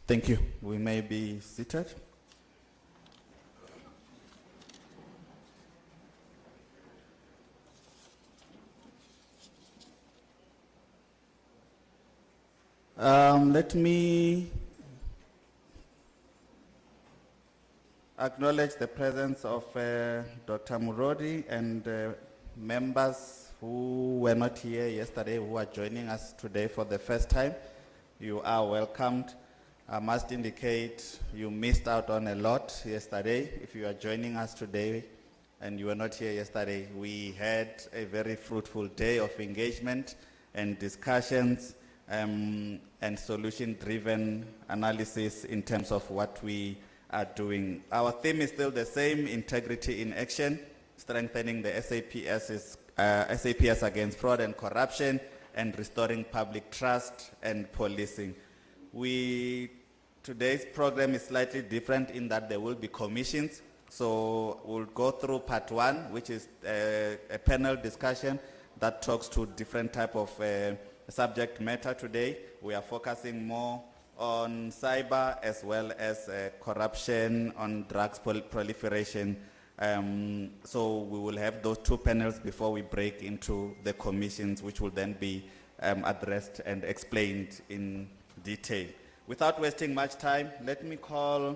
Thank you. We may be seated. Let me acknowledge the presence of Dr. Murodi and members who were not here yesterday who are joining us today for the first time. You are welcomed. I must indicate you missed out on a lot yesterday. If you are joining us today and you were not here yesterday, we had a very fruitful day of engagement and discussions and solution-driven analysis in terms of what we are doing. Our theme is still the same: integrity in action, strengthening the SAPS against fraud and corruption, and restoring public trust and policing. Today's program is slightly different in that there will be commissions. So we'll go through part one, which is a panel discussion that talks to different type of subject matter today. We are focusing more on cyber as well as corruption, on drugs proliferation. So we will have those two panels before we break into the commissions, which will then be addressed and explained in detail. Without wasting much time, let me call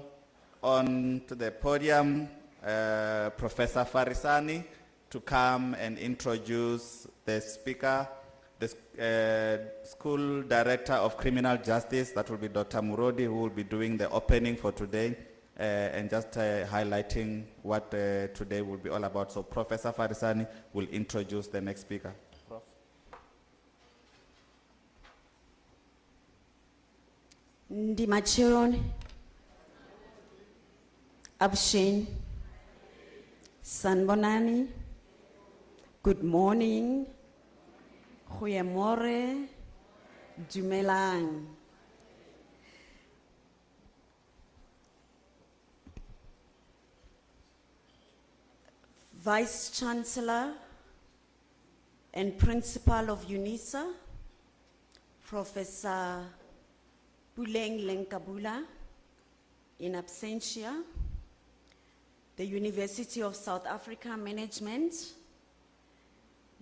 on to the podium Professor Farisani to come and introduce the speaker, the School Director of Criminal Justice. That will be Dr. Murodi, who will be doing the opening for today and just highlighting what today will be all about. So Professor Farisani will introduce the next speaker. Prof. Ndimacheron, Abshin, Sanbonani, good morning, Goeiemorgen, Dumelang. Vice Chancellor and Principal of UNISA, Professor Buleng Lenkabula, in absentia, the University of South Africa Management,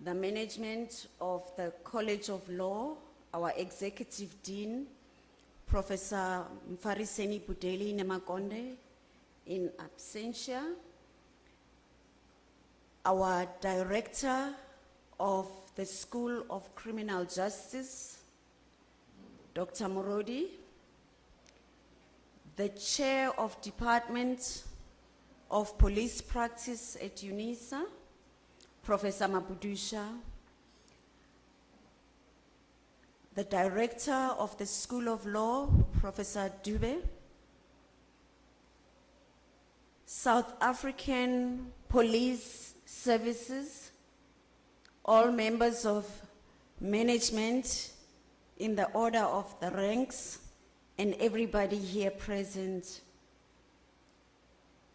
the management of the College of Law, our Executive Dean, Professor Mfariseni Budeli Nemakonde, in absentia, our Director of the School of Criminal Justice, Dr. Murodi, the Chair of Department of Police Practice at UNISA, Professor Mabudusha, the Director of the School of Law, Professor Dube, South African Police Services, all members of management in the order of the ranks, and everybody here present,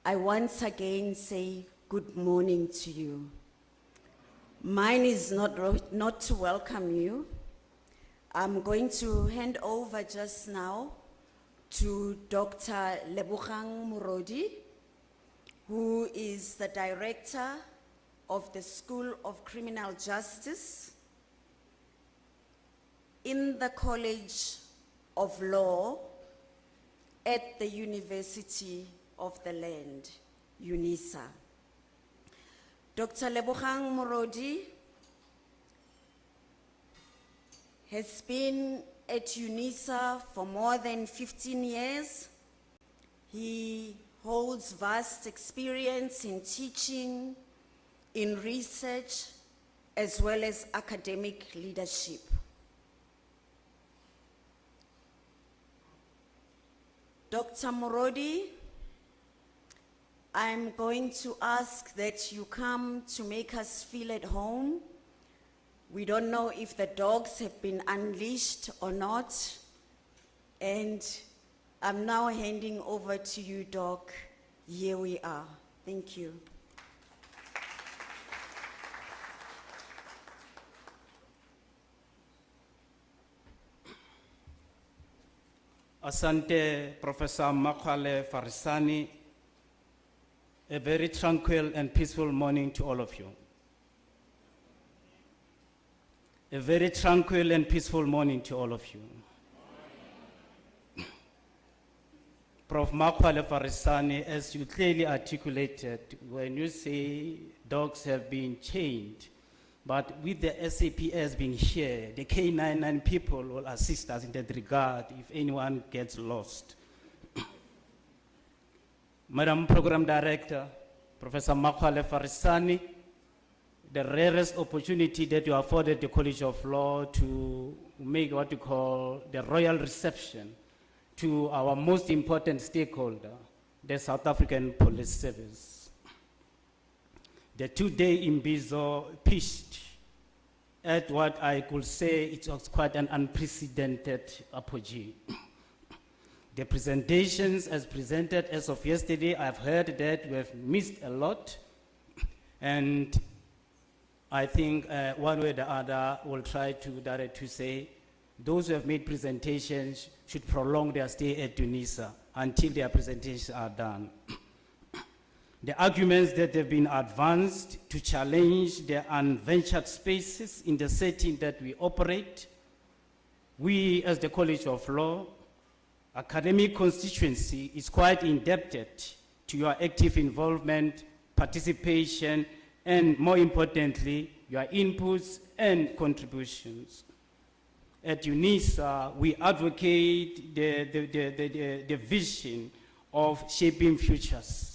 I once again say good morning to you. Mine is not to welcome you. I'm going to hand over just now to Dr. Lebogang Murodi, who is the Director of the School of Criminal Justice in the College of Law at the University of the Land, UNISA. Dr. Lebogang Murodi has been at UNISA for more than 15 years. He holds vast experience in teaching, in research, as well as academic leadership. Dr. Murodi, I'm going to ask that you come to make us feel at home. We don't know if the dogs have been unleashed or not. And I'm now handing over to you, Doc. Here we are. Thank you. Asante, Professor Makwale Farisani. A very tranquil and peaceful morning to all of you. A very tranquil and peaceful morning to all of you. Prof. Makwale Farisani, as you clearly articulated, when you say dogs have been chained, but with the SAPS being here, the K99 people will assist us in that regard if anyone gets lost. Madam Program Director, Professor Makwale Farisani, the rarest opportunity that you afforded the College of Law to make what you call the royal reception to our most important stakeholder, the South African Police Service. The two-day Imbizo pitched at what I could say it was quite an unprecedented apogee. The presentations as presented as of yesterday, I've heard that we have missed a lot, and I think one way or the other will try to say those who have made presentations should prolong their stay at Tunisia until their presentations are done. The arguments that have been advanced to challenge the unventured spaces in the setting that we operate, we as the College of Law, academic constituency is quite indebted to your active involvement, participation, and more importantly, your inputs and contributions. At UNISA, we advocate the vision of shaping futures.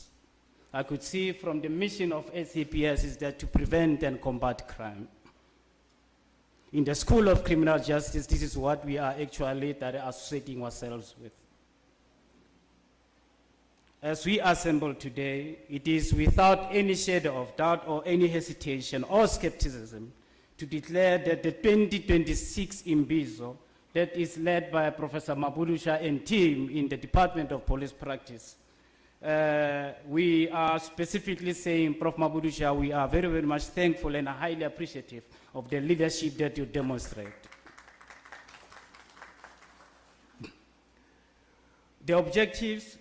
I could see from the mission of SAPS is that to prevent and combat crime. In the School of Criminal Justice, this is what we are actually associating ourselves with. As we assemble today, it is without any shadow of doubt or any hesitation or skepticism to declare that the 2026 Imbizo that is led by Professor Mabudusha and team in the Department of Police Practice. We are specifically saying, Prof. Mabudusha, we are very, very much thankful and highly appreciative of the leadership that you demonstrate. The objectives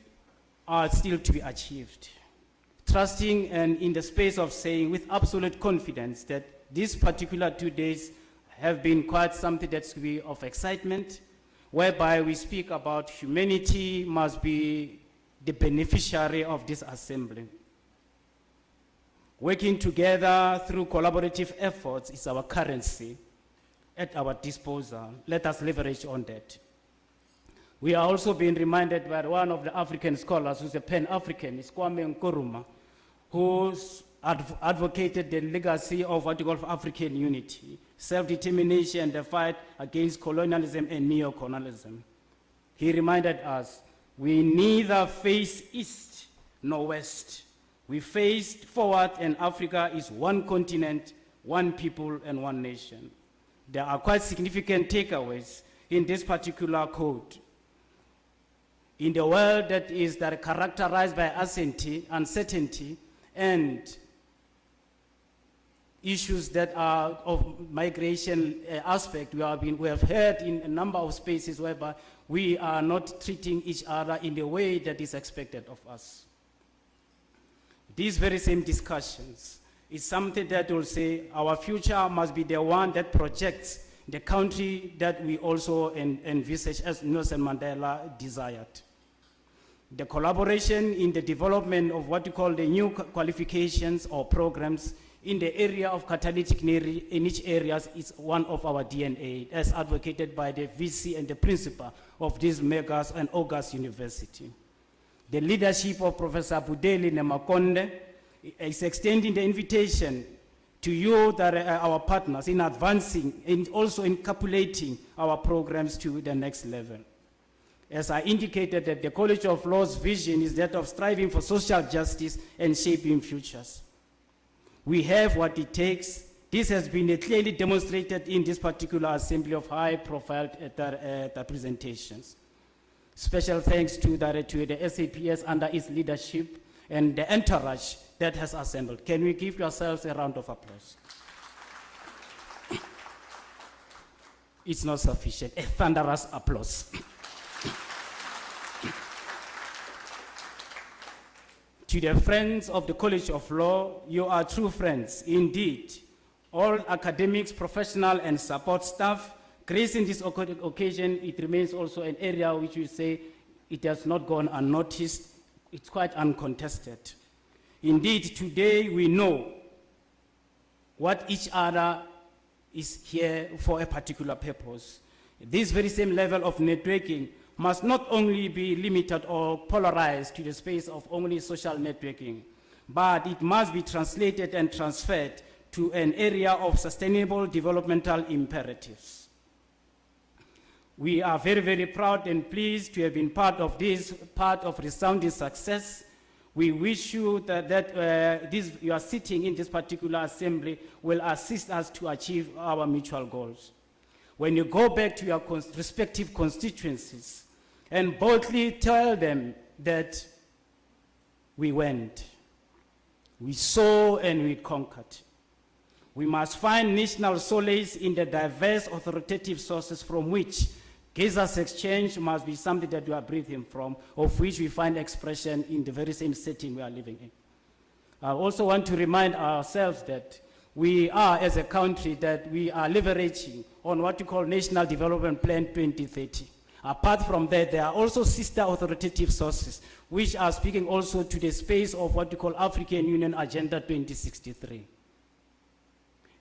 are still to be achieved. Trusting and in the space of saying with absolute confidence that these particular 2 days have been quite something that's to be of excitement, whereby we speak about humanity must be the beneficiary of this assembly. Working together through collaborative efforts is our currency at our disposal. Let us leverage on that. We are also being reminded by one of the African scholars who's a Pan-African, Kwame Nkrumah, who's advocated the legacy of what we call African unity, self-determination, and the fight against colonialism and neo-colonialism. He reminded us, we neither face east nor west. We faced forward, and Africa is one continent, one people, and one nation. There are quite significant takeaways in this particular code. In the world that is characterized by uncertainty, and issues that are of migration aspect, we have heard in a number of spaces whereby we are not treating each other in the way that is expected of us. These very same discussions is something that will say our future must be the one that projects the country that we also envisage as Nelson Mandela desired. The collaboration in the development of what we call the new qualifications or programs in the area of catalytic in each area is one of our DNA, as advocated by the VC and the principal of this megas and August University. The leadership of Professor Budeli Nemakonde is extending the invitation to you that are our partners in advancing and also encapsulating our programs to the next level. As I indicated, that the College of Law's vision is that of striving for social justice and shaping futures. We have what it takes. This has been clearly demonstrated in this particular assembly of high-profile presentations. Special thanks to the SAPS under its leadership and the entourage that has assembled. Can we give yourselves a round of applause? It's not sufficient. A thunderous applause. To the friends of the College of Law, you are true friends, indeed. All academics, professional, and support staff, gracing this occasion, it remains also an area which we say it has not gone unnoticed. It's quite uncontested. Indeed, today we know what each other is here for a particular purpose. This very same level of networking must not only be limited or polarized to the space of only social networking, but it must be translated and transferred to an area of sustainable developmental imperatives. We are very, very proud and pleased to have been part of this, part of resounding success. We wish you that you are sitting in this particular assembly will assist us to achieve our mutual goals. When you go back to your respective constituencies and boldly tell them that we went, we saw and we conquered. We must find national solace in the diverse authoritative sources from which Gaza's exchange must be something that we are breathing from, of which we find expression in the very same setting we are living in. I also want to remind ourselves that we are, as a country, that we are leveraging on what we call National Development Plan 2030. Apart from that, there are also sister authoritative sources, which are speaking also to the space of what we call African Union Agenda 2063.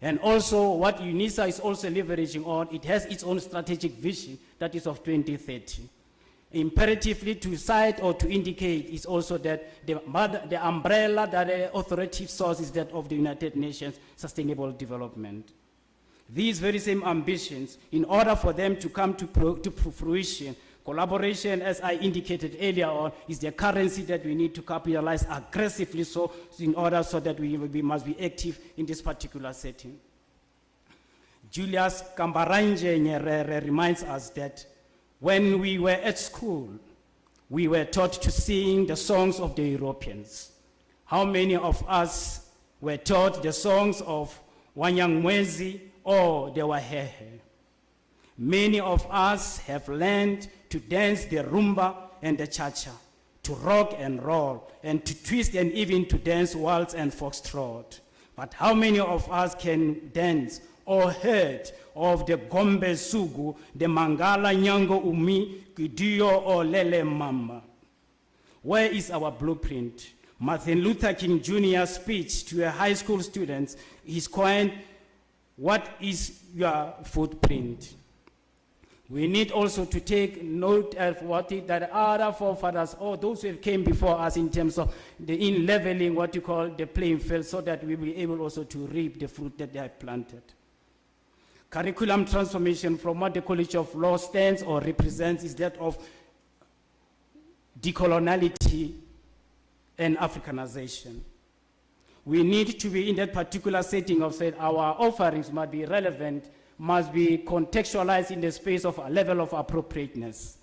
And also what UNISA is also leveraging on, it has its own strategic vision that is of 2030. Imperatively to cite or to indicate is also that the umbrella that the authoritative source is that of the United Nations Sustainable Development. These very same ambitions, in order for them to come to fruition, collaboration, as I indicated earlier on, is the currency that we need to capitalize aggressively so in order so that we must be active in this particular setting. Julius Kambaranje Nyerere reminds us that when we were at school, we were taught to sing the songs of the Europeans. How many of us were taught the songs of Wanyang Mwezi or the Wahehe? Many of us have learned to dance the rumba and the cha-cha, to rock and roll, and to twist and even to dance waltz and foxtrot. But how many of us can dance or heard of the Gombe Sugu, the Mangala Nyango Umi, Kidio or Lele Mama? Where is our blueprint? Martin Luther King Jr.'s speech to a high school student is coined, "What is your footprint?" We need also to take note of that other forefathers or those who came before us in terms of in leveling what you call the playing field so that we will be able also to reap the fruit that they have planted. Curriculum transformation from what the College of Law stands or represents is that of decoloniality and Africanization. We need to be in that particular setting of saying our offerings must be relevant, must be contextualized in the space of a level of appropriateness.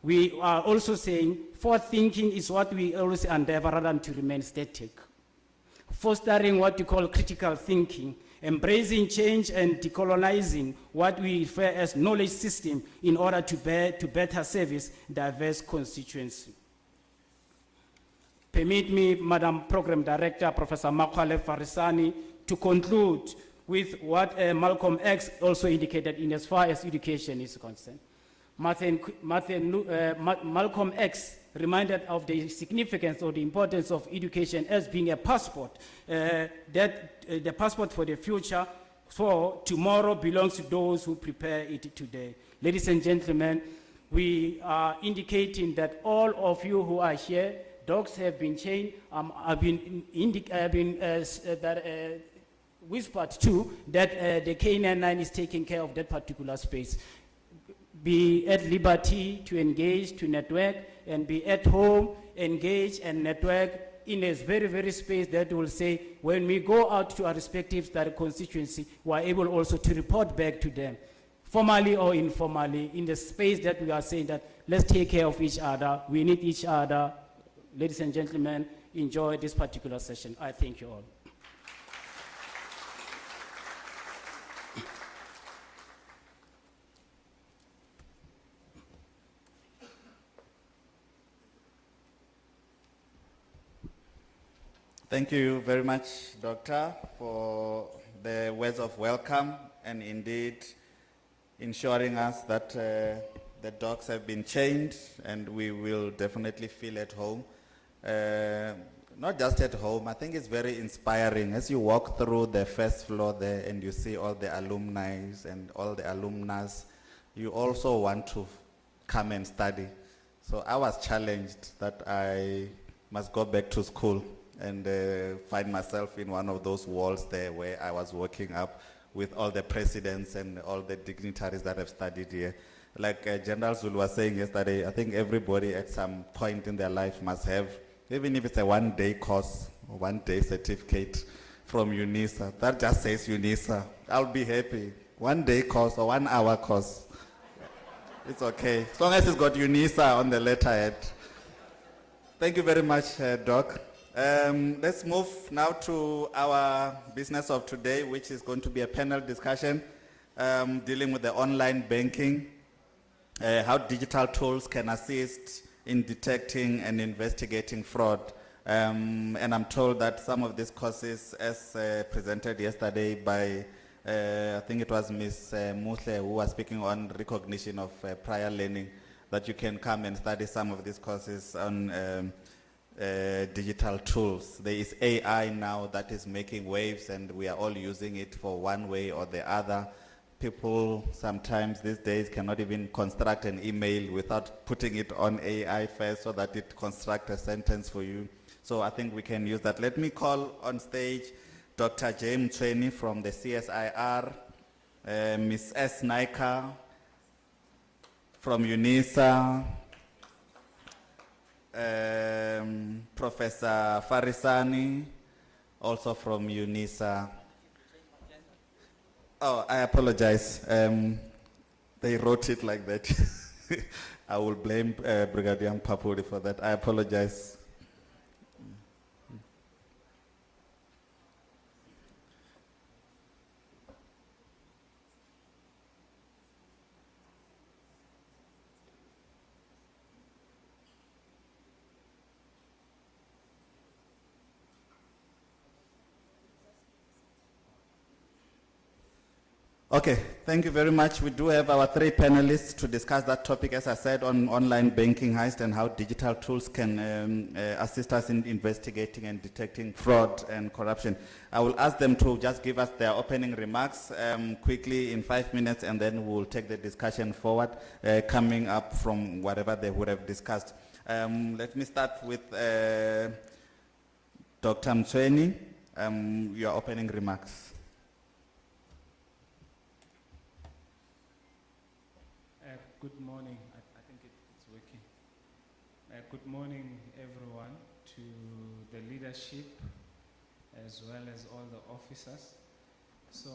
We are also saying forward thinking is what we always endeavor rather than to remain static. Fostering what you call critical thinking, embracing change and decolonizing what we refer as knowledge system in order to better service diverse constituency. Permit me, Madam Program Director, Professor Makwale Farisani, to conclude with what Malcolm X also indicated in as far as education is concerned. Malcolm X reminded of the significance or the importance of education as being a passport, the passport for the future, for tomorrow belongs to those who prepare it today. Ladies and gentlemen, we are indicating that all of you who are here, dogs have been chained, whispered to that the K99 is taking care of that particular space. Be at liberty to engage, to network, and be at home, engage and network in a very, very space that will say, when we go out to our respective constituency, we are able also to report back to them, formally or informally, in the space that we are saying that let's take care of each other, we need each other. Ladies and gentlemen, enjoy this particular session. I thank you all. Thank you very much, Doctor, for the words of welcome and indeed ensuring us that the dogs have been chained and we will definitely feel at home. Not just at home, I think it's very inspiring as you walk through the first floor there and you see all the alumni and all the alumnus, you also want to come and study. So I was challenged that I must go back to school and find myself in one of those walls there where I was walking up with all the presidents and all the dignitaries that have studied here. Like General Zulu was saying yesterday, I think everybody at some point in their life must have, even if it's a one-day course, or one-day certificate from UNISA, that just says UNISA, I'll be happy. One-day course or 1 hour course, it's okay. As long as it's got UNISA on the letterhead. Thank you very much, Doc. Let's move now to our business of today, which is going to be a panel discussion dealing with the online banking, how digital tools can assist in detecting and investigating fraud. And I'm told that some of these courses, as presented yesterday by, I think it was Ms. Musle, who was speaking on recognition of prior learning, that you can come and study some of these courses on digital tools. There is AI now that is making waves and we are all using it for one way or the other. People sometimes these days cannot even construct an email without putting it on AI first so that it constructs a sentence for you. So I think we can use that. Let me call on stage Dr. James Cheney from the CSIR, Ms. S. Naika from UNISA, Professor Farisani, also from UNISA. Oh, I apologize. They wrote it like that. I will blame Brigadier Papuri for that. I apologize. Okay, thank you very much. We do have our 3 panelists to discuss that topic, as I said, on online banking heist and how digital tools can assist us in investigating and detecting fraud and corruption. I will ask them to just give us their opening remarks quickly in 5 minutes, and then we'll take the discussion forward, coming up from whatever they would have discussed. Let me start with Dr. Mtsweni, your opening remarks. Good morning. I think it's working. Good morning, everyone, to the leadership as well as all the officers. So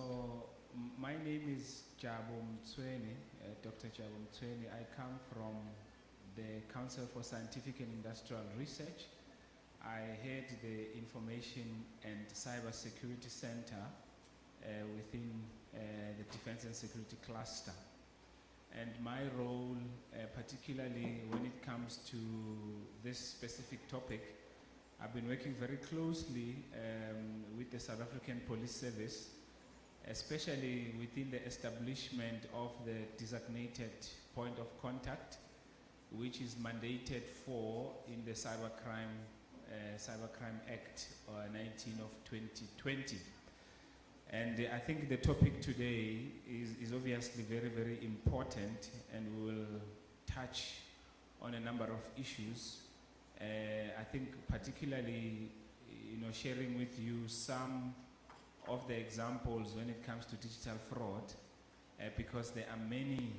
my name is Jabo Mtsweni, Dr. Jabo Mtsweni. I come from the Council for Scientific and Industrial Research. I head the Information and Cyber Security Center within the Defense and Security Cluster. And my role, particularly when it comes to this specific topic, I've been working very closely with the South African Police Service, especially within the establishment of the designated point of contact, which is mandated for in the Cybercrime Act 19 of 2020. And I think the topic today is obviously very, very important, and we will touch on a number of issues. I think particularly, sharing with you some of the examples when it comes to digital fraud, because there are many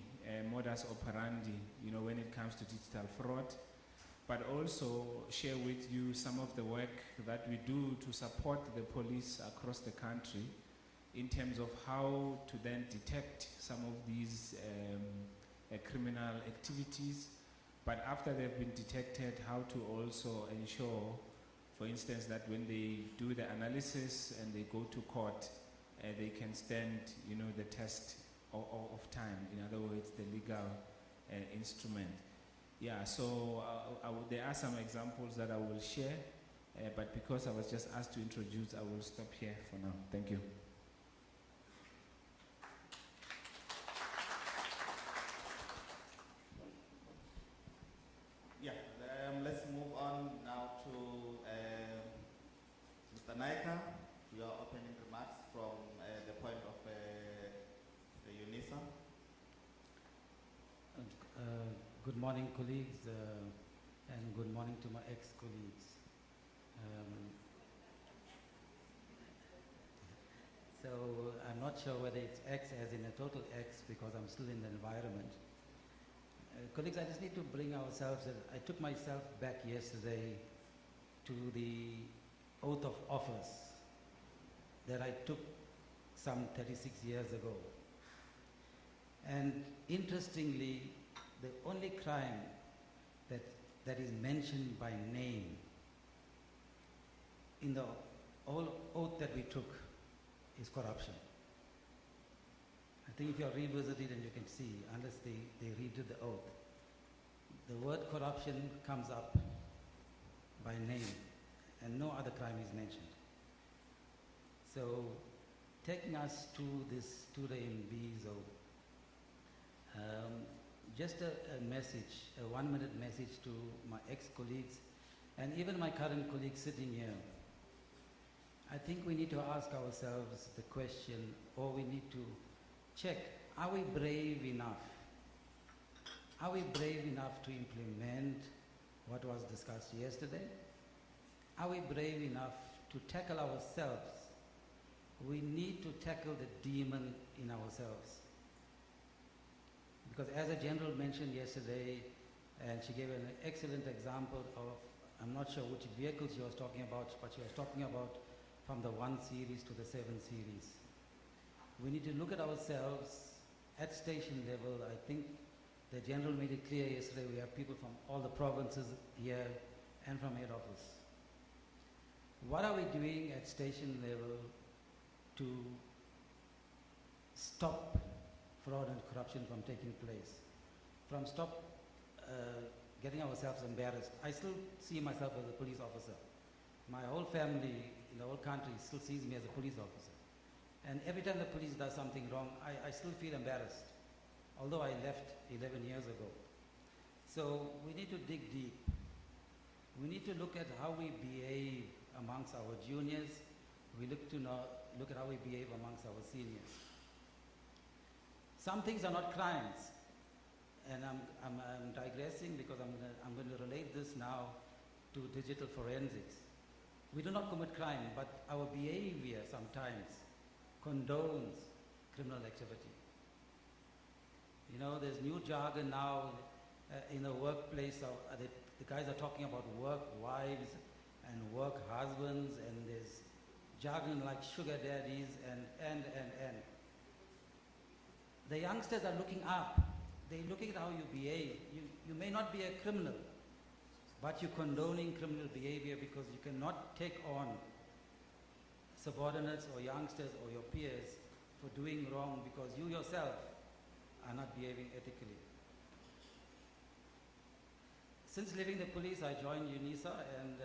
modus operandi, when it comes to digital fraud, but also share with you some of the work that we do to support the police across the country in terms of how to then detect some of these criminal activities, but after they've been detected, how to also ensure, for instance, that when they do the analysis and they go to court, they can stand, the test of time. In other words, the legal instrument. Yeah, so there are some examples that I will share. But because I was just asked to introduce, I will stop here for now. Thank you. Yeah, let's move on now to Mr. Naika, your opening remarks from the point of UNISA. Good morning, colleagues, and good morning to my ex-colleagues. So I'm not sure whether it's X as in a total X because I'm still in the environment. Colleagues, I just need to bring ourselves, I took myself back yesterday to the oath of office that I took some 36 years ago. And interestingly, the only crime that is mentioned by name in the whole oath that we took is corruption. I think if you revisit it and you can see, unless they redid the oath, the word corruption comes up by name and no other crime is mentioned. So taking us to the Imbizo, just a message, a 1-minute message to my ex-colleagues and even my current colleagues sitting here. I think we need to ask ourselves the question, or we need to check, are we brave enough? Are we brave enough to implement what was discussed yesterday? Are we brave enough to tackle ourselves? We need to tackle the demon in ourselves. Because as a general mentioned yesterday, and she gave an excellent example of, I'm not sure which vehicle she was talking about, but she was talking about from the 1 series to the 7 series. We need to look at ourselves at station level. I think the general made it clear yesterday, we have people from all the provinces here and from head office. What are we doing at station level to stop fraud and corruption from taking place? From stop getting ourselves embarrassed. I still see myself as a police officer. My whole family in the whole country still sees me as a police officer. And every time the police does something wrong, I still feel embarrassed, although I left 11 years ago. So we need to dig deep. We need to look at how we behave amongst our juniors. We look at how we behave amongst our seniors. Some things are not crimes. And I'm digressing because I'm going to relate this now to digital forensics. We do not commit crime, but our behavior sometimes condones criminal activity. You know, there's new jargon now in the workplace. The guys are talking about work wives and work husbands, and there's jargon like sugar daddies and. The youngsters are looking up. They're looking at how you behave. You may not be a criminal, but you're condoning criminal behavior because you cannot take on subordinates or youngsters or your peers for doing wrong because you yourself are not behaving ethically. Since leaving the police, I joined UNISA, and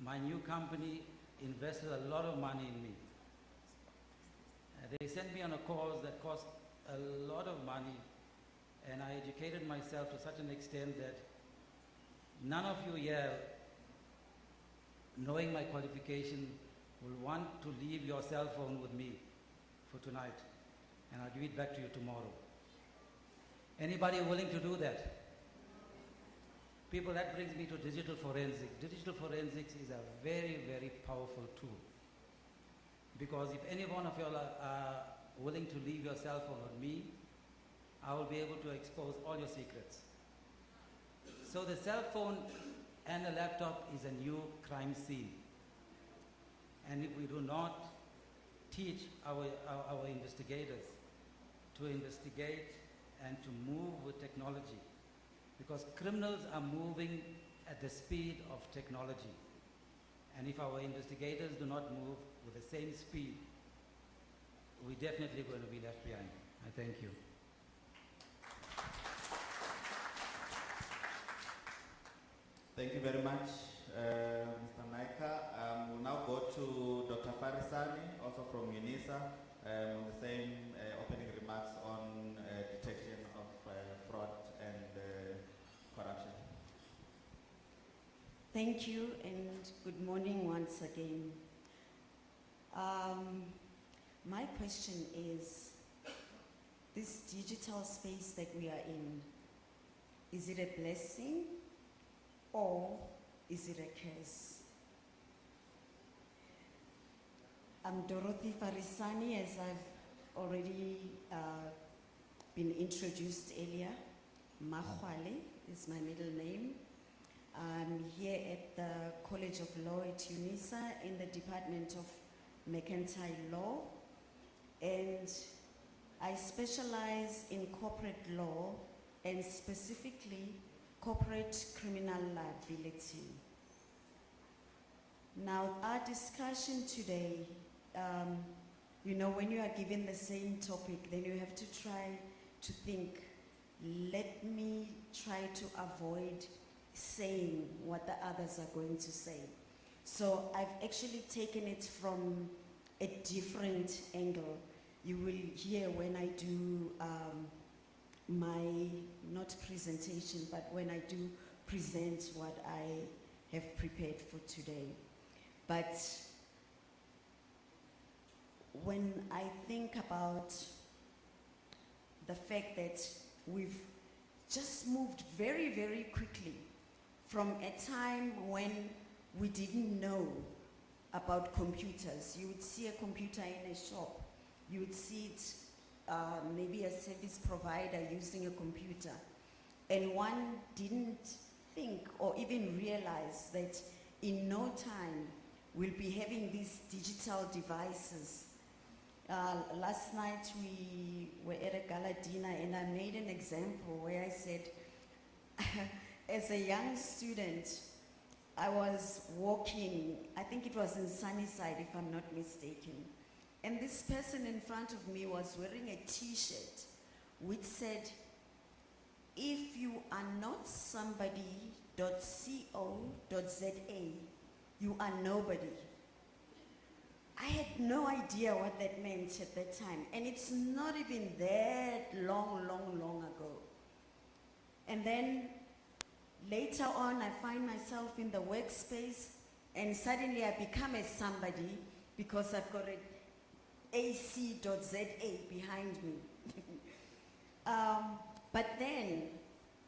my new company invested a lot of money in me. They sent me on a course that cost a lot of money, and I educated myself to such an extent that none of you here, knowing my qualification, will want to leave your cell phone with me for tonight, and I'll give it back to you tomorrow. Anybody willing to do that? People, that brings me to digital forensics. Digital forensics is a very, very powerful tool. Because if any one of you are willing to leave your cell phone with me, I will be able to expose all your secrets. So the cell phone and the laptop is a new crime scene. And if we do not teach our investigators to investigate and to move with technology, because criminals are moving at the speed of technology. And if our investigators do not move with the same speed, we're definitely going to be left behind. I thank you. Thank you very much. from UNISA on the same opening remarks on detection of fraud and corruption. Thank you and good morning once again. My question is, this digital space that we are in, is it a blessing or is it a curse? I'm Dorothy Farisani, as I've already been introduced earlier. Makhwale is my middle name. I'm here at the College of Law at UNISA in the Department of Mercantile Law, and I specialize in corporate law and specifically corporate criminal liability. Now, our discussion today, you know, when you are given the same topic, then you have to try to think, let me try to avoid saying what the others are going to say. So I've actually taken it from a different angle. You will hear when I do my, not presentation, but when I do present what I have prepared for today. But when I think about the fact that we've just moved very, very quickly from a time when we didn't know about computers. You would see a computer in a shop. You would see it, maybe a service provider using a computer. And one didn't think or even realize that in no time we'll be having these digital devices. Last night we were at a gala dinner and I made an example where I said, as a young student, I was walking, I think it was in Sunnyside if I'm not mistaken. And this person in front of me was wearing a t-shirt which said, if you are not somebody.co.za, you are nobody. I had no idea what that meant at that time. And it's not even that long ago. And then later on, I find myself in the workspace and suddenly I become a somebody because I've got an AC.za behind me. But then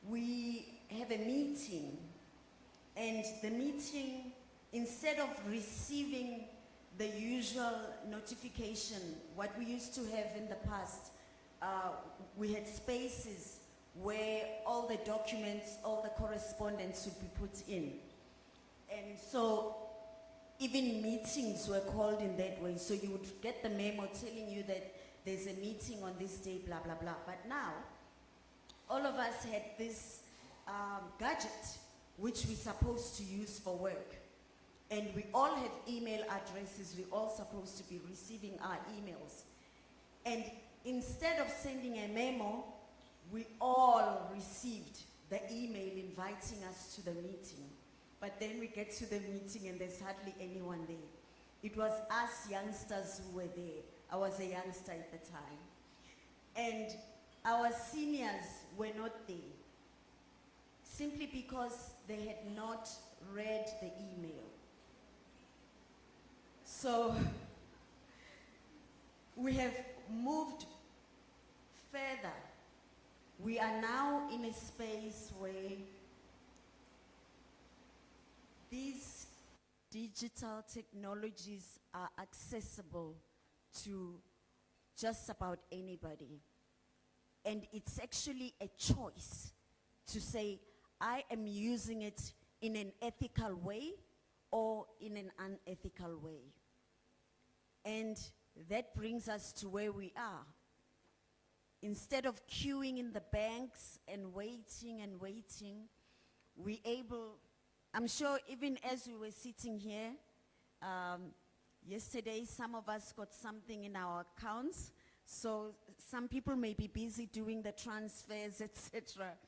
we have a meeting, and the meeting, instead of receiving the usual notification, what we used to have in the past, we had spaces where all the documents, all the correspondence would be put in. And so even meetings were called in that way. So you would get the memo telling you that there's a meeting on this day, blah, blah, blah. But now, all of us had this gadget which we're supposed to use for work. And we all have email addresses. We're all supposed to be receiving our emails. And instead of sending a memo, we all received the email inviting us to the meeting. But then we get to the meeting and there's hardly anyone there. It was us youngsters who were there. I was a youngster at the time. And our seniors were not there, simply because they had not read the email. So we have moved further. We are now in a space where these digital technologies are accessible to just about anybody. And it's actually a choice to say, I am using it in an ethical way or in an unethical way. And that brings us to where we are. Instead of queuing in the banks and waiting, we able, I'm sure even as we were sitting here, yesterday some of us got something in our accounts, so some people may be busy doing the transfers, etc.,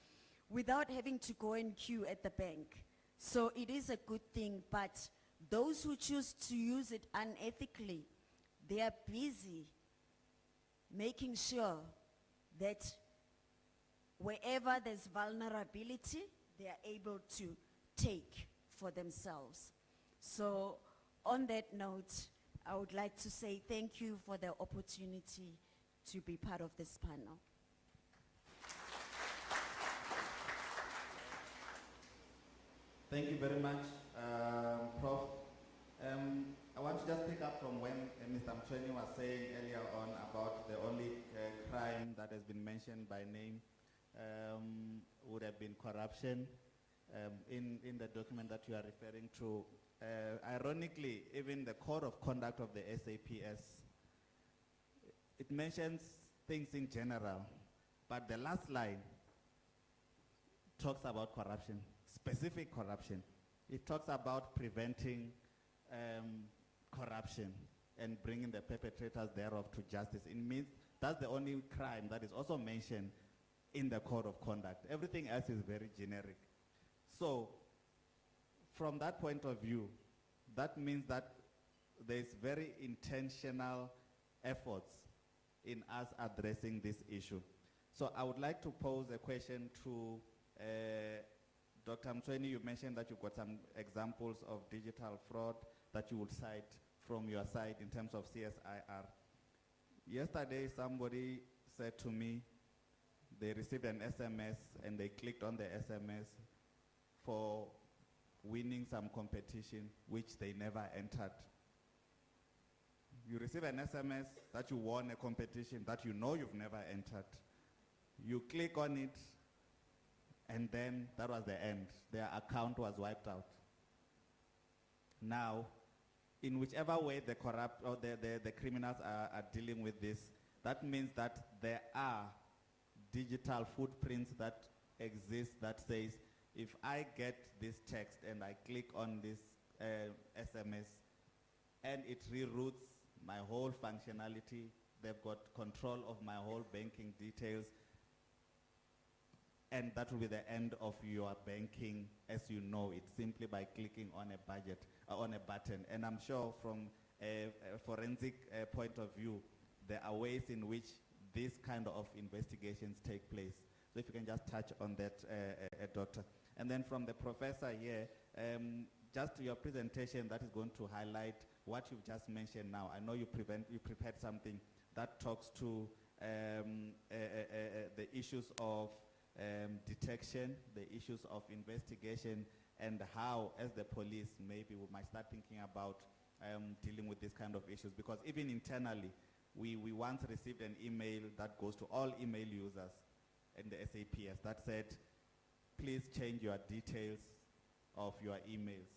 without having to go and queue at the bank. So it is a good thing, but those who choose to use it unethically, they are busy making sure that wherever there's vulnerability, they are able to take for themselves. So on that note, I would like to say thank you for the opportunity to be part of this panel. Thank you very much, Prof. I want to just pick up from when Mr. Mchweni was saying earlier on about the only crime that has been mentioned by name would have been corruption in the document that you are referring to. Ironically, even the Code of Conduct of the SAPS, it mentions things in general, but the last line talks about corruption, specific corruption. It talks about preventing corruption and bringing the perpetrators thereof to justice. It means that's the only crime that is also mentioned in the Code of Conduct. Everything else is very generic. So, from that point of view, that means that there's very intentional efforts in us addressing this issue. So I would like to pose a question to Dr. Mchweni. You mentioned that you've got some examples of digital fraud that you would cite from your side in terms of CSIR. Yesterday, somebody said to me they received an SMS and they clicked on the SMS for winning some competition which they never entered. You receive an SMS that you won a competition that you know you've never entered. You click on it, and then that was the end. Their account was wiped out. Now, in whichever way the corrupt or the criminals are dealing with this, that means that there are digital footprints that exist that says, if I get this text and I click on this SMS and it reroutes my whole functionality, they've got control of my whole banking details, and that will be the end of your banking as you know it, simply by clicking on a button. And I'm sure from a forensic point of view, there are ways in which these kind of investigations take place. So if you can just touch on that, Doctor. And then from the professor here, just your presentation that is going to highlight what you've just mentioned now. I know you prepared something that talks to the issues of detection, the issues of investigation, and how, as the police, maybe we might start thinking about dealing with these kind of issues. Because even internally, we once received an email that goes to all email users in the SAPS that said, please change your details of your emails.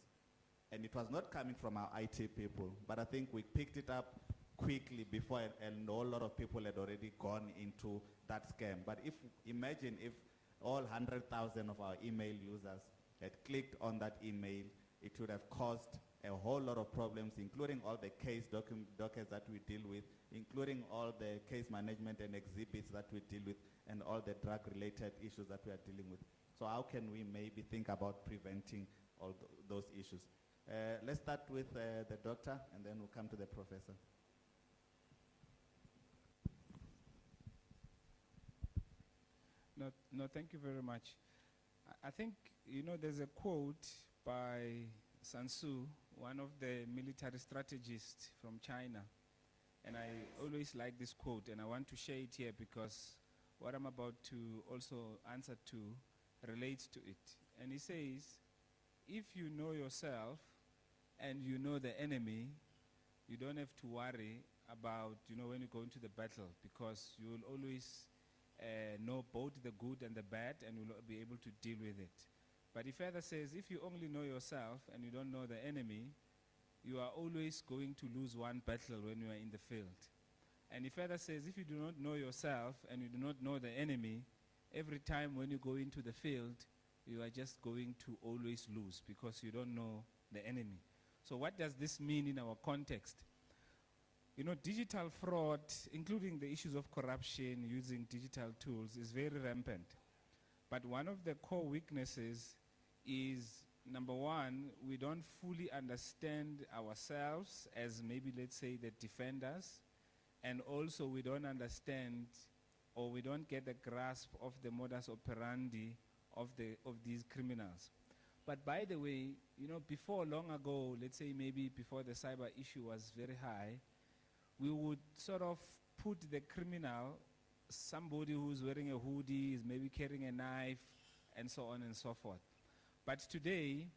And it was not coming from our IT people, but I think we picked it up quickly before, and a whole lot of people had already gone into that scam. But imagine if all 100,000 of our email users had clicked on that email, it would have caused a whole lot of problems, including all the case dockets that we deal with, including all the case management and exhibits that we deal with, and all the drug-related issues that we are dealing with. So how can we maybe think about preventing all those issues? Let's start with the doctor, and then we'll come to the professor. No, thank you very much. I think, there's a quote by Sun Tzu, one of the military strategists from China. And I always like this quote, and I want to share it here because what I'm about to also answer to relates to it. And he says, if you know yourself and you know the enemy, you don't have to worry about, when you go into the battle, because you will always know both the good and the bad, and you'll be able to deal with it. But he further says, if you only know yourself and you don't know the enemy, you are always going to lose one battle when you are in the field. And he further says, if you do not know yourself and you do not know the enemy, every time when you go into the field, you are just going to always lose because you don't know the enemy. So what does this mean in our context? Digital fraud, including the issues of corruption using digital tools, is very rampant. But one of the core weaknesses is number one, we don't fully understand ourselves as maybe, let's say, the defenders, and also we don't understand or we don't get a grasp of the modus operandi of these criminals. But by the way, you know, before long ago, let's say maybe before the cyber issue was very high, we would sort of put the criminal, somebody who's wearing a hoodie, is maybe carrying a knife, and so on and so forth. But today,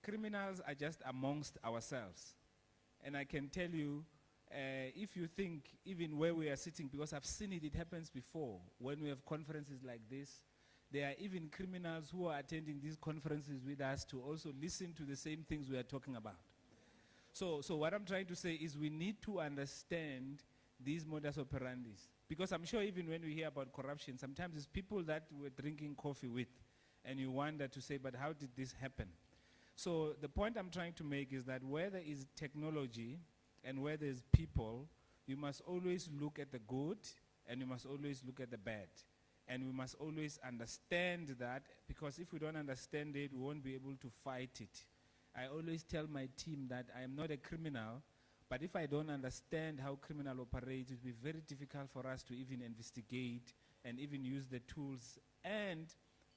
criminals are just amongst ourselves. And I can tell you, if you think even where we are sitting, because I've seen it, it happens before, when we have conferences like this, there are even criminals who are attending these conferences with us to also listen to the same things we are talking about. So what I'm trying to say is we need to understand these modus operandis. Because I'm sure even when we hear about corruption, sometimes it's people that we're drinking coffee with, and you wonder to say, but how did this happen? So the point I'm trying to make is that where there is technology and where there's people, you must always look at the good and you must always look at the bad. And we must always understand that, because if we don't understand it, we won't be able to fight it. I always tell my team that I am not a criminal, but if I don't understand how criminal operates, it will be very difficult for us to even investigate and even use the tools and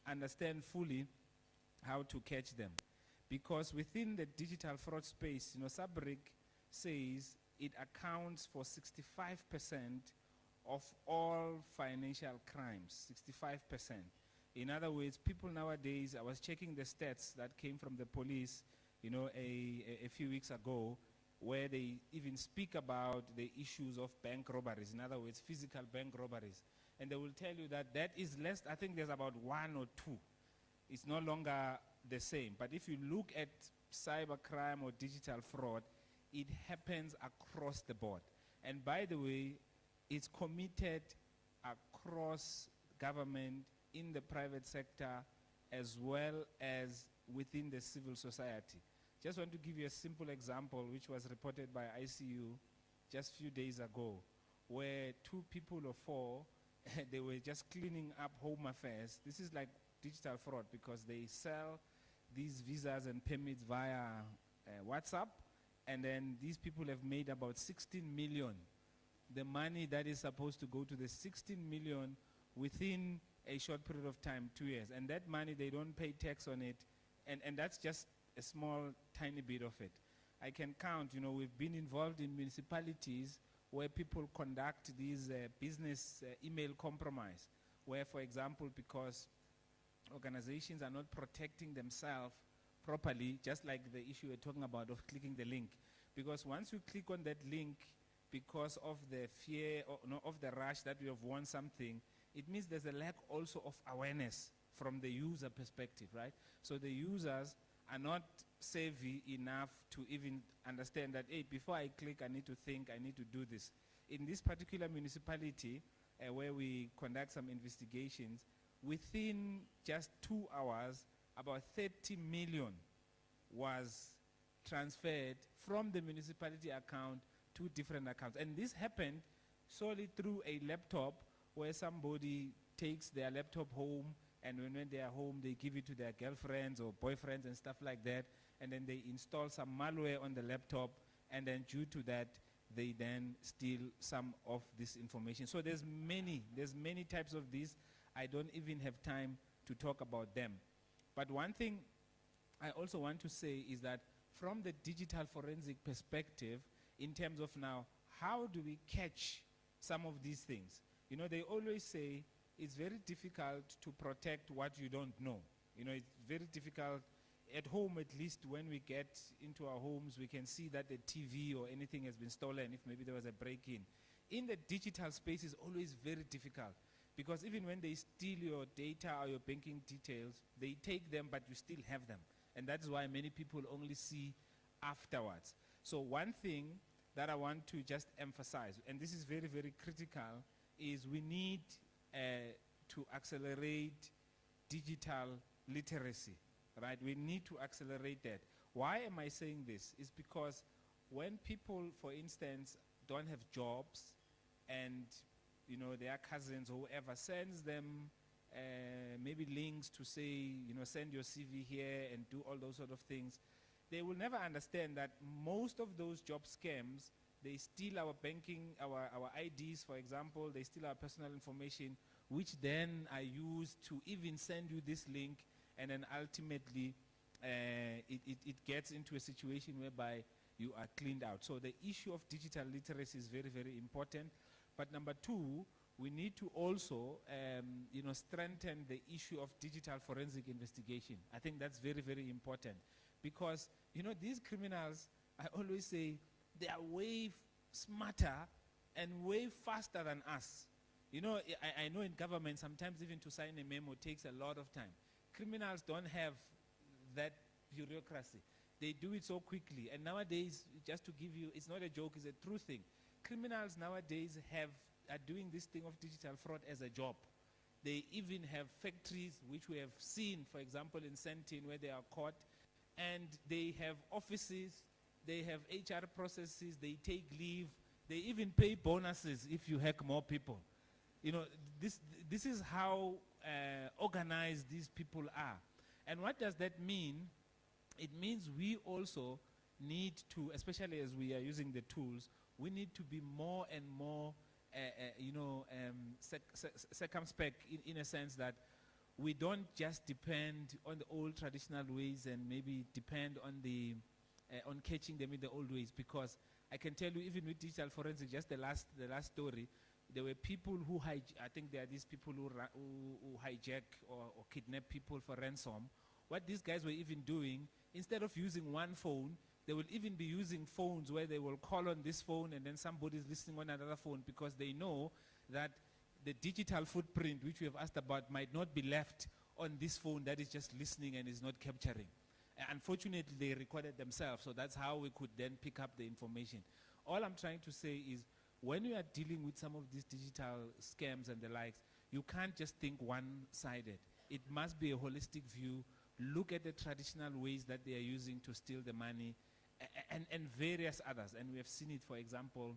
understand fully how to catch them. Because within the digital fraud space, you know, SAPS says it accounts for 65% of all financial crimes, 65%. In other words, people nowadays, I was checking the stats that came from the police, you know, a few weeks ago, where they even speak about the issues of bank robberies, in other words, physical bank robberies. And they will tell you that that is less, I think there's about 1 or 2. It's no longer the same. But if you look at cybercrime or digital fraud, it happens across the board. And by the way, it's committed across government, in the private sector, as well as within the civil society. Just want to give you a simple example, which was reported by ICU just a few days ago, where 2 people or 4, they were just cleaning up home affairs. This is like digital fraud because they sell these visas and permits via WhatsApp, and then these people have made about 16 million. The money that is supposed to go to the 16 million within a short period of time, 2 years. And that money, they don't pay tax on it. And that's just a small, tiny bit of it. I can count, you know, we've been involved in municipalities where people conduct these business email compromise, where, for example, because organizations are not protecting themselves properly, just like the issue we're talking about of clicking the link. Because once you click on that link, because of the fear or, no, of the rush that we have won something, it means there's a lack also of awareness from the user perspective, right? So the users are not savvy enough to even understand that, hey, before I click, I need to think, I need to do this. In this particular municipality, where we conduct some investigations, within just 2 hours, about 30 million was transferred from the municipality account to different accounts. And this happened solely through a laptop where somebody takes their laptop home, and when they are home, they give it to their girlfriends or boyfriends and stuff like that, and then they install some malware on the laptop, and then due to that, they then steal some of this information. So there's many types of this. I don't even have time to talk about them. But one thing I also want to say is that from the digital forensic perspective, in terms of now, how do we catch some of these things? You know, they always say it's very difficult to protect what you don't know. You know, it's very difficult. At home, at least, when we get into our homes, we can see that the TV or anything has been stolen, if maybe there was a break-in. In the digital space, it's always very difficult, because even when they steal your data or your banking details, they take them, but you still have them. And that's why many people only see afterwards. So one thing that I want to just emphasize, and this is very, very critical, is we need to accelerate digital literacy, right? We need to accelerate that. Why am I saying this? It's because when people, for instance, don't have jobs, and you know, their cousins or whoever sends them maybe links to say, you know, send your CV here and do all those sort of things, they will never understand that most of those job scams, they steal our banking, our IDs, for example, they steal our personal information, which then are used to even send you this link, and then ultimately it gets into a situation whereby you are cleaned out. So the issue of digital literacy is very, very important. But number two, we need to also, you know, strengthen the issue of digital forensic investigation. I think that's very, very important. Because, you know, these criminals, I always say, they are way smarter and way faster than us. You know, I know in government, sometimes even to sign a memo takes a lot of time. Criminals don't have that bureaucracy. They do it so quickly. And nowadays, just to give you, it's not a joke, it's a true thing. Criminals nowadays are doing this thing of digital fraud as a job. They even have factories, which we have seen, for example, in Sentin, where they are caught. And they have offices, they have HR processes, they take leave, they even pay bonuses if you hack more people. You know, this is how organized these people are. And what does that mean? It means we also need to, especially as we are using the tools, we need to be more and more, you know, circumspect in a sense that we don't just depend on the old traditional ways and maybe depend on the on catching them in the old ways. Because I can tell you, even with digital forensic, just the last story, there were people who I think there are these people who hijack or kidnap people for ransom. What these guys were even doing, instead of using one phone, they will even be using phones where they will call on this phone and then somebody's listening on another phone, because they know that the digital footprint, which we have asked about, might not be left on this phone that is just listening and is not capturing. Unfortunately, they recorded themselves, so that's how we could then pick up the information. All I'm trying to say is, when you are dealing with some of these digital scams and the likes, you can't just think one-sided. It must be a holistic view. Look at the traditional ways that they are using to steal the money, and various others. And we have seen it, for example,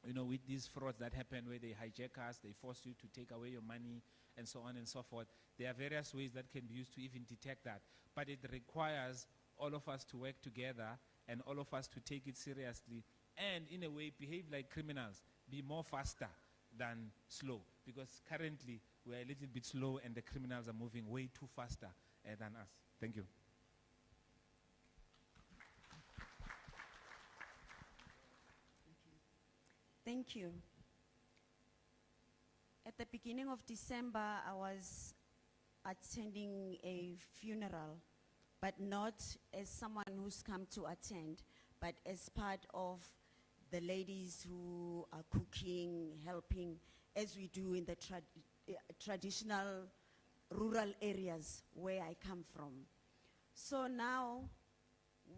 you know, with these frauds that happen where they hijack us, they force you to take away your money, and so on and so forth. There are various ways that can be used to even detect that. But it requires all of us to work together and all of us to take it seriously and, in a way, behave like criminals, be more faster than slow. Because currently, we're a little bit slow and the criminals are moving way too faster than us. Thank you. Thank you. At the beginning of December, I was attending a funeral, but not as someone who's come to attend, but as part of the ladies who are cooking, helping, as we do in the traditional rural areas where I come from. So now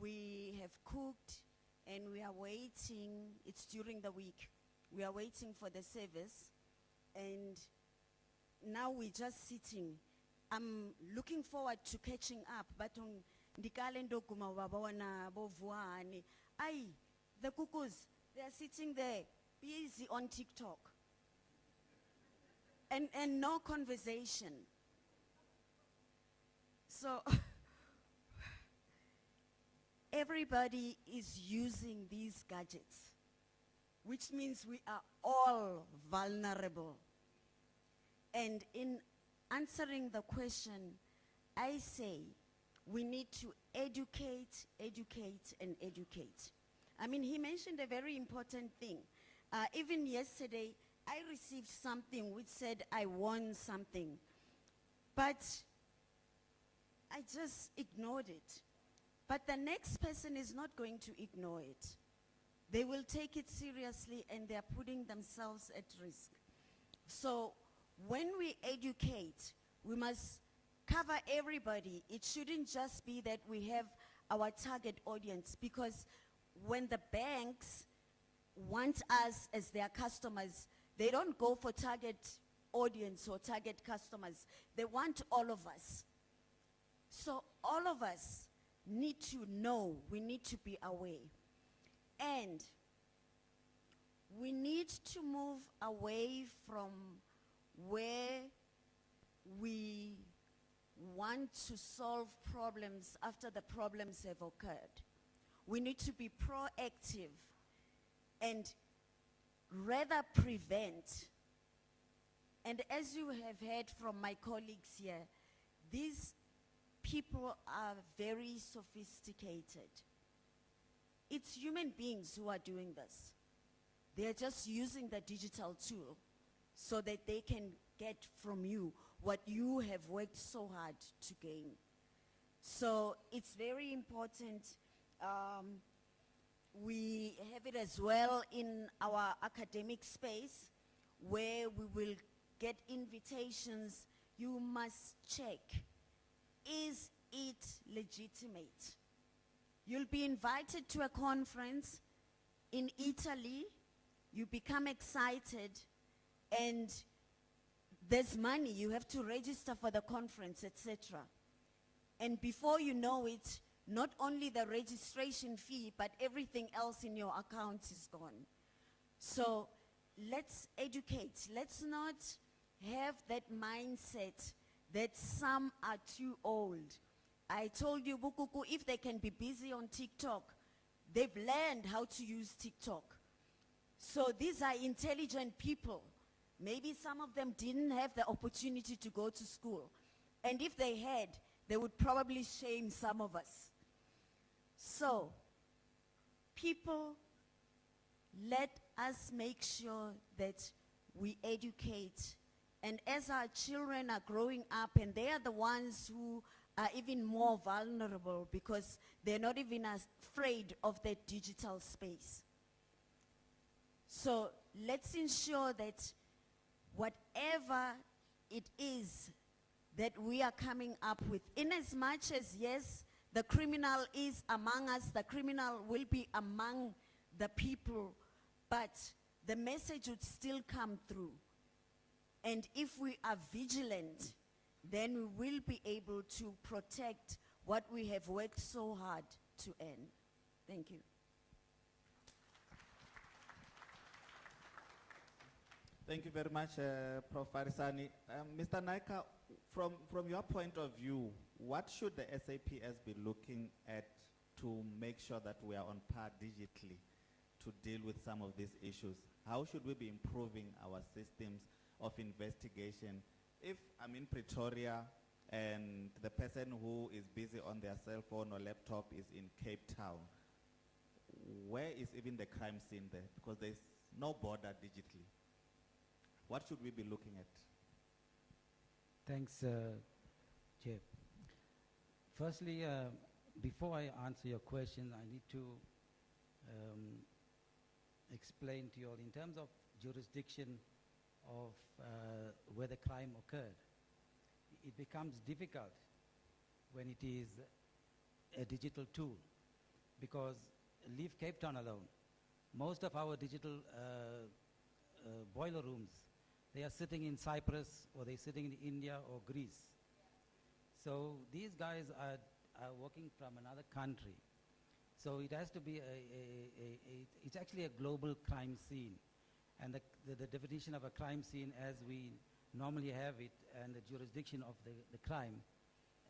we have cooked and we are waiting. It's during the week. We are waiting for the service, and now we're just sitting. I'm looking forward to catching up, but on Ndikalendo Kumawabawana Bovuani, the cuckoos, they are sitting there busy on TikTok. And no conversation. So everybody is using these gadgets, which means we are all vulnerable. And in answering the question, I say we need to educate, educate, and educate. I mean, he mentioned a very important thing. Even yesterday, I received something which said I won something, but I just ignored it. But the next person is not going to ignore it. They will take it seriously, and they are putting themselves at risk. So when we educate, we must cover everybody. It shouldn't just be that we have our target audience, because when the banks want us as their customers, they don't go for target audience or target customers. They want all of us. So all of us need to know, we need to be aware. And we need to move away from where we want to solve problems after the problems have occurred. We need to be proactive and rather prevent. And as you have heard from my colleagues here, these people are very sophisticated. It's human beings who are doing this. They're just using the digital tool so that they can get from you what you have worked so hard to gain. So it's very important. We have it as well in our academic space where we will get invitations. You must check, is it legitimate? You'll be invited to a conference in Italy, you become excited, and there's money, you have to register for the conference, etc. And before you know it, not only the registration fee, but everything else in your account is gone. So let's educate. Let's not have that mindset that some are too old. I told you, Bukuku, if they can be busy on TikTok, they've learned how to use TikTok. So these are intelligent people. Maybe some of them didn't have the opportunity to go to school. And if they had, they would probably shame some of us. So, people, let us make sure that we educate. And as our children are growing up, and they are the ones who are even more vulnerable because they're not even afraid of that digital space. So let's ensure that whatever it is that we are coming up with, in as much as, yes, the criminal is among us, the criminal will be among the people, but the message would still come through. And if we are vigilant, then we will be able to protect what we have worked so hard to earn. Thank you. Thank you very much, Prof. Farisani. Mr. Naika, from your point of view, what should the SAPS be looking at to make sure that we are on par digitally to deal with some of these issues? How should we be improving our systems of investigation? If I'm in Pretoria and the person who is busy on their cell phone or laptop is in Cape Town, where is even the crime scene there? Because there's no border digitally. What should we be looking at? Thanks, Chair. Firstly, before I answer your question, I need to explain to you all in terms of jurisdiction of where the crime occurred. It becomes difficult when it is a digital tool, because leave Cape Town alone. Most of our digital boiler rooms, they are sitting in Cyprus, or they're sitting in India or Greece. So these guys are working from another country. So it has to be it's actually a global crime scene. And the definition of a crime scene as we normally have it, and the jurisdiction of the crime,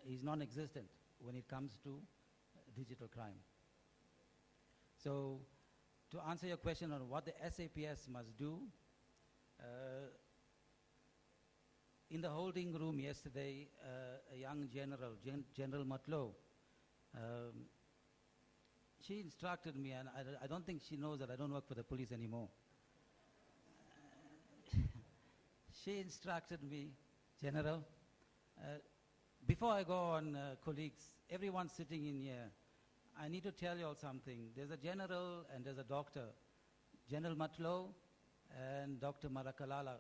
is non-existent when it comes to digital crime. So to answer your question on what the SAPS must do, in the holding room yesterday, a young general, General Matlow, she instructed me, and I don't think she knows that I don't work for the police anymore. She instructed me, General, before I go on, colleagues, everyone sitting in here, I need to tell you all something. There's a general and there's a doctor. General Matlow and Dr. Marakalala.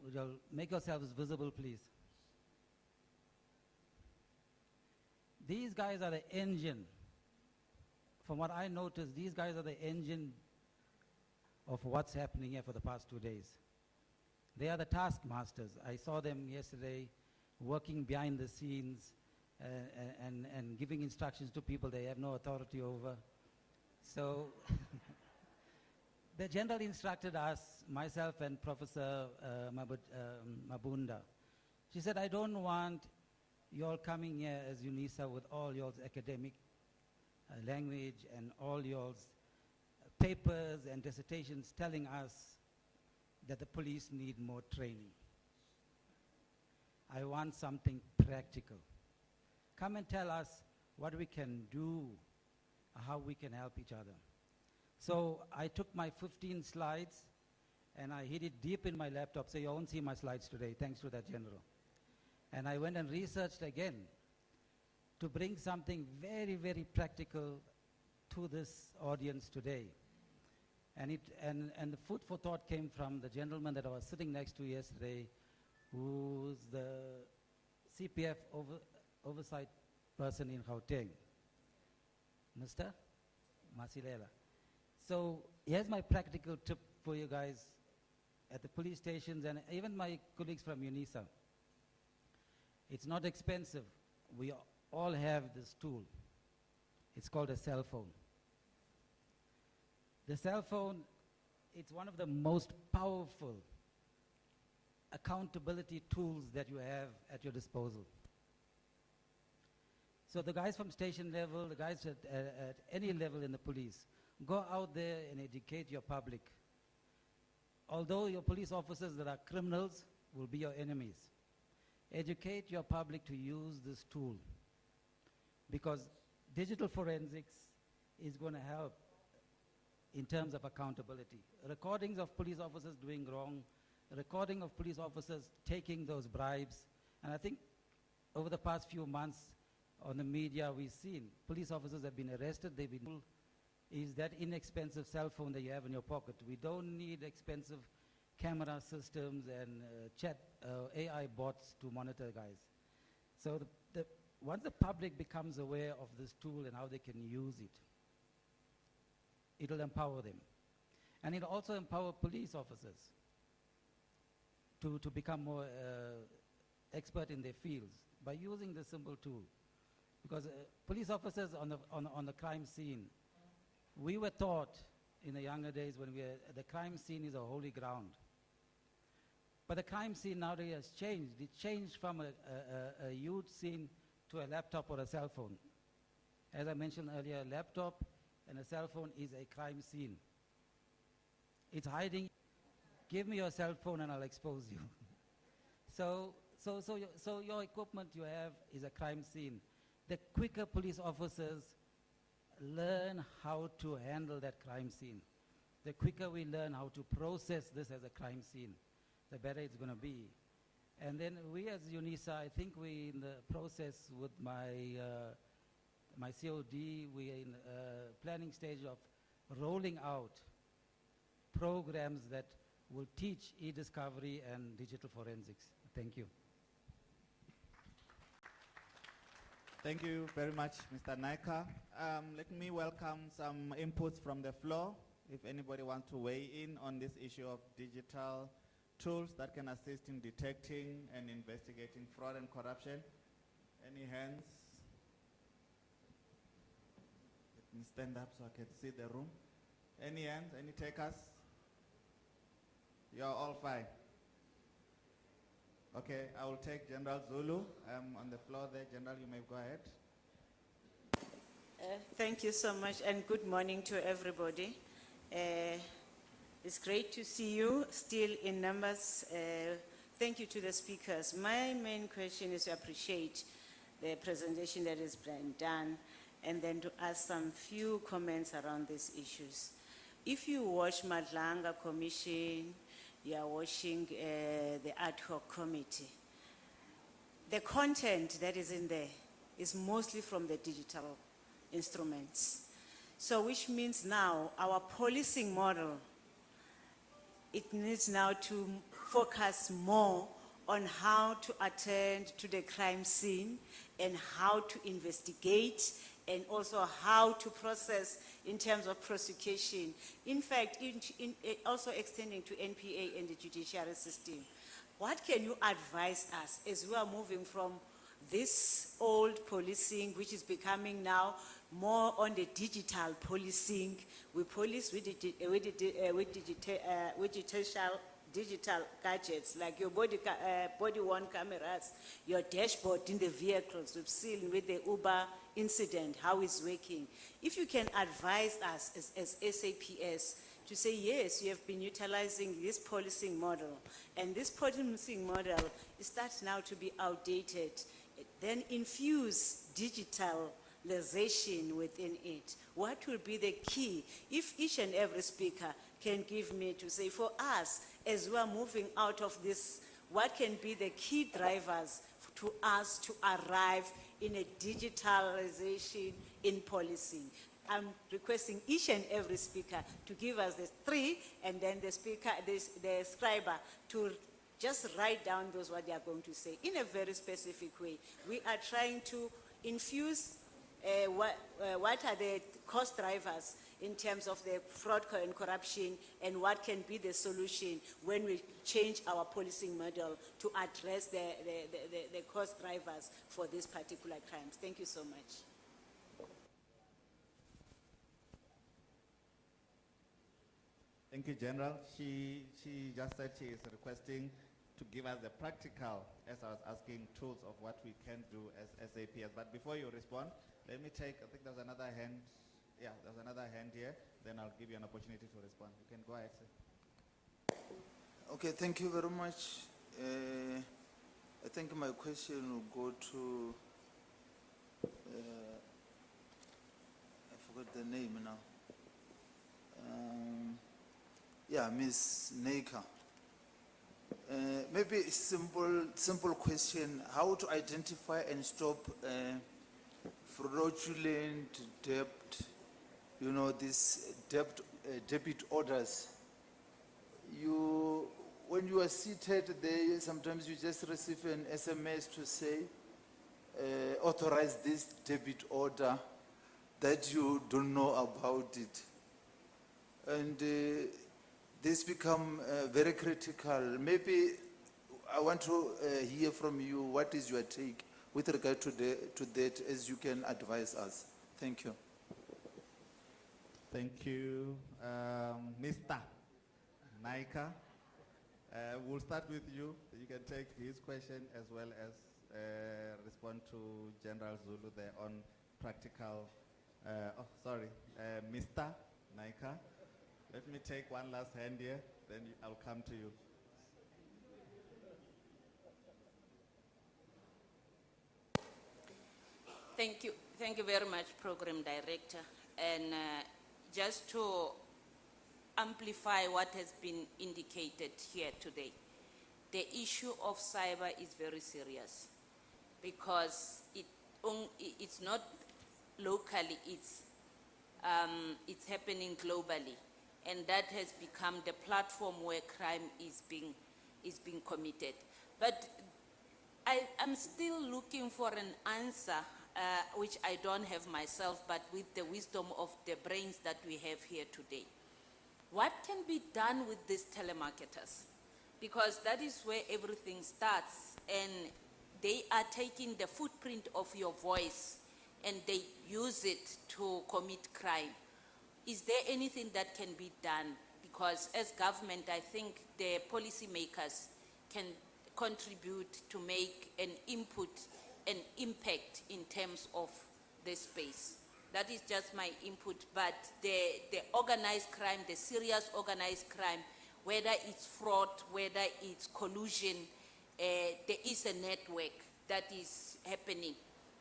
Would you make yourselves visible, please? These guys are the engine. From what I noticed, these guys are the engine of what's happening here for the past 2 days. They are the taskmasters. I saw them yesterday working behind the scenes and giving instructions to people they have no authority over. So the general instructed us, myself and Professor Mabunda. She said, I don't want you all coming here as UNISA with all your academic language and all your papers and dissertations telling us that the police need more training. I want something practical. Come and tell us what we can do, how we can help each other. So I took my 15 slides and I hid it deep in my laptop, so you won't see my slides today, thanks to that general. And I went and researched again to bring something very, very practical to this audience today. And the food for thought came from the gentleman that I was sitting next to yesterday, who's the CPF oversight person in Gauteng, Mr. Masilela. So here's my practical tip for you guys at the police stations and even my colleagues from UNISA. It's not expensive. We all have this tool. It's called a cell phone. The cell phone, it's one of the most powerful accountability tools that you have at your disposal. So the guys from station level, the guys at any level in the police, go out there and educate your public. Although your police officers that are criminals will be your enemies, educate your public to use this tool, because digital forensics is going to help in terms of accountability. Recordings of police officers doing wrong, recording of police officers taking those bribes, and I think over the past few months on the media we've seen police officers have been arrested, they've been is that inexpensive cell phone that you have in your pocket. We don't need expensive camera systems and AI bots to monitor guys. So once the public becomes aware of this tool and how they can use it, it'll empower them. And it'll also empower police officers to become more expert in their fields by using this simple tool. Because police officers on the crime scene, we were taught in the younger days when the crime scene is a holy ground. But the crime scene nowadays has changed. It changed from a huge scene to a laptop or a cell phone. As I mentioned earlier, a laptop and a cell phone is a crime scene. It's hiding. Give me your cell phone and I'll expose you. So your equipment you have is a crime scene. The quicker police officers learn how to handle that crime scene, the quicker we learn how to process this as a crime scene, the better it's going to be. And then we as UNISA, I think we in the process with my COD, we are in planning stage of rolling out programs that will teach e-discovery and digital forensics. Thank you. Thank you very much, Mr. Naika. Let me welcome some inputs from the floor. If anybody wants to weigh in on this issue of digital tools that can assist in detecting and investigating fraud and corruption. Any hands? Let me stand up so I can see the room. Any hands? Any takers? You're all fine. Okay, I will take General Zulu. On the floor there. General, you may go ahead. Thank you so much and good morning to everybody. It's great to see you still in numbers. Thank you to the speakers. My main question is to appreciate the presentation that has been done and then to ask some few comments around these issues. If you watch Madlanga Commission, you are watching the ad hoc committee, the content that is in there is mostly from the digital instruments. So which means now our policing model, it needs now to focus more on how to attend to the crime scene and how to investigate and also how to process in terms of prosecution. In fact, also extending to NPA and the judiciary system. What can you advise us as we are moving from this old policing, which is becoming now more on the digital policing? We police with digital digital gadgets like your body-worn cameras, your dashboard in the vehicles. We've seen with the Uber incident how it's working. If you can advise us as SAPS to say, yes, you have been utilizing this policing model, and this policing model starts now to be outdated, then infuse digitalization within it. What will be the key? If each and every speaker can give me to say, for us, as we are moving out of this, what can be the key drivers to us to arrive in a digitalization in policing? I'm requesting each and every speaker to give us the three, and then the speaker, the scriber, to just write down those what they are going to say in a very specific way. We are trying to infuse what are the cost drivers in terms of the fraud and corruption, and what can be the solution when we change our policing model to address the cost drivers for these particular crimes. Thank you so much. Thank you, General. She just said she is requesting to give us the practical, as I was asking, tools of what we can do as SAPS. But before you respond, let me take, I think there's another hand. Yeah, there's another hand here. Then I'll give you an opportunity to respond. You can go ahead, sir. Okay, thank you very much. I think my question will go to, I forgot the name now. Yeah, Ms. Naker. Maybe a simple question, how to identify and stop fraudulent debt, you know, this debit orders. When you are seated there, sometimes you just receive an SMS to say, authorize this debit order that you don't know about it. And this become very critical. Maybe I want to hear from you, what is your take with regard to that, as you can advise us. Thank you. Thank you. Mr. Naika, we'll start with you. You can take his question as well as respond to General Zulu there on practical. Mr. Naika. Let me take one last hand here, then I'll come to you. Thank you. Thank you very much, Program Director. And just to amplify what has been indicated here today, the issue of cyber is very serious because it's not locally, it's happening globally. And that has become the platform where crime is being committed. But I'm still looking for an answer, which I don't have myself, but with the wisdom of the brains that we have here today. What can be done with these telemarketers? Because that is where everything starts, and they are taking the footprint of your voice and they use it to commit crime. Is there anything that can be done? Because as government, I think the policymakers can contribute to make an input, an impact in terms of this space. That is just my input, but the organized crime, the serious organized crime, whether it's fraud, whether it's collusion, there is a network that is happening.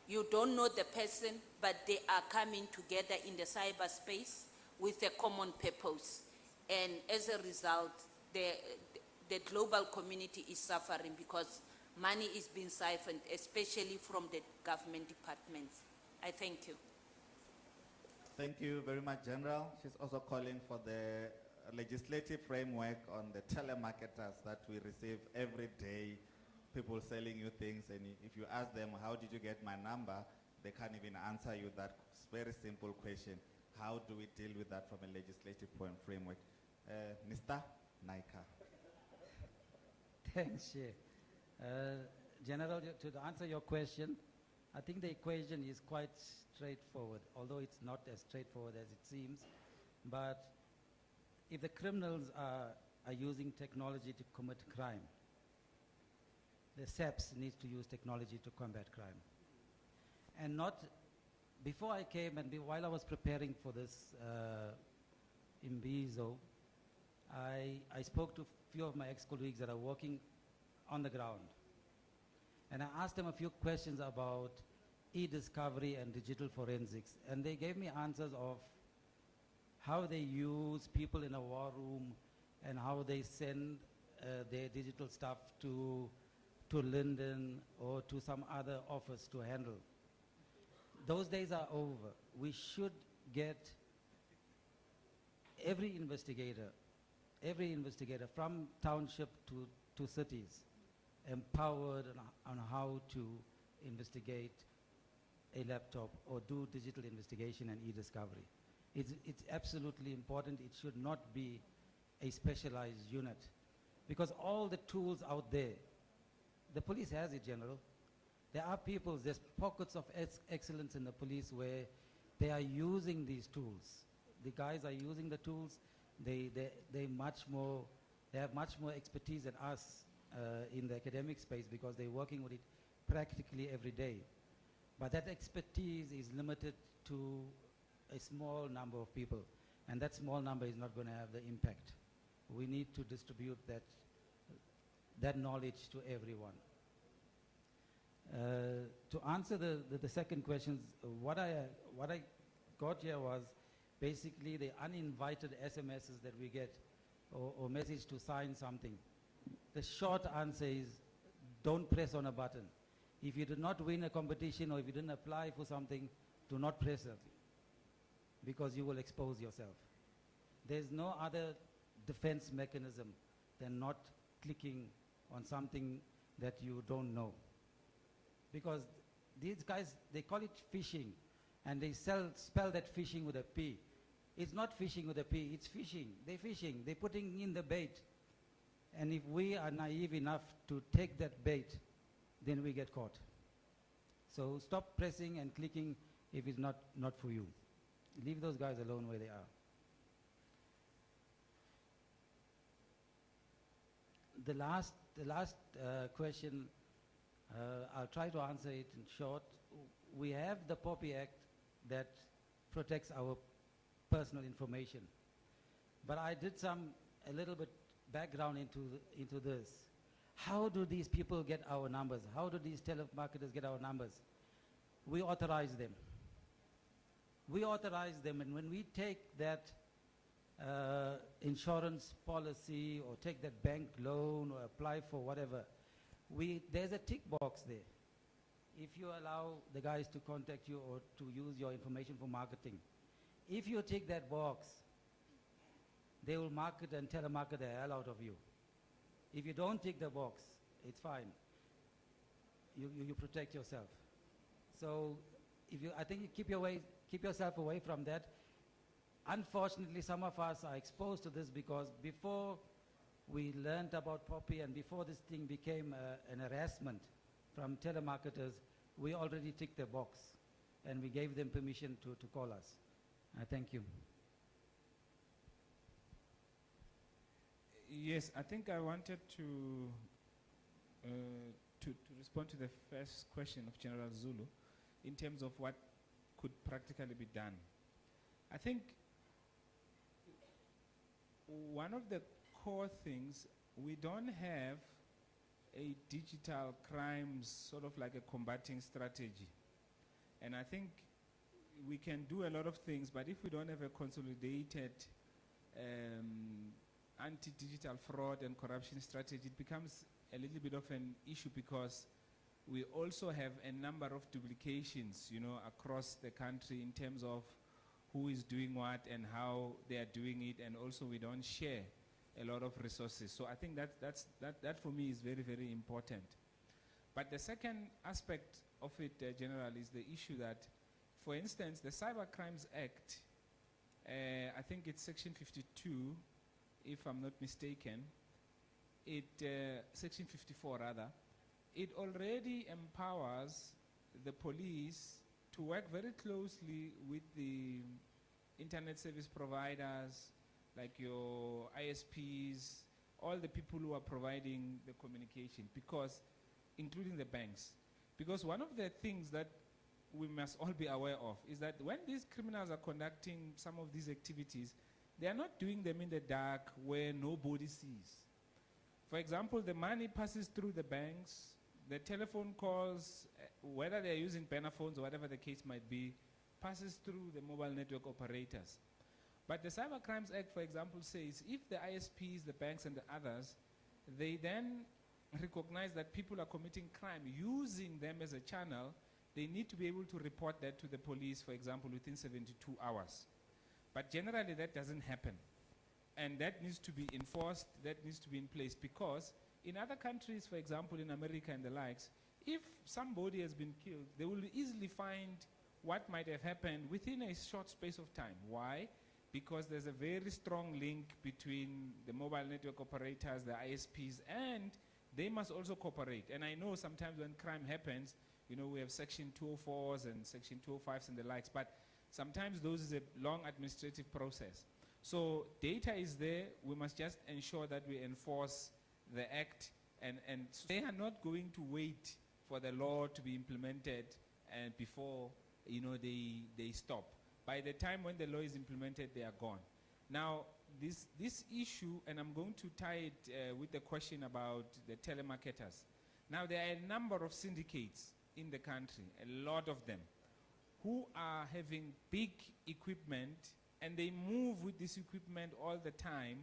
You don't know the person, but they are coming together in the cyberspace with a common purpose. And as a result, the global community is suffering because money is being siphoned, especially from the government departments. I thank you. Thank you very much, General. She's also calling for the legislative framework on the telemarketers that we receive every day, people selling you things, and if you ask them, how did you get my number, they can't even answer you that very simple question. How do we deal with that from a legislative framework? Mr. Naika. Thanks, Chair. General, to answer your question, I think the equation is quite straightforward, although it's not as straightforward as it seems. But if the criminals are are using technology to commit crime. The SAPS needs to use technology to combat crime. And not, before I came and while I was preparing for this Imbizo, I spoke to a few of my ex-colleagues that are working on the ground. And I asked them a few questions about e-discovery and digital forensics. And they gave me answers of how they use people in a war room and how they send their digital stuff to Linden or to some other office to handle. Those days are over. We should get every investigator from township to cities empowered on how to investigate a laptop or do digital investigation and e-discovery. It's absolutely important. It should not be a specialized unit, because all the tools out there, the police has it, General. There are people, there's pockets of excellence in the police where they are using these tools. The guys are using the tools. They have much more expertise than us in the academic space, because they're working with it practically every day. But that expertise is limited to a small number of people, and that small number is not going to have the impact. We need to distribute that knowledge to everyone. To answer the second question, what I got here was basically the uninvited SMSs that we get, or message to sign something. The short answer is, don't press on a button. If you did not win a competition or if you didn't apply for something, do not press it, because you will expose yourself. There's no other defense mechanism than not clicking on something that you don't know. Because these guys, they call it phishing, and they spell that phishing with a P. It's not phishing with a P, it's phishing. They're phishing, they're putting in the bait. And if we are naive enough to take that bait, then we get caught. So stop pressing and clicking if it's not for you. Leave those guys alone where they are. The last question, I'll try to answer it in short. We have the POPI Act that protects our personal information. But I did a little bit background into this. How do these people get our numbers? How do these telemarketers get our numbers? We authorize them. We authorize them, and when we take that insurance policy or take that bank loan or apply for whatever, there's a tick box there. If you allow the guys to contact you or to use your information for marketing, if you tick that box, they will market and telemarket the hell out of you. If you don't tick the box, it's fine. You protect yourself. So I think you keep yourself away from that. Unfortunately, some of us are exposed to this because before we learned about POPI and before this thing became an harassment from telemarketers, we already ticked the box and we gave them permission to call us. Thank you. Yes, I think I wanted to respond to the first question of General Zulu in terms of what could practically be done. I think one of the core things, we don't have a digital crimes sort of like a combating strategy. And I think we can do a lot of things, but if we don't have a consolidated anti-digital fraud and corruption strategy, it becomes a little bit of an issue because we also have a number of duplications, across the country in terms of who is doing what and how they are doing it, and also we don't share a lot of resources. So I think that for me is very, very important. But the second aspect of it, General, is the issue that, for instance, the Cybercrimes Act, I think it's Section 52, if I'm not mistaken, Section 54 rather, it already empowers the police to work very closely with the internet service providers, like your ISPs, all the people who are providing the communication, because, including the banks. Because one of the things that we must all be aware of is that when these criminals are conducting some of these activities, they are not doing them in the dark where nobody sees. For example, the money passes through the banks, the telephone calls, whether they're using banner phones or whatever the case might be, passes through the mobile network operators. But the Cybercrimes Act, for example, says if the ISPs, the banks and the others, they then recognize that people are committing crime using them as a channel, they need to be able to report that to the police, for example, within 72 hours. But generally that doesn't happen. And that needs to be enforced, that needs to be in place, because in other countries, for example, in America and the likes, if somebody has been killed, they will easily find what might have happened within a short space of time. Why? Because there's a very strong link between the mobile network operators, the ISPs, and they must also cooperate. And I know sometimes when crime happens, you know, we have Section 204s and Section 205s and the likes, but sometimes those is a long administrative process. So data is there, we must just ensure that we enforce the act, and they are not going to wait for the law to be implemented and before, you know, they stop. By the time when the law is implemented, they are gone. Now, this issue, and I'm going to tie it with the question about the telemarketers. Now, there are a number of syndicates in the country, a lot of them, who are having big equipment, and they move with this equipment all the time,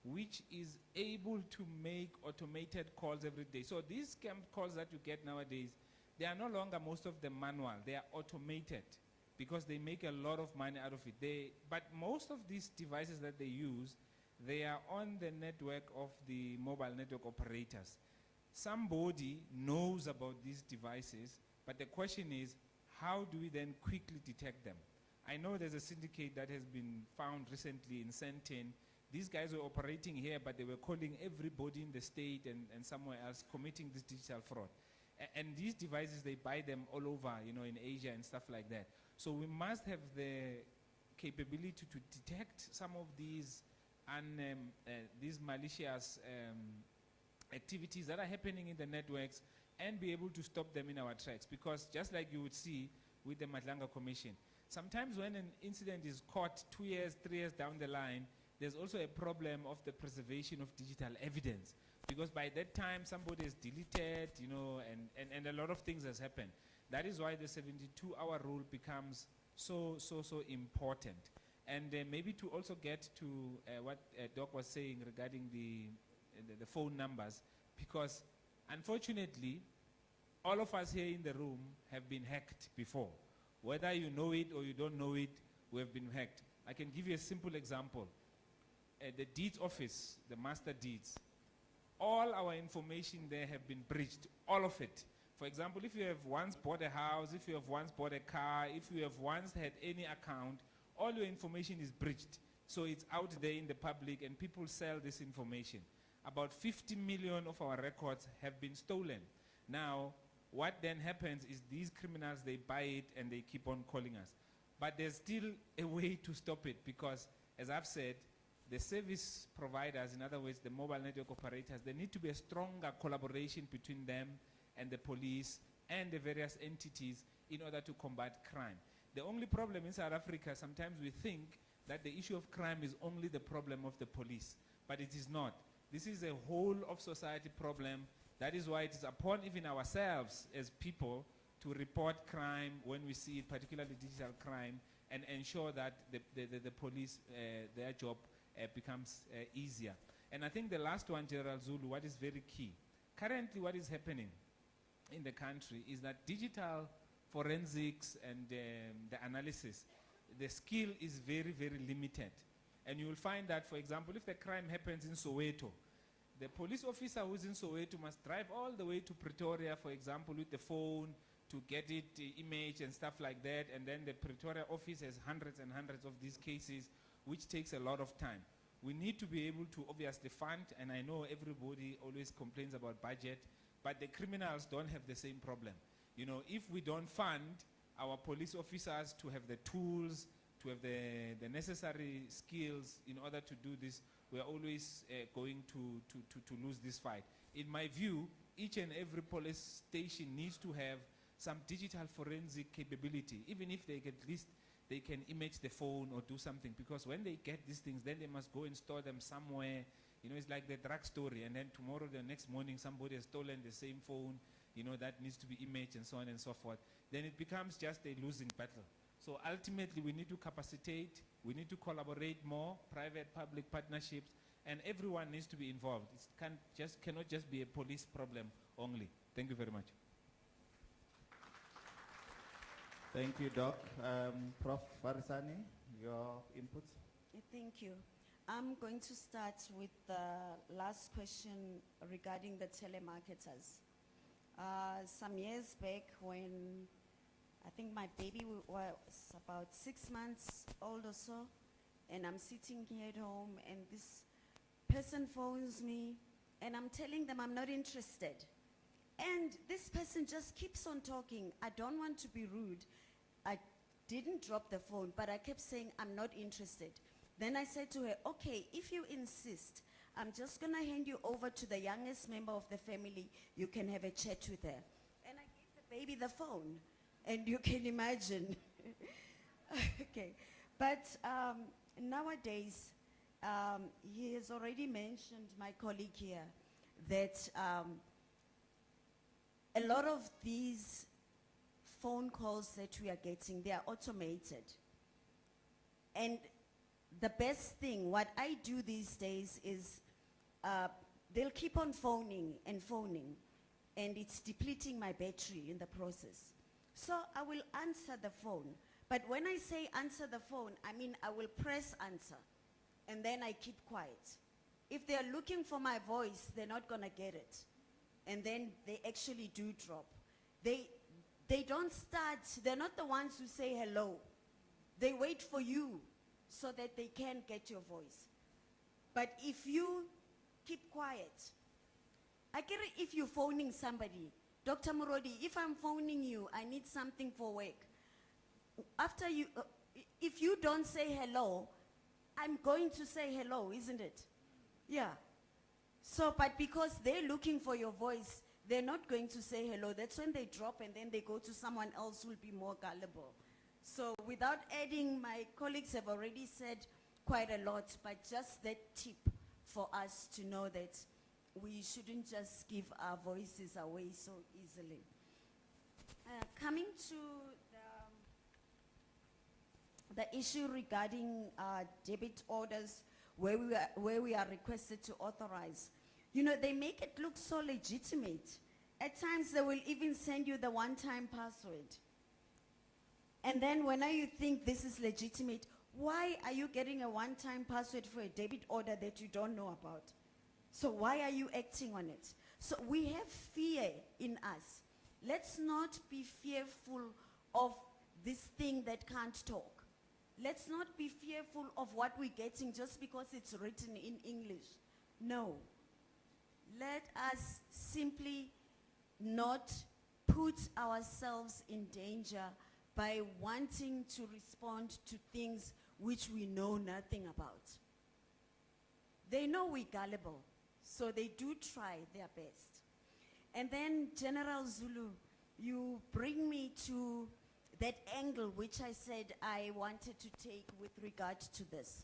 which is able to make automated calls every day. So these scam calls that you get nowadays, they are no longer most of them manual, they are automated, because they make a lot of money out of it. But most of these devices that they use, they are on the network of the mobile network operators. Somebody knows about these devices, but the question is, how do we then quickly detect them? I know there's a syndicate that has been found recently in Sentin. These guys were operating here, but they were calling everybody in the state and somewhere else, committing this digital fraud. And these devices, they buy them all over, you know, in Asia and stuff like that. So we must have the capability to detect some of these malicious activities that are happening in the networks and be able to stop them in our tracks. Because just like you would see with the Madlanga Commission, sometimes when an incident is caught 2 years, 3 years down the line, there's also a problem of the preservation of digital evidence. Because by that time, somebody is deleted, you know, and a lot of things has happened. That is why the 72-hour rule becomes so important. And maybe to also get to what Doc was saying regarding the phone numbers, because unfortunately, all of us here in the room have been hacked before. Whether you know it or you don't know it, we have been hacked. I can give you a simple example. The deeds office, the master deeds, all our information there have been breached, all of it. For example, if you have once bought a house, if you have once bought a car, if you have once had any account, all your information is breached. So it's out there in the public and people sell this information. About 50 million of our records have been stolen. Now, what then happens is these criminals, they buy it and they keep on calling us. But there's still a way to stop it, because, as I've said, the service providers, in other words, the mobile network operators, there need to be a stronger collaboration between them and the police and the various entities in order to combat crime. The only problem in South Africa, sometimes we think that the issue of crime is only the problem of the police, but it is not. This is a whole of society problem. That is why it is upon even ourselves as people to report crime when we see it, particularly digital crime, and ensure that the police, their job becomes easier. And I think the last one, General Zulu, what is very key. Currently, what is happening in the country is that digital forensics and the analysis, the skill is very, very limited. And you will find that, for example, if the crime happens in Soweto, the police officer who's in Soweto must drive all the way to Pretoria, for example, with the phone to get it image and stuff like that. And then the Pretoria office has hundreds and hundreds of these cases, which takes a lot of time. We need to be able to obviously fund, and I know everybody always complains about budget, but the criminals don't have the same problem. You know, if we don't fund our police officers to have the tools, to have the necessary skills in order to do this, we are always going to lose this fight. In my view, each and every police station needs to have some digital forensic capability, even if they at least they can image the phone or do something, because when they get these things, then they must go and store them somewhere. You know, it's like the drug story, and then tomorrow, the next morning, somebody has stolen the same phone, you know, that needs to be imaged and so on and so forth. Then it becomes just a losing battle. So ultimately, we need to capacitate, we need to collaborate more, private-public partnerships, and everyone needs to be involved. It cannot just be a police problem only. Thank you very much. Thank you, Doc. Prof. Farisani, your inputs? Thank you. I'm going to start with the last question regarding the telemarketers. Some years back when I think my baby was about 6 months old or so, and I'm sitting here at home and this person phones me and I'm telling them I'm not interested. And this person just keeps on talking. I don't want to be rude. I didn't drop the phone, but I kept saying I'm not interested. Then I said to her, okay, if you insist, I'm just gonna hand you over to the youngest member of the family. You can have a chat with her. And I gave the baby the phone. And you can imagine. Okay. But nowadays, he has already mentioned, my colleague here, that a lot of these phone calls that we are getting, they are automated. And the best thing, what I do these days is they'll keep on phoning and phoning, and it's depleting my battery in the process. So I will answer the phone. But when I say answer the phone, I mean I will press answer, and then I keep quiet. If they're looking for my voice, they're not gonna get it. And then they actually do drop. They don't start, they're not the ones who say hello. They wait for you so that they can get your voice. But if you keep quiet, I get it if you're phoning somebody. Dr. Murodi, if I'm phoning you, I need something for work. After you, if you don't say hello, I'm going to say hello, isn't it? Yeah. So, but because they're looking for your voice, they're not going to say hello. That's when they drop and then they go to someone else who will be more gullible. So without adding, my colleagues have already said quite a lot, but just that tip for us to know that we shouldn't just give our voices away so easily. Coming to the issue regarding debit orders where we are requested to authorize. You know, they make it look so legitimate. At times they will even send you the one-time password. And then when you think this is legitimate, why are you getting a one-time password for a debit order that you don't know about? So why are you acting on it? So we have fear in us. Let's not be fearful of this thing that can't talk. Let's not be fearful of what we're getting just because it's written in English. No. Let us simply not put ourselves in danger by wanting to respond to things which we know nothing about. They know we're gullible, so they do try their best. And then, General Zulu, you bring me to that angle which I said I wanted to take with regard to this.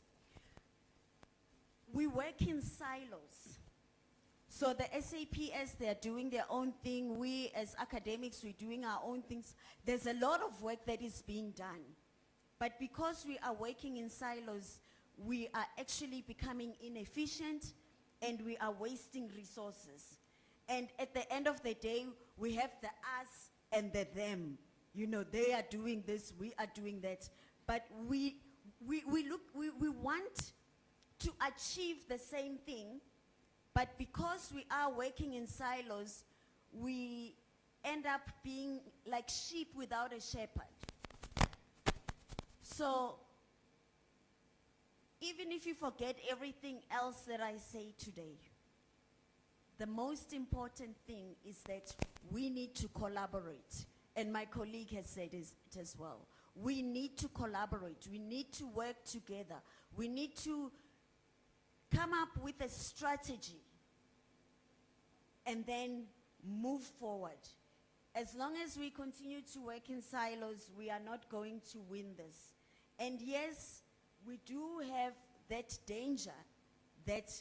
We work in silos. So the SAPS, they're doing their own thing. We as academics, we're doing our own things. There's a lot of work that is being done. But because we are working in silos, we are actually becoming inefficient and we are wasting resources. And at the end of the day, we have the us and the them. You know, they are doing this, we are doing that. But we want to achieve the same thing, but because we are working in silos, we end up being like sheep without a shepherd. So, even if you forget everything else that I say today, the most important thing is that we need to collaborate. And my colleague has said it as well. We need to collaborate. We need to work together. We need to come up with a strategy and then move forward. As long as we continue to work in silos, we are not going to win this. And yes, we do have that danger that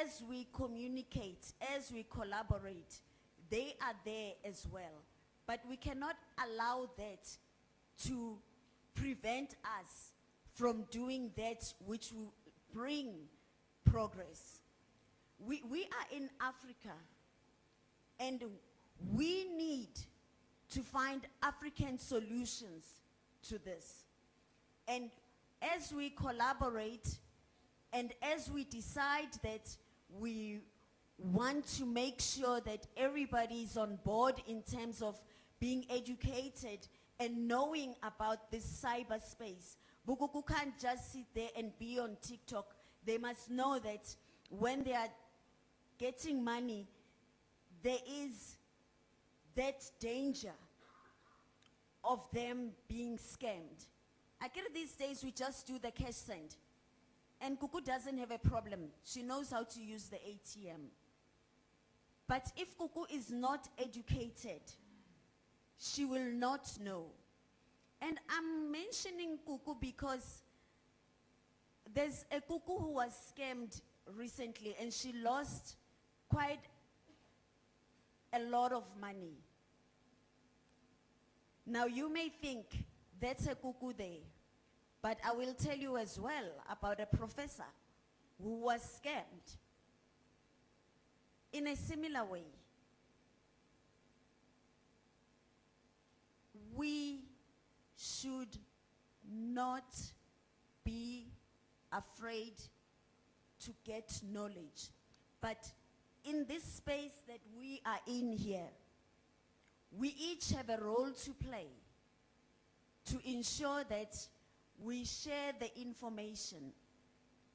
as we communicate, as we collaborate, they are there as well. But we cannot allow that to prevent us from doing that which will bring progress. We are in Africa, and we need to find African solutions to this. And as we collaborate, and as we decide that we want to make sure that everybody is on board in terms of being educated and knowing about this cyberspace, Bukuku can't just sit there and be on TikTok. They must know that when they are getting money, there is that danger of them being scammed. I get these days we just do the cash send. And Kuku doesn't have a problem. She knows how to use the ATM. But if Kuku is not educated, she will not know. And I'm mentioning Kuku because there's a Kuku who was scammed recently and she lost quite a lot of money. Now you may think that's a Kuku there, but I will tell you as well about a professor who was scammed in a similar way. We should not be afraid to get knowledge. But in this space that we are in here, we each have a role to play to ensure that we share the information.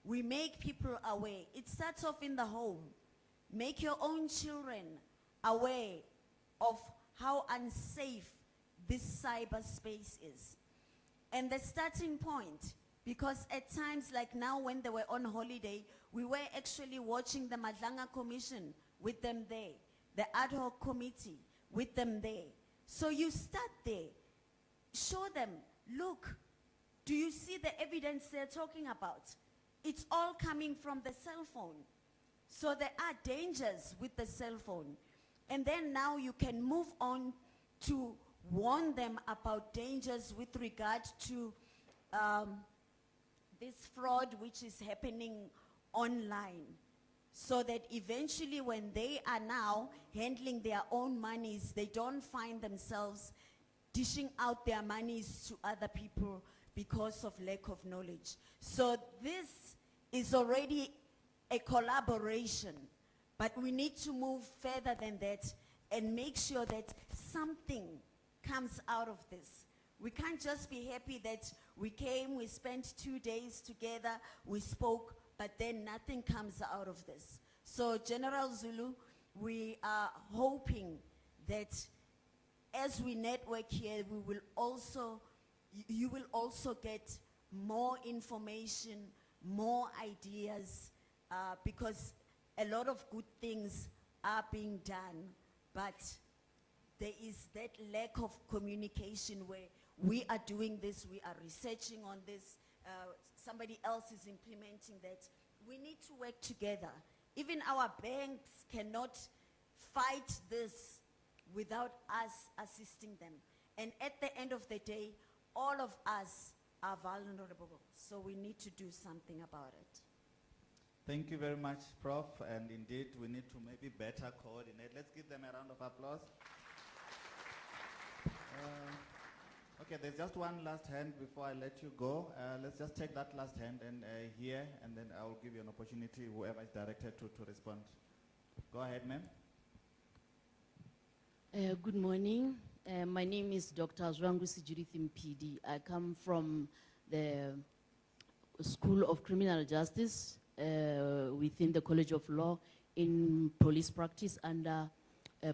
We make people aware. It starts off in the home. Make your own children aware of how unsafe this cyberspace is. And the starting point, because at times like now when they were on holiday, we were actually watching the Madlanga Commission with them there, the ad hoc committee with them there. So you start there, show them, look, do you see the evidence they're talking about? It's all coming from the cell phone. So there are dangers with the cell phone. And then now you can move on to warn them about dangers with regard to this fraud which is happening online. So that eventually when they are now handling their own monies, they don't find themselves dishing out their monies to other people because of lack of knowledge. So this is already a collaboration, but we need to move further than that and make sure that something comes out of this. We can't just be happy that we came, we spent 2 days together, we spoke, but then nothing comes out of this. So General Zulu, we are hoping that as we network here, we will also, you will also get more information, more ideas, because a lot of good things are being done, but there is that lack of communication where we are doing this, we are researching on this, somebody else is implementing that. We need to work together. Even our banks cannot fight this without us assisting them. And at the end of the day, all of us are vulnerable, so we need to do something about it. Thank you very much, Prof. And indeed, we need to maybe better coordinate. Let's give them a round of applause. Okay, there's just one last hand before I let you go. Let's just take that last hand and here, and then I will give you an opportunity, whoever is directed to respond. Go ahead, ma'am. Good morning. My name is Dr. Zwangusi Judith Mpidi. I come from the School of Criminal Justice within the College of Law in police practice under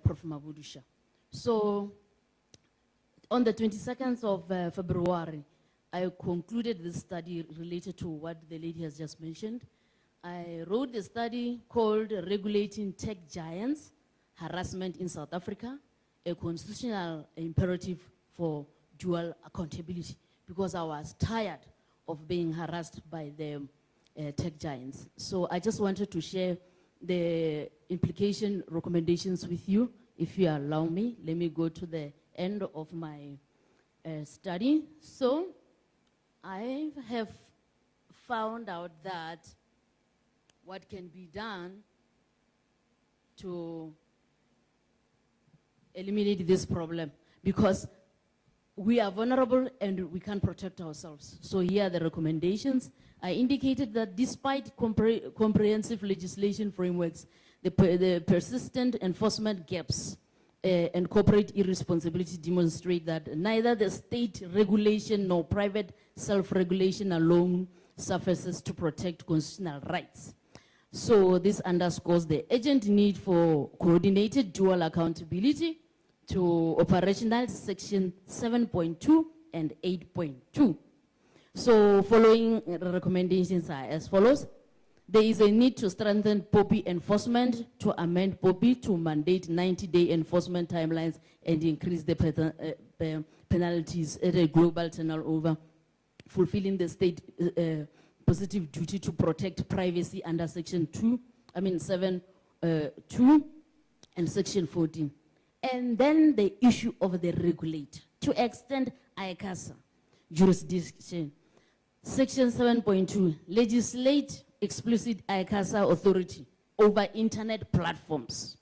Prof. Mabudusha. So, on the 22nd of February, I concluded this study related to what the lady has just mentioned. I wrote a study called Regulating Tech Giants, Harassment in South Africa, a constitutional imperative for dual accountability, because I was tired of being harassed by the tech giants. So I just wanted to share the implication recommendations with you. If you allow me, let me go to the end of my study. So I have found out that what can be done to eliminate this problem, because we are vulnerable and we can't protect ourselves. So here are the recommendations. I indicated that despite comprehensive legislation frameworks, the persistent enforcement gaps and corporate irresponsibility demonstrate that neither the state regulation nor private self-regulation alone suffices to protect constitutional rights. So this underscores the urgent need for coordinated dual accountability to operationalize section 7.2 and 8.2. So following recommendations are as follows. There is a need to strengthen POPI enforcement, to amend POPI to mandate 90-day enforcement timelines and increase the penalties at a global turnover, fulfilling the state positive duty to protect privacy under section 7.2 and section 14. And then the issue of the regulator, to extend ICASA jurisdiction. Section 7.2, legislate explicit ICASA authority over internet platforms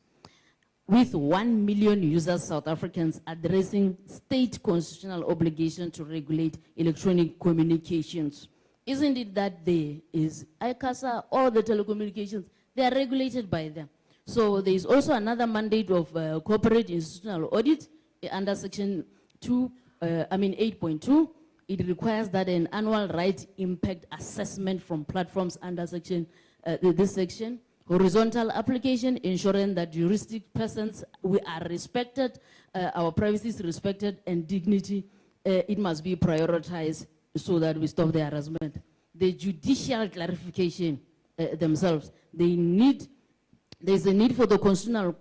with 1 million users, South Africans, addressing state constitutional obligation to regulate electronic communications. Isn't it that there is ICASA or the telecommunications, they are regulated by them. So there is also another mandate of corporate institutional audit under section 8.2. It requires that an annual right impact assessment from platforms under section, this section. Horizontal application, ensuring that juristic persons, we are respected, our privacy is respected, and dignity, it must be prioritized so that we stop the harassment. The judicial clarification themselves, there's a need for the constitutional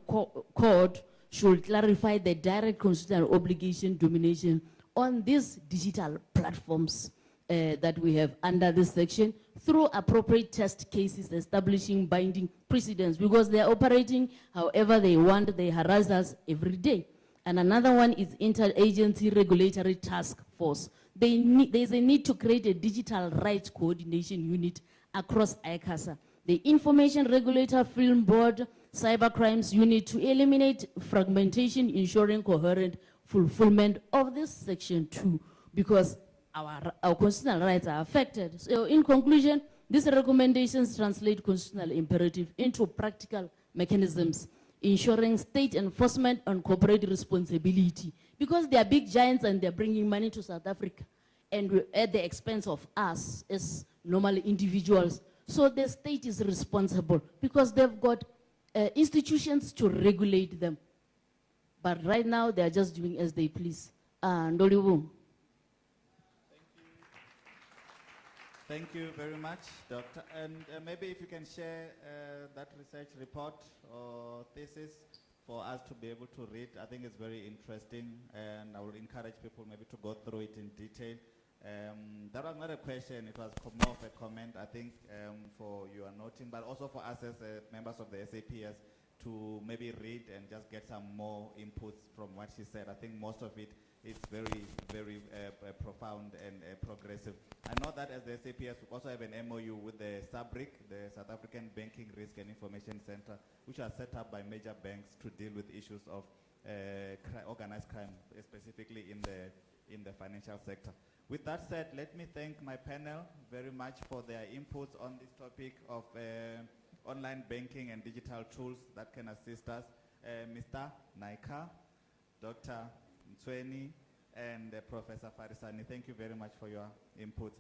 court should clarify the direct constitutional obligation domination on these digital platforms that we have under this section through appropriate test cases establishing binding precedents, because they are operating however they want, they harass us every day. And another one is interagency regulatory task force. There's a need to create a digital rights coordination unit across ICASA. The Information Regulator Film Board Cybercrimes Unit to eliminate fragmentation, ensuring coherent fulfillment of this section 2, because our constitutional rights are affected. So in conclusion, these recommendations translate constitutional imperative into practical mechanisms, ensuring state enforcement and corporate responsibility, because they are big giants and they're bringing money to South Africa and at the expense of us as normal individuals. So the state is responsible because they've got institutions to regulate them. But right now, they are just doing as they please. Ndoliwu. Thank you very much, Doctor. And maybe if you can share that research report or thesis for us to be able to read. I think it's very interesting, and I will encourage people maybe to go through it in detail. That was not a question, it was more of a comment, I think, for your noting, but also for us as members of the SAPS to maybe read and just get some more inputs from what she said. I think most of it is very, very profound and progressive. I know that as the SAPS, we also have an MOU with the SABRIC, the South African Banking Risk and Information Center, which are set up by major banks to deal with issues of organized crime, specifically in the financial sector. With that said, let me thank my panel very much for their inputs on this topic of online banking and digital tools that can assist us. Mr. Naika, Dr. Mtsweni, and Professor Farisani, thank you very much for your inputs.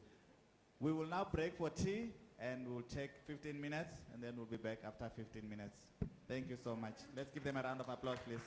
We will now break for tea, and we'll take 15 minutes, and then we'll be back after 15 minutes. Thank you so much. Let's give them a round of applause, please.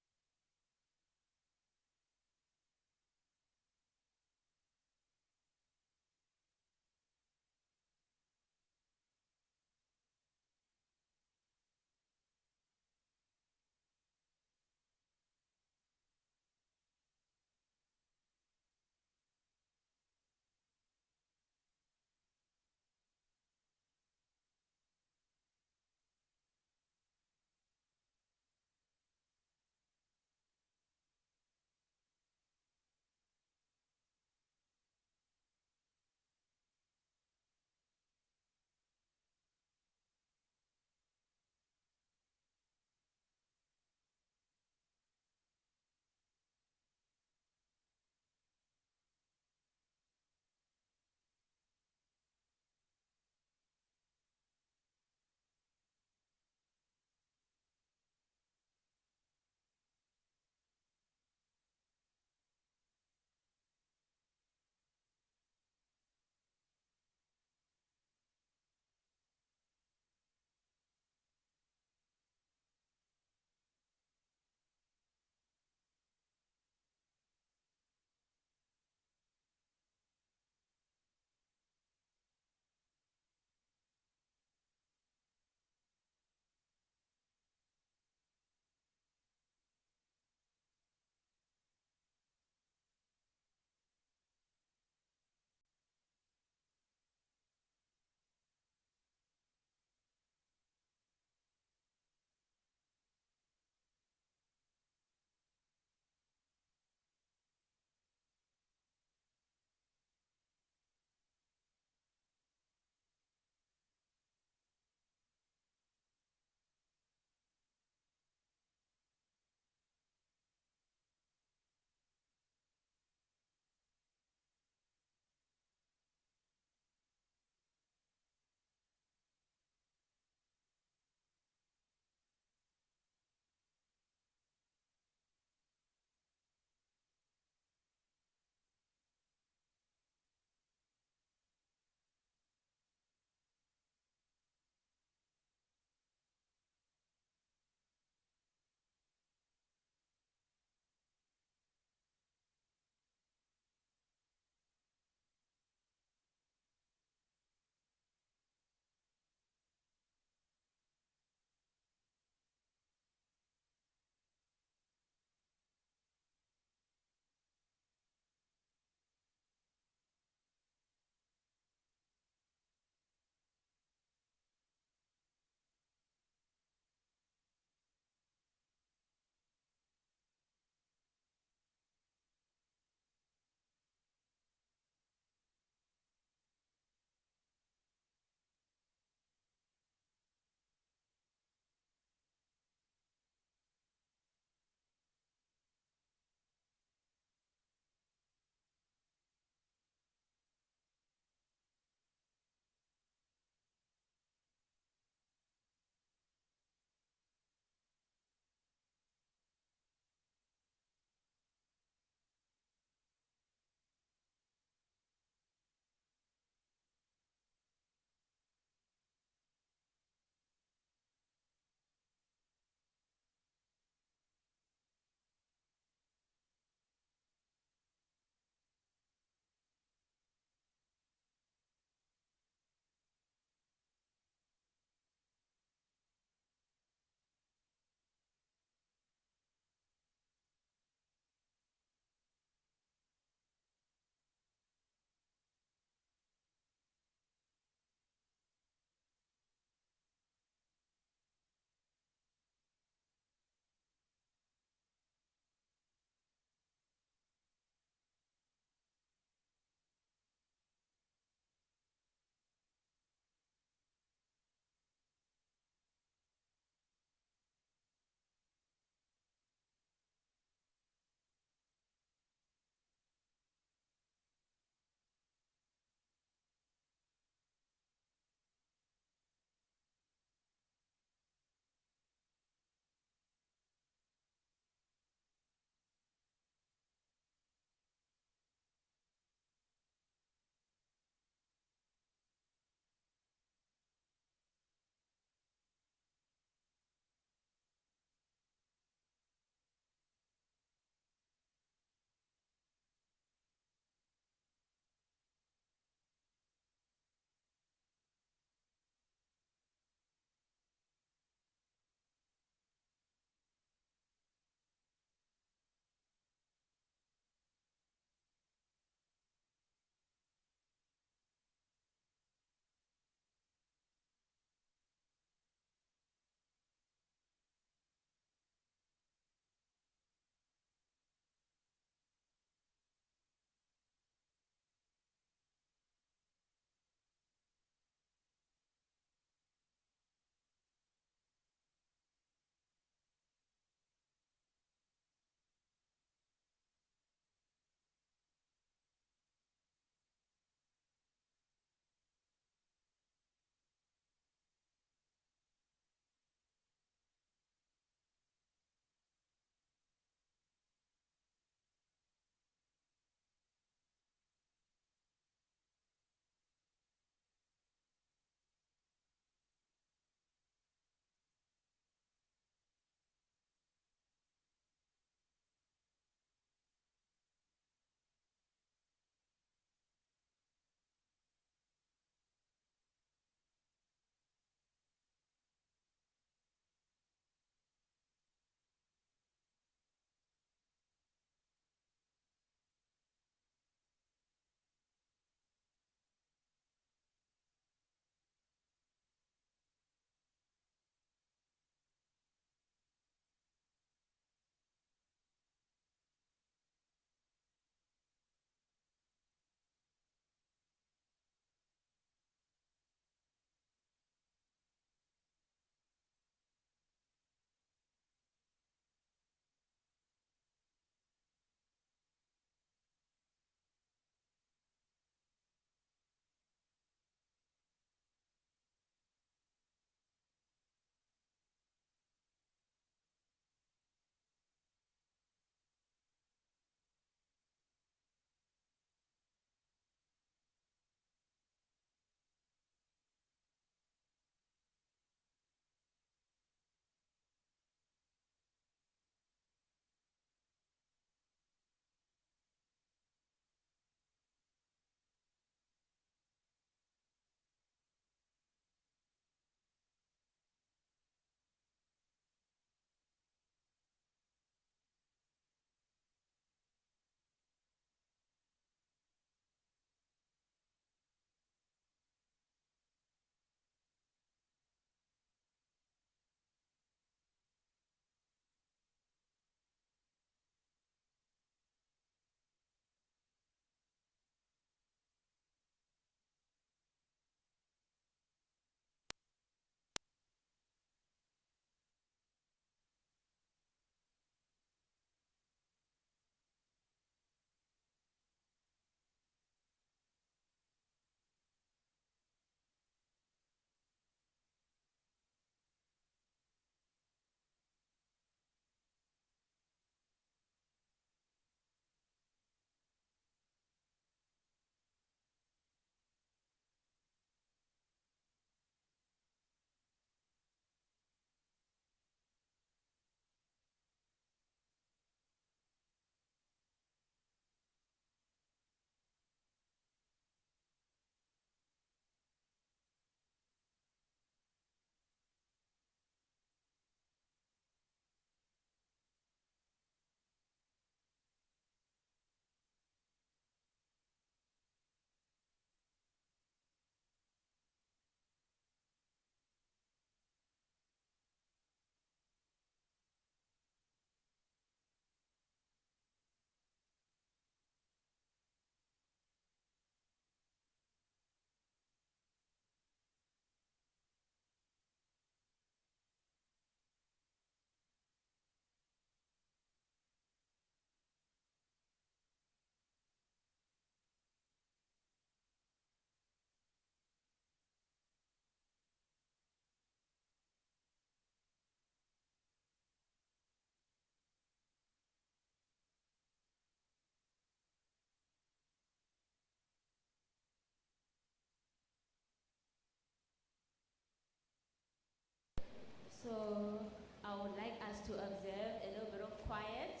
So I would like us to observe a little bit of quiet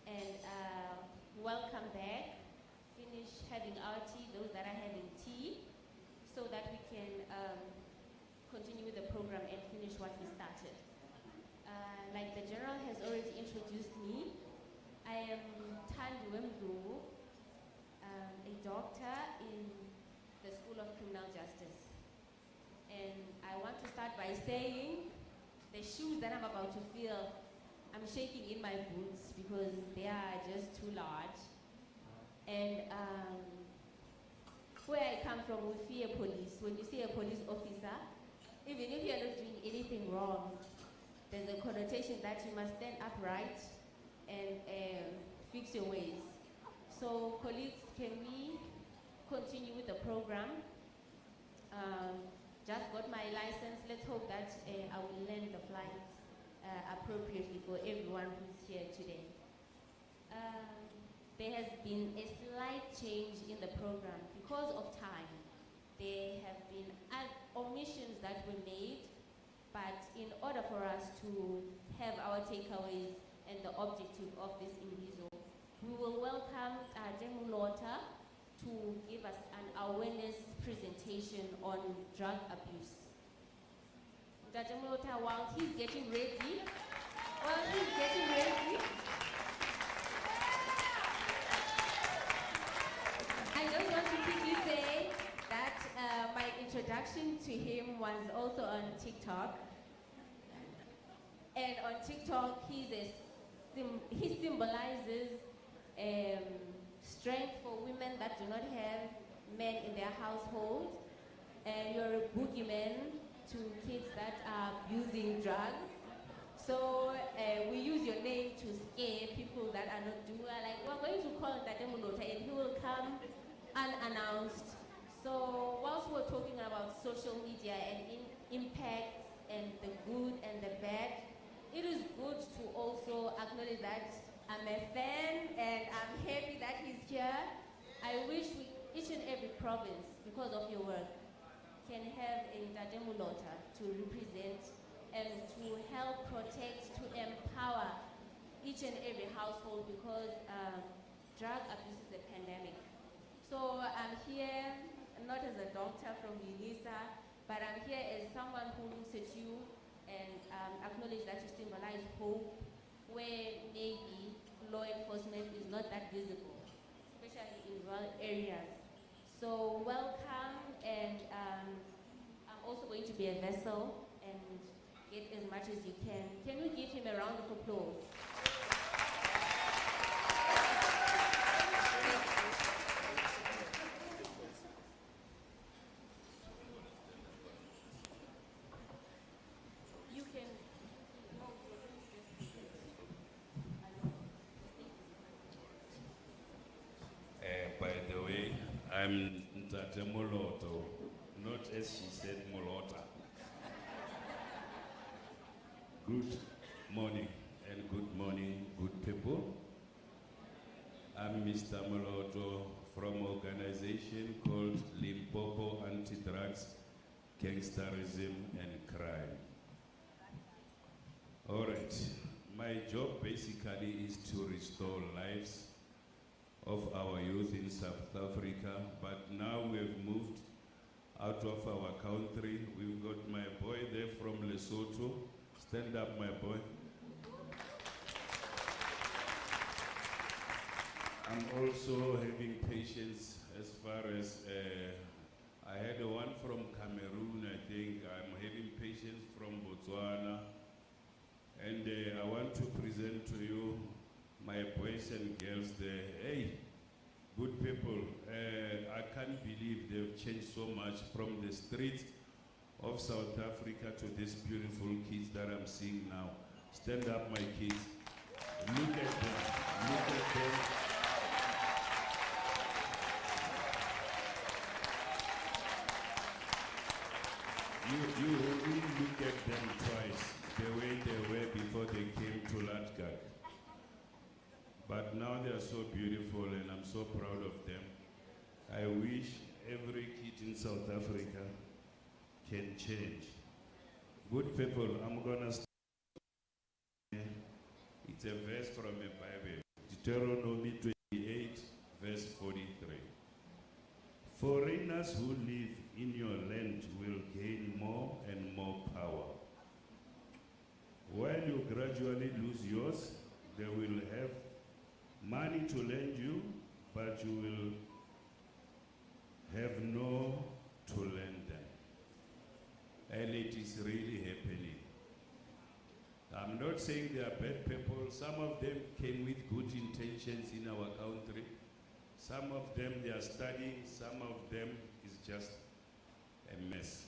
and welcome back. Finish having our tea, those that are having tea, so that we can continue with the program and finish what we started. Like the general has already introduced me, I am Thandi Wemdlovu, a doctor in the School of Criminal Justice. And I want to start by saying the shoes that I'm about to fill, I'm shaking in my boots because they are just too large. And where I come from, we fear police. When you see a police officer, even if you're not doing anything wrong, there's a connotation that you must stand upright and fix your ways. So colleagues, can we continue with the program? Just got my license. Let's hope that I will land the flight appropriately for everyone who's here today. There has been a slight change in the program because of time. There have been omissions that were made, but in order for us to have our takeaways and the objective of this Imbizo, we will welcome Demulota to give us an awareness presentation on drug abuse. Demulota, while he's getting ready, I just want to quickly say that my introduction to him was also on TikTok. And on TikTok, he symbolizes strength for women that do not have men in their household. And you're a boogeyman to kids that are abusing drugs. So we use your name to scare people that are not doing well. Like, we're going to call Demulota and he will come unannounced. So whilst we're talking about social media and impacts and the good and the bad, it is good to also acknowledge that I'm a fan and I'm happy that he's here. I wish each and every province, because of your work, can have a Demulota to represent and to help protect, to empower each and every household, because drug abuse is a pandemic. So I'm here not as a doctor from UNISA, but I'm here as someone who looks at you and acknowledge that you symbolize hope where maybe law enforcement is not that visible, especially in rural areas. So welcome, and I'm also going to be a vessel and get as much as you can. Can we give him a round of applause? By the way, I'm Ntate Moloto, not as she said Molota. Good morning and good morning, good people. I'm Mr. Moloto from an organization called Limpopo Anti-Drugs, Gangsterism and Crime. All right, my job basically is to restore lives of our youth in South Africa, but now we've moved out of our country. We've got my boy there from Lesotho. Stand up, my boy. I'm also having patients as far as, I had one from Cameroon, I think. I'm having patients from Botswana. And I want to present to you my boys and girls there. Hey, good people, I can't believe they've changed so much from the streets of South Africa to these beautiful kids that I'm seeing now. Stand up, my kids. Look at them, look at them. You only look at them twice, the way they were before they came to Latgag. But now they are so beautiful and I'm so proud of them. I wish every kid in South Africa can change. Good people, I'm gonna start. It's a verse from the Bible, Deuteronomy 28, verse 43. Foreigners who live in your land will gain more and more power. While you gradually lose yours, they will have money to lend you, but you will have no to lend them. And it is really happening. I'm not saying they are bad people. Some of them came with good intentions in our country. Some of them, they are studying. Some of them is just a mess.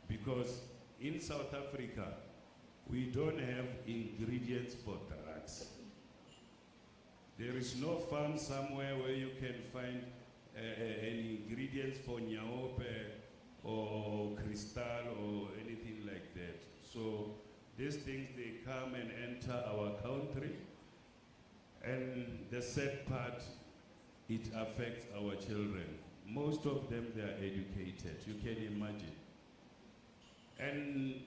Because in South Africa, we don't have ingredients for drugs. There is no farm somewhere where you can find an ingredients for nyaope or crystal or anything like that. So these things, they come and enter our country, and the sad part, it affects our children. Most of them, they are educated, you can imagine. And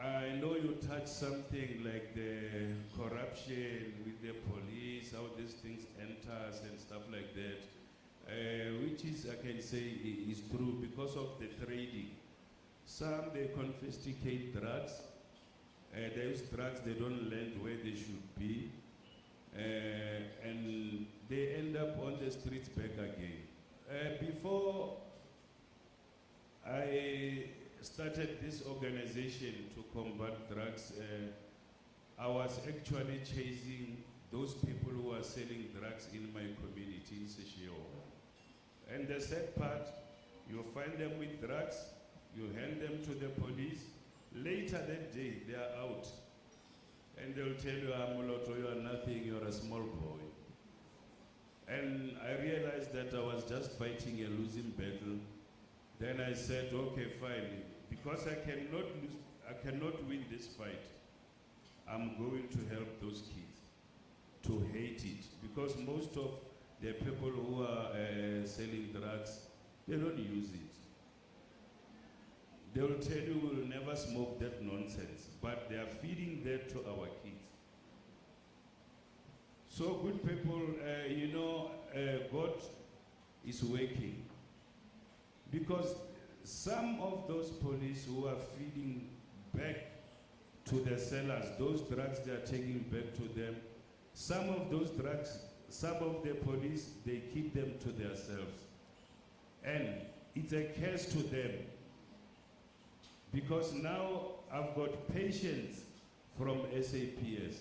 I know you touched something like the corruption with the police, how these things enters and stuff like that, which is, I can say, is true because of the trading. Some, they confiscate drugs. Those drugs, they don't land where they should be. And they end up on the streets back again. Before I started this organization to combat drugs, I was actually chasing those people who are selling drugs in my community in Seshio. And the sad part, you find them with drugs, you hand them to the police, later that day they are out. And they'll tell you, Amoloto, you are nothing, you're a small boy. And I realized that I was just fighting a losing battle. Then I said, okay, fine, because I cannot win this fight, I'm going to help those kids to hate it. Because most of the people who are selling drugs, they don't use it. They will tell you we'll never smoke that nonsense, but they are feeding that to our kids. So good people, you know, God is working. Because some of those police who are feeding back to the sellers, those drugs they are taking back to them, some of those drugs, some of the police, they keep them to themselves. And it's a curse to them. Because now I've got patients from SAPS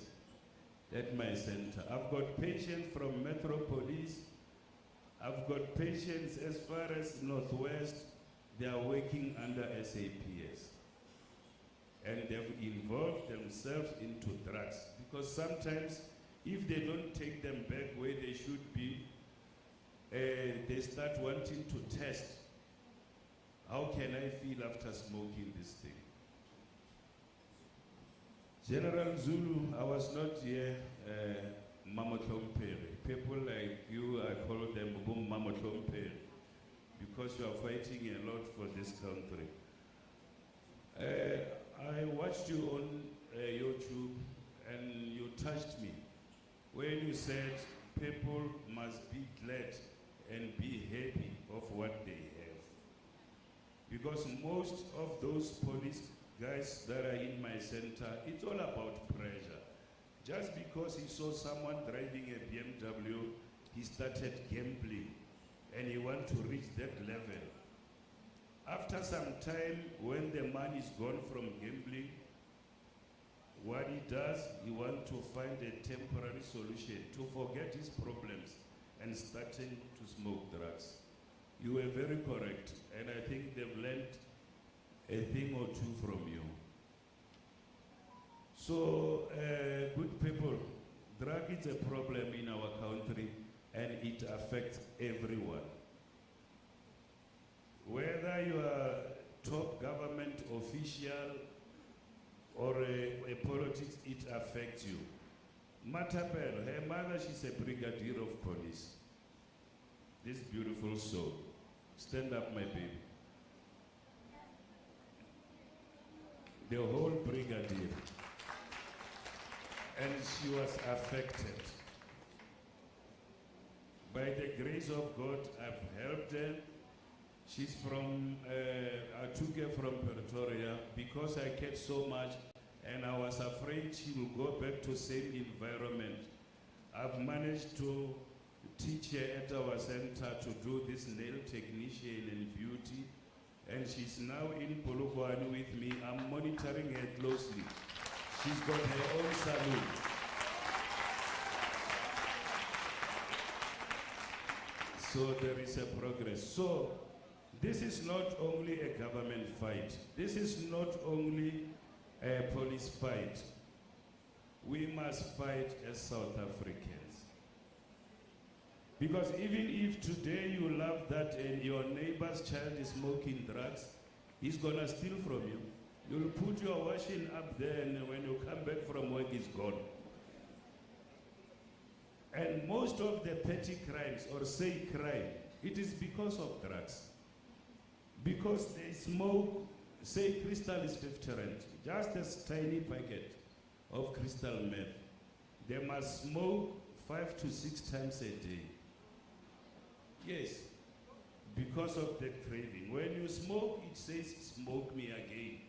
at my center. I've got patients from Metro Police. I've got patients as far as Northwest. They are working under SAPS. And they've involved themselves into drugs. Because sometimes, if they don't take them back where they should be, they start wanting to test. How can I feel after smoking this thing? General Zulu, I was not here, Mamotlompere. People like you, I call them Boom Mamotlompere, because you are fighting a lot for this country. I watched you on YouTube, and you touched me when you said people must be glad and be happy of what they have. Because most of those police guys that are in my center, it's all about pressure. Just because he saw someone driving a BMW, he started gambling, and he wants to reach that level. After some time, when the money is gone from gambling, what he does, he wants to find a temporary solution to forget his problems and starting to smoke drugs. You were very correct, and I think they've learned a thing or two from you. So, good people, drug is a problem in our country, and it affects everyone. Whether you are top government official or a politics, it affects you. Matapel, her mother, she's a brigadier of police. This beautiful soul. Stand up, my baby. the whole brigadier. And she was affected. By the grace of God, I've helped her. She's from, I took her from Pretoria because I cared so much and I was afraid she will go back to same environment. I've managed to teach her at our center to do this nail technician and beauty, and she's now in Polokwane with me. I'm monitoring her closely. She's got her own salon. So there is a progress. So this is not only a government fight. This is not only a police fight. We must fight as South Africans. Because even if today you love that and your neighbor's child is smoking drugs, he's gonna steal from you. You'll put your washing up there and when you come back from work, it's gone. And most of the petty crimes, or say crime, it is because of drugs. Because they smoke, say crystal is 50 rand, just a tiny packet of crystal meth. They must smoke 5 to 6 times a day. Yes, because of the craving. When you smoke, it says, smoke me again.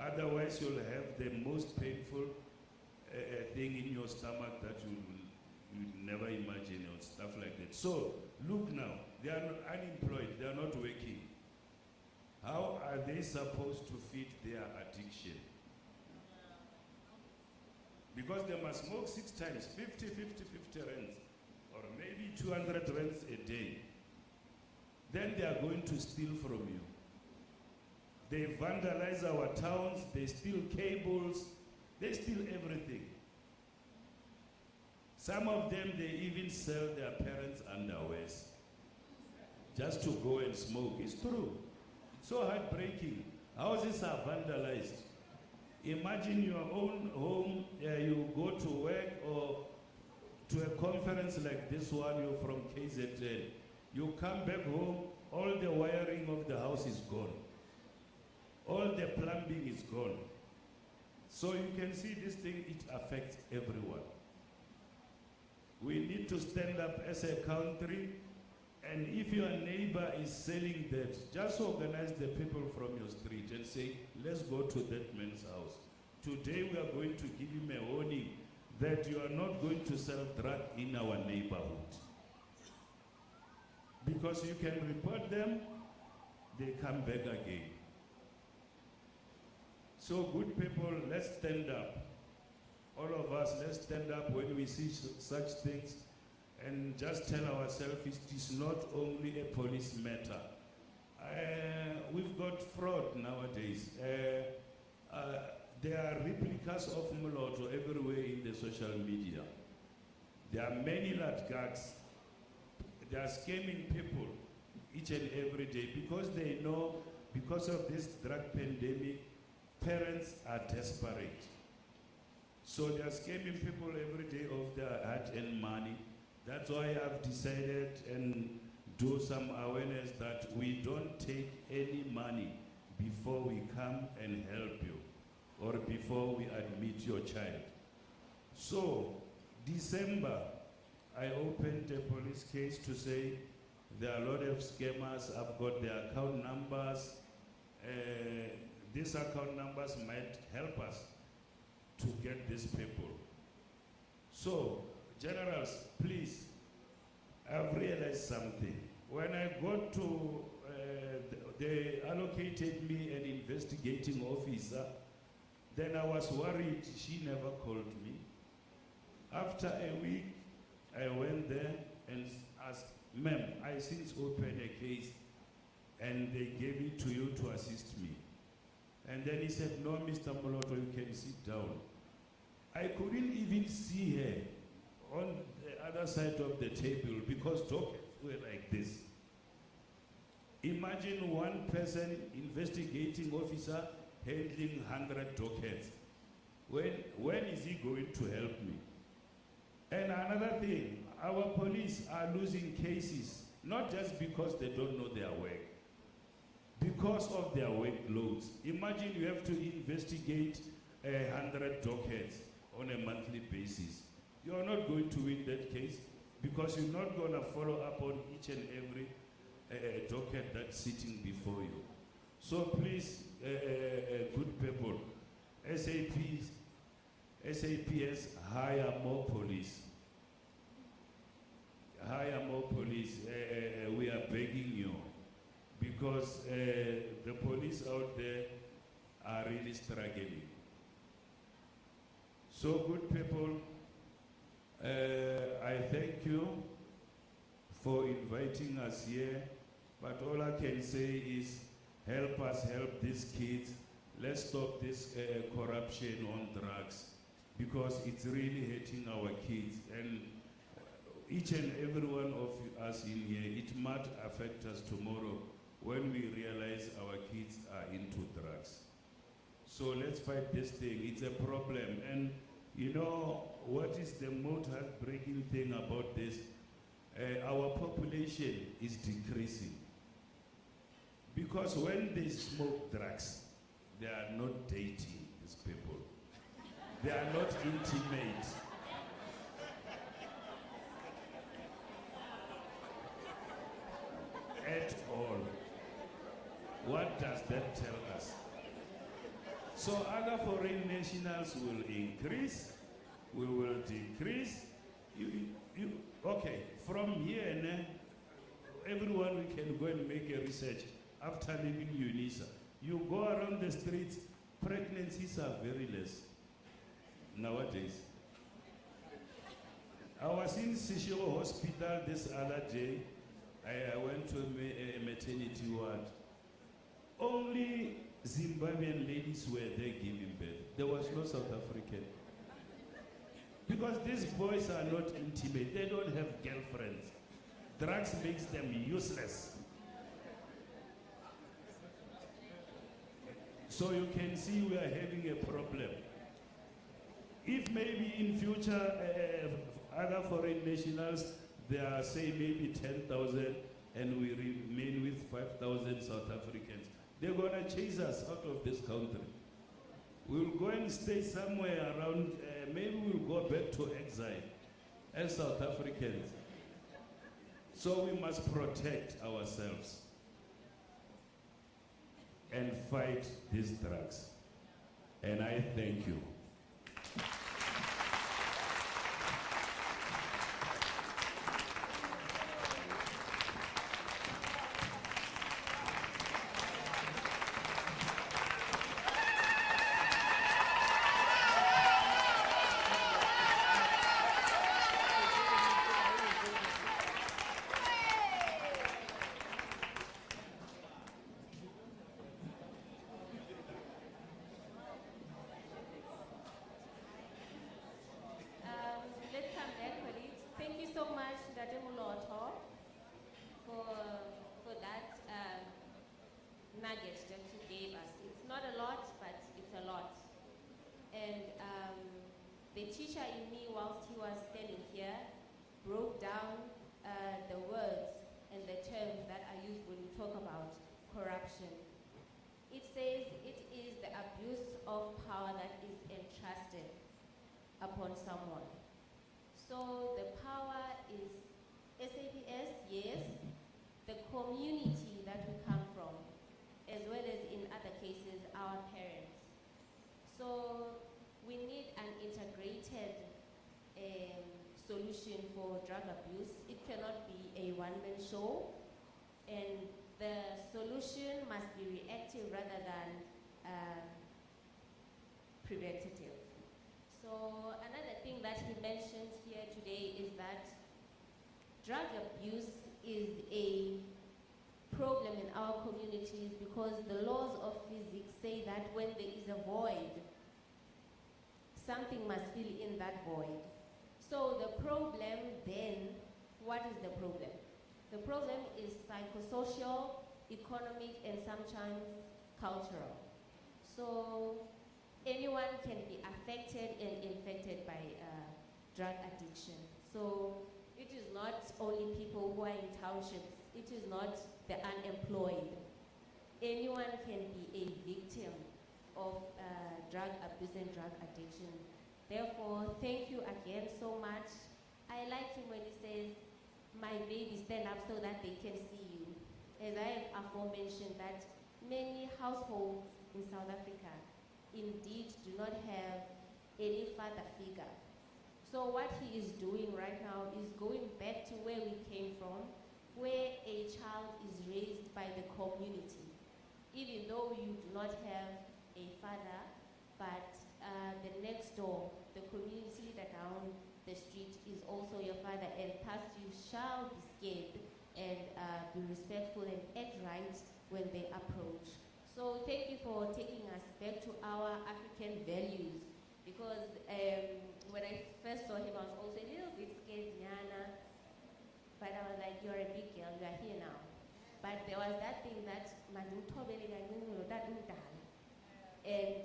Otherwise, you'll have the most painful thing in your stomach that you'd never imagine, or stuff like that. So, look now, they are unemployed, they are not working. How are they supposed to feed their addiction? Because they must smoke 6 times, 50 rands, or maybe 200 rands a day. Then they are going to steal from you. They vandalize our towns, they steal cables, they steal everything. Some of them, they even sell their parents' underwears just to go and smoke. It's true. It's so heartbreaking. Houses are vandalized. Imagine your own home, you go to work or to a conference like this one, you're from KZN. You come back home, all the wiring of the house is gone. All the plumbing is gone. So you can see this thing, it affects everyone. We need to stand up as a country, and if your neighbor is selling that, just organize the people from your street and say, let's go to that man's house. Today we are going to give him a warning that you are not going to sell drug in our neighborhood. Because you can report them, they come back again. So good people, let's stand up. All of us, let's stand up when we see such things and just tell ourselves it is not only a police matter. We've got fraud nowadays. There are replicas of Moloto everywhere in the social media. There are many latgags. They are scamming people each and every day because they know, because of this drug pandemic, parents are desperate. So they are scamming people every day of their hard-earned money. That's why I've decided and do some awareness that we don't take any money before we come and help you or before we admit your child. So, December, I opened a police case to say there are a lot of scammers. I've got their account numbers. These account numbers might help us to get these people. So, generals, please, I've realized something. When I got to, they allocated me an investigating officer, then I was worried she never called me. After a week, I went there and asked, ma'am, I since opened a case and they gave it to you to assist me. And then he said, no, Mr. Moloto, you can sit down. I couldn't even see her on the other side of the table because dockets were like this. Imagine one person, investigating officer, handling 100 dockets. When is he going to help me? And another thing, our police are losing cases, not just because they don't know their work, because because of their workloads. Imagine you have to investigate 100 dockets on a monthly basis. You are not going to win that case because you're not going to follow up on each and every docket that's sitting before you. So please, good people, SAPS, hire more police. Hire more police. We are begging you because the police out there are really struggling. So good people, I thank you for inviting us here, but all I can say is help us help these kids. Let's stop this corruption on drugs because it's really hurting our kids, and each and every one of us in here, it might affect us tomorrow when we realize our kids are into drugs. So let's fight this thing. It's a problem. And you know what is the most heartbreaking thing about this? Our population is decreasing. Because when they smoke drugs, they are not dating these people. They are not intimate. At all. What does that tell us? So other foreign nationals will increase, we will decrease. Okay, from here, everyone we can go and make a research after leaving UNISA. You go around the streets, pregnancies are very less nowadays. I was in Sishiwo Hospital this other day. I went to a maternity ward. Only Zimbabwean ladies were there giving birth. There was no South African. Because these boys are not intimate. They don't have girlfriends. Drugs makes them useless. So you can see we are having a problem. If maybe in future other foreign nationals, they are say maybe 10,000 and we remain with 5,000 South Africans, they're gonna chase us out of this country. We'll go and stay somewhere around, maybe we'll go back to exile as South Africans. So we must protect ourselves and fight these drugs. And I thank you. Let's come back, colleagues. Thank you so much, Dr. Muloto, for that nugget that you gave us. It's not a lot, but it's a lot. And the teacher in me, whilst he was standing here, broke down the words and the terms that are used when we talk about corruption. It says it is the abuse of power that is entrusted upon someone. So the power is SAPS, yes, the community that we come from, as well as in other cases, our parents. So we need an integrated solution for drug abuse. It cannot be a one-man show, and the solution must be reactive rather than preventative. So another thing that he mentioned here today is that drug abuse is a problem in our communities because the laws of physics say that when there is a void, something must fill in that void. So the problem then, what is the problem? The problem is psychosocial, economic, and sometimes cultural. So anyone can be affected and infected by drug addiction. So it is not only people who are in townships, it is not the unemployed. Anyone anyone can be a victim of drug abuse and drug addiction. Therefore, thank you again so much. I like him when he says, my baby, stand up so that they can see you. As I have aforementioned that many households in South Africa indeed do not have any father figure. So what he is doing right now is going back to where we came from, where a child is raised by the community. Even though you do not have a father, but the next door, the community that down the street is also your father, and thus you shall be scared and be respectful and act right when they approach. So thank you for taking us back to our African values, because when I first saw him, I was also a little bit scared, Nyana, but I was like, you're a big girl, you are here now. But there was that thing that, and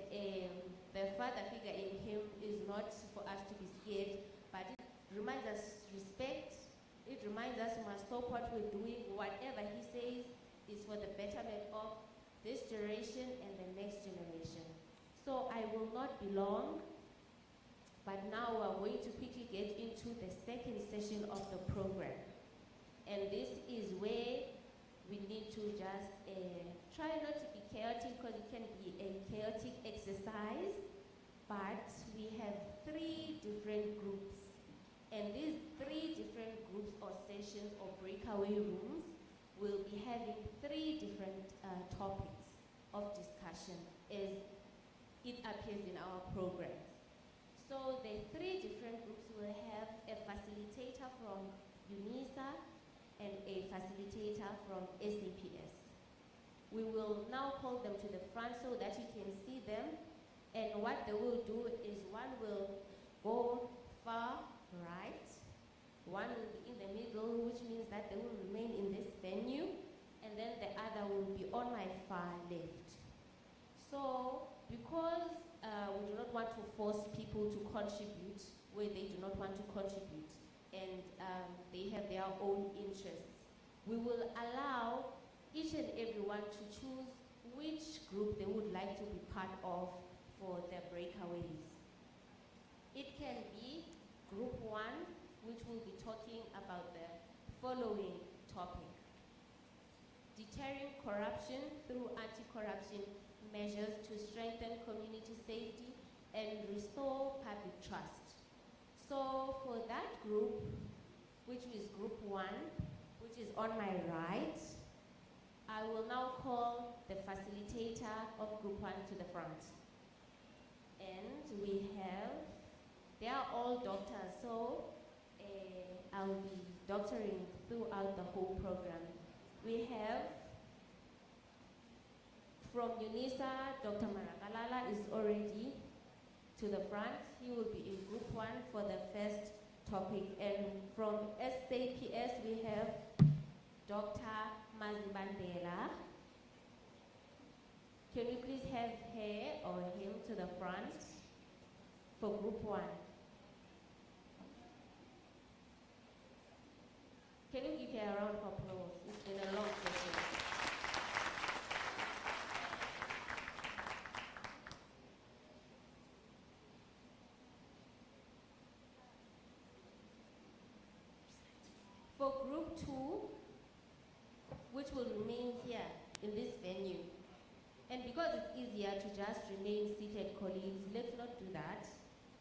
the father figure in him is not for us to be scared, but it reminds us respect. It reminds us we must stop what we're doing. Whatever he says is for the betterment of this generation and the next generation. So I will not be long, but now we're going to quickly get into the second session of the program. And this is where we need to just try not to be chaotic, because it can be a chaotic exercise, but we have 3 different groups. And these 3 different groups or sessions or breakaway rooms will be having 3 different topics of discussion as it appears in our programs. So the 3 different groups will have a facilitator from UNISA and a facilitator from SAPS. We will now call them to the front so that you can see them. And what they will do is one will go far right, one will be in the middle, which means that they will remain in this venue, and then the other will be on my far left. So because we do not want to force people to contribute where they do not want to contribute, and they have their own interests, we will allow each and everyone to choose which group they would like to be part of for their breakaways. It can be group 1, which will be talking about the following topic: deterring corruption through anti-corruption measures to strengthen community safety and restore public trust. So for that group, which is group 1, which is on my right, I will now call the facilitator of group 1 to the front. And we have, they are all doctors, so I'll be doctoring throughout the whole program. We have from UNISA, Dr. Marakalala is already to the front. He will be in group 1 for the first topic. And from SAPS, we have Dr. Mazibandela. Can we please have her or him to the front for group 1? Can you give her a round of applause? It's been a long session. For group 2, which will remain here in this venue, and because it's easier to just remain seated, colleagues, let's not do that.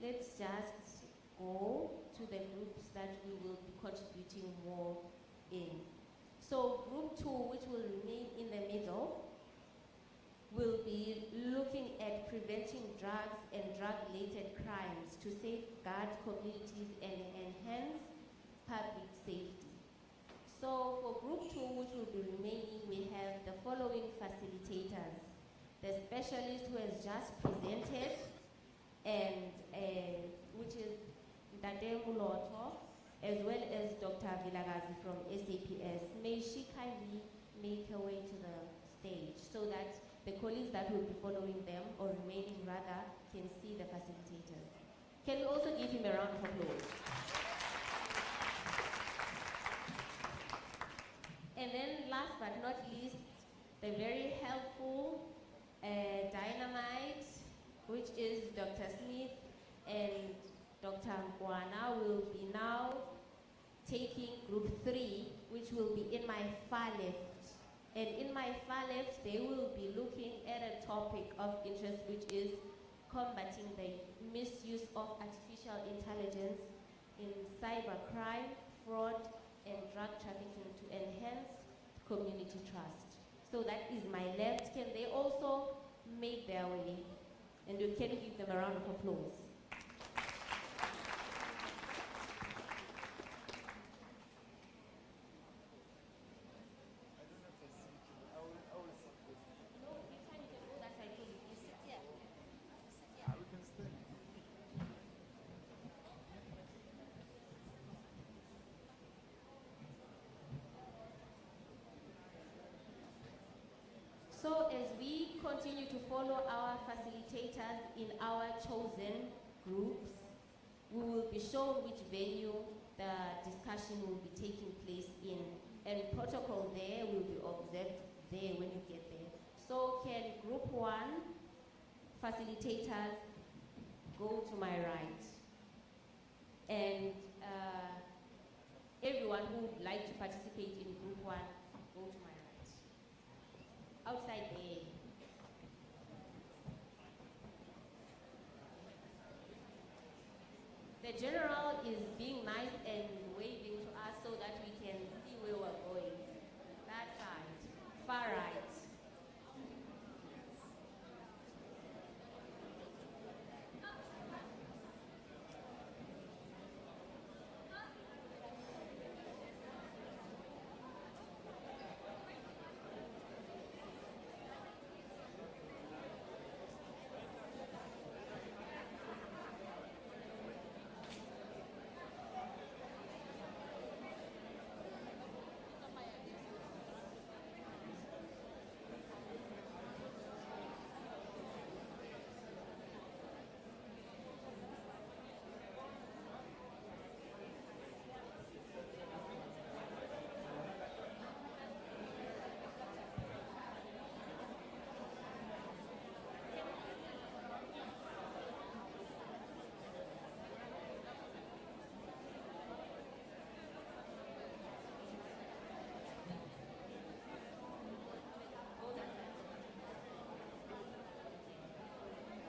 Let's just go to the groups that we will be contributing more in. So group 2, which will remain in the middle, will be looking at preventing drugs and drug-related crimes to safeguard communities and enhance public safety. So for group 2, which will be remaining, we have the following facilitators: the specialist who has just presented, and which is Dade Muloto, as well as Dr. Vilagazi from SAPS. May she kindly make her way to the stage so that the colleagues that will be following them, or remaining rather, can see the facilitators. Can we also give him a round of applause? And then last but not least, the very helpful which is Dr. Smith and Dr. Nkwana, will be now taking group 3, which will be in my far left. And in my far left, they will be looking at a topic of interest, which is combating the misuse of artificial intelligence in cybercrime, fraud, and drug trafficking to enhance community trust. So that is my left. Can they also make their way? And you can give them a round of applause. No, next time you can go that side, please. Yeah. So as we continue to follow our facilitators in our chosen groups, we will be shown which venue the discussion will be taking place in, and protocol there will be observed there when you get there. So can group 1 facilitators go to my right? And everyone who would like to participate in group 1, go to my right. Outside there. The general is being nice and waving to us so that we can see where we're going. That side, far right.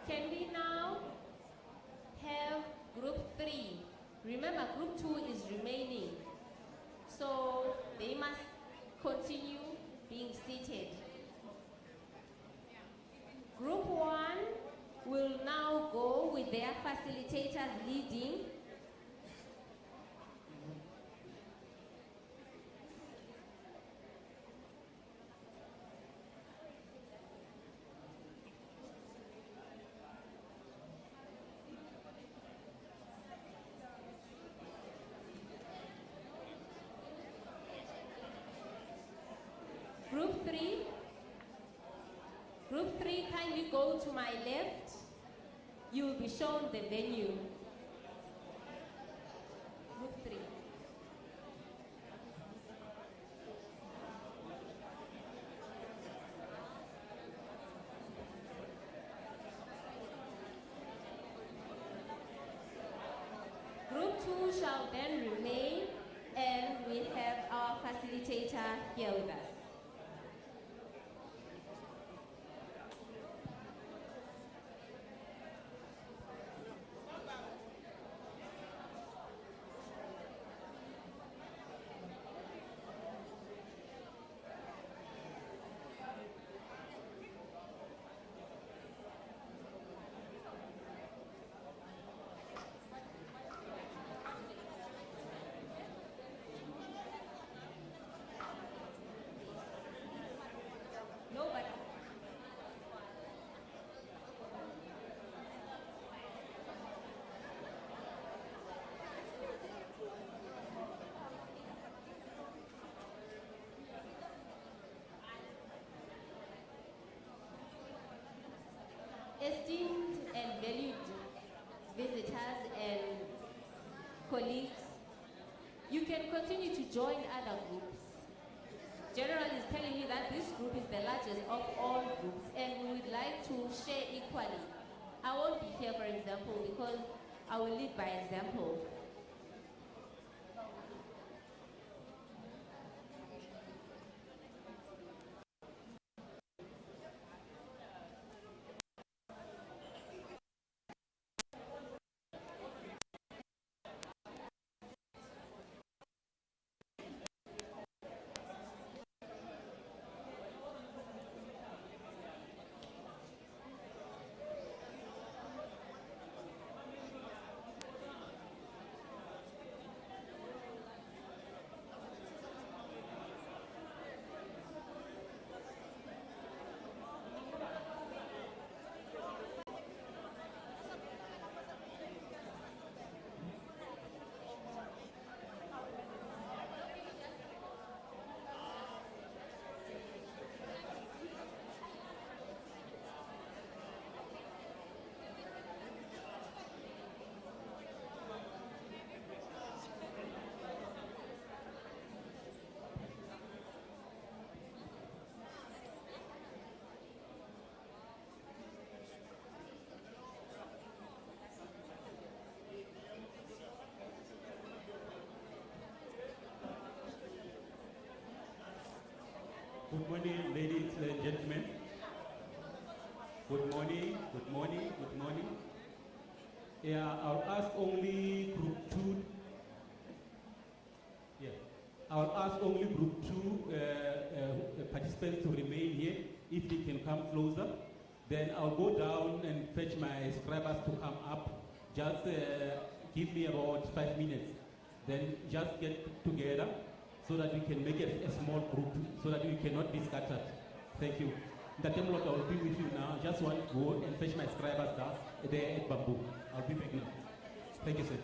Can we now have group 3? Remember, group 2 is remaining. So they must continue being seated. Group 1 will now go with their facilitators leading. Group 3, kindly go to my left. You will be shown the venue. Group 3. Group 2 shall then remain, and we have our facilitator here with us. Nobody. Esteemed and valued visitors and colleagues, you can continue to join other groups. General is telling me that this group is the largest of all groups, and we would like to share equally I won't be here, for example, because I will lead by example. Good morning, ladies and gentlemen. Good morning, good morning, good morning. Yeah, I'll ask only group two. Yeah, I'll ask only group two participants to remain here if they can come closer. Then I'll go down and fetch my scribers to come up. Just give me about 5 minutes. Then just get together so that we can make a small group so that we cannot be scattered. Thank you. The Temlot, I will be with you now. Just want to go and fetch my scribers down there at Bamboo. I'll be back now. Thank you, sir.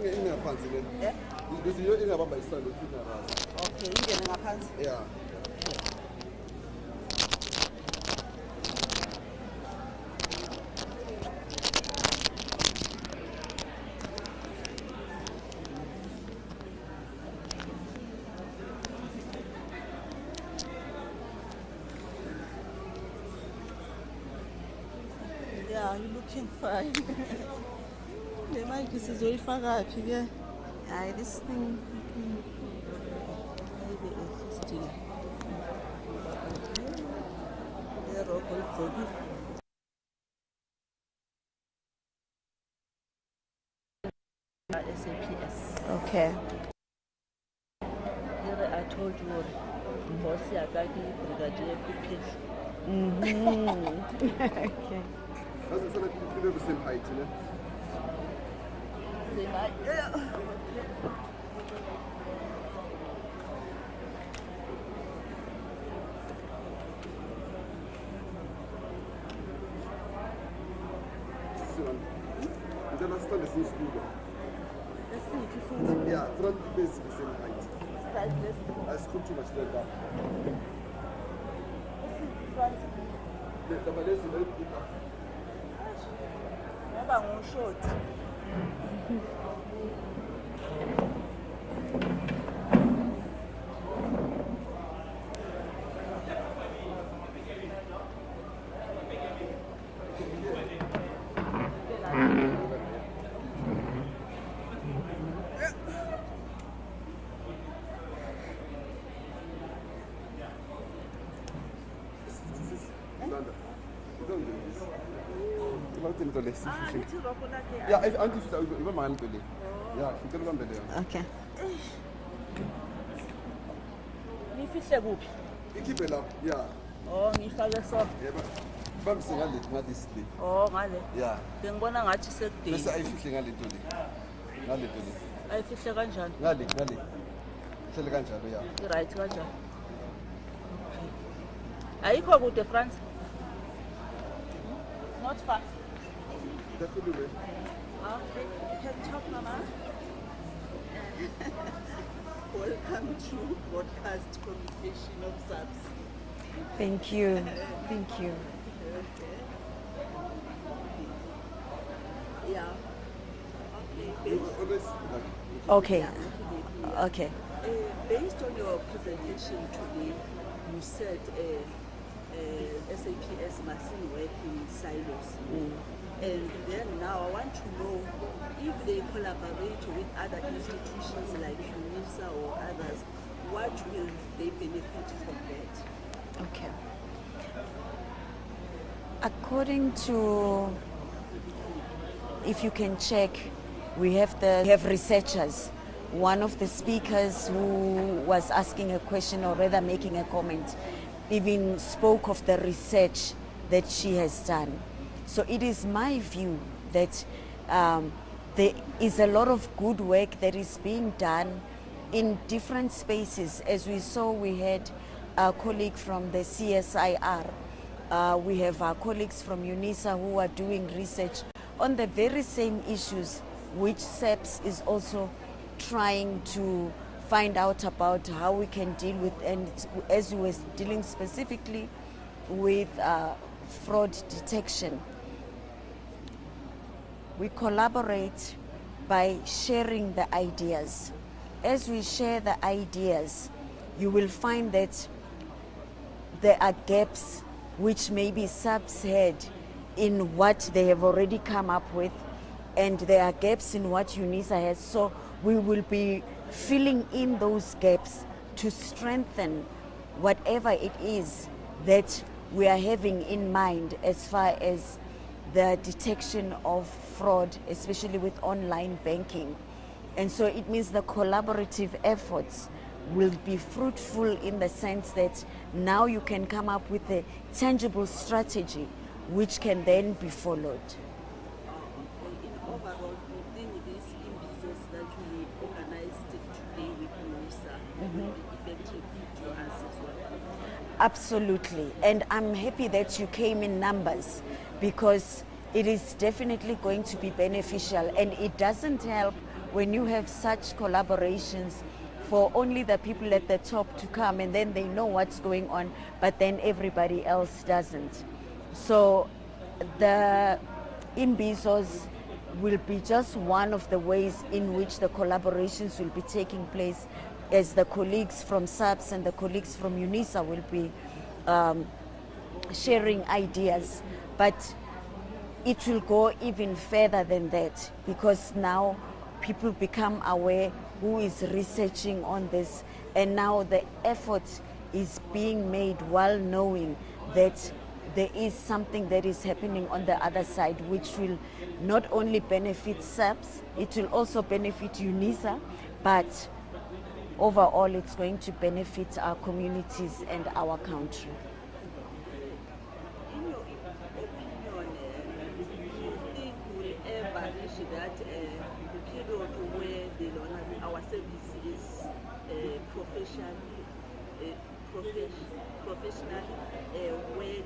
ingaphansi le. Eh? Bese yo ingabamba isandla uthina razi. Okay, ingene ngaphansi. Yeah. Yeah, you're looking fine. The mic is very far up here. Yeah, this thing. Maybe it's still. They're all good. SAPS. Okay. Here I told you, boss, I got the brigadier cookies. Okay. That's the same height, you know? Same height. You don't understand the same school. Let's see if you Yeah, front is the same height. I scoot too much like that. The balance is very big. Short. Yeah, I think it's even my belly. Yeah, you can remember there. Okay. Nifihle kuphi? Keep it up, yeah. Oh, ngifake so. Yeah, but bamsi ngale day. Oh, ngale. Yeah. Ngibona ngathi sekudeni. Bese ayifihle ngale nto le. Ngale nto le. Ayifihle kanjani? Ngale. Hlele kanjalo yeah. I-right kanjani? Ayikho kude France. Not far. Definitely. Okay. You can talk, Mama. Welcome to broadcast communication of SAPS. Thank you. Thank you. Yeah. Okay. Okay. Based on your presentation today, you said SAPS mustn't work in silos. And then now I want to know if they collaborate with other institutions like UNISA or others, what will they benefit from that? Okay. According to, if you can check, we have researchers. One of the speakers who was asking a question or rather making a comment even spoke of the research that she has done. So it is my view that there is a lot of good work that is being done in different spaces. As we saw, we had a colleague from the CSIR. We have our colleagues from UNISA who are doing research on the very same issues which SAPS is also trying to find out about how we can deal with, and as we were dealing specifically with fraud detection. We collaborate by sharing the ideas. As we share the ideas, you will find that there are gaps which maybe SAPS had in what they have already come up with, and there are gaps in what UNISA has. So we will be filling in those gaps to strengthen whatever it is that we are having in mind as far as the detection of fraud, especially with online banking. And so it means the collaborative efforts will be fruitful in the sense that now you can come up with a tangible strategy which can then be followed. In overall, within these Imbizos that we organized today with UNISA, will be effective to us as well. Absolutely. And I'm happy that you came in numbers, because it is definitely going to be beneficial, and it doesn't help when you have such collaborations for only the people at the top to come and then they know what's going on, but then everybody else doesn't. So the Imbizos will be just one of the ways in which the collaborations will be taking place, as the colleagues from SAPS and the colleagues from UNISA will be sharing ideas. But it will go even further than that, because now people become aware who is researching on this, and now the effort is being made while knowing that there is something that is happening on the other side, which will not only benefit SAPS, it will also benefit UNISA, but overall it's going to benefit our communities and our country. In your opinion, do you think we'll ever reach that period where our service is professionally, where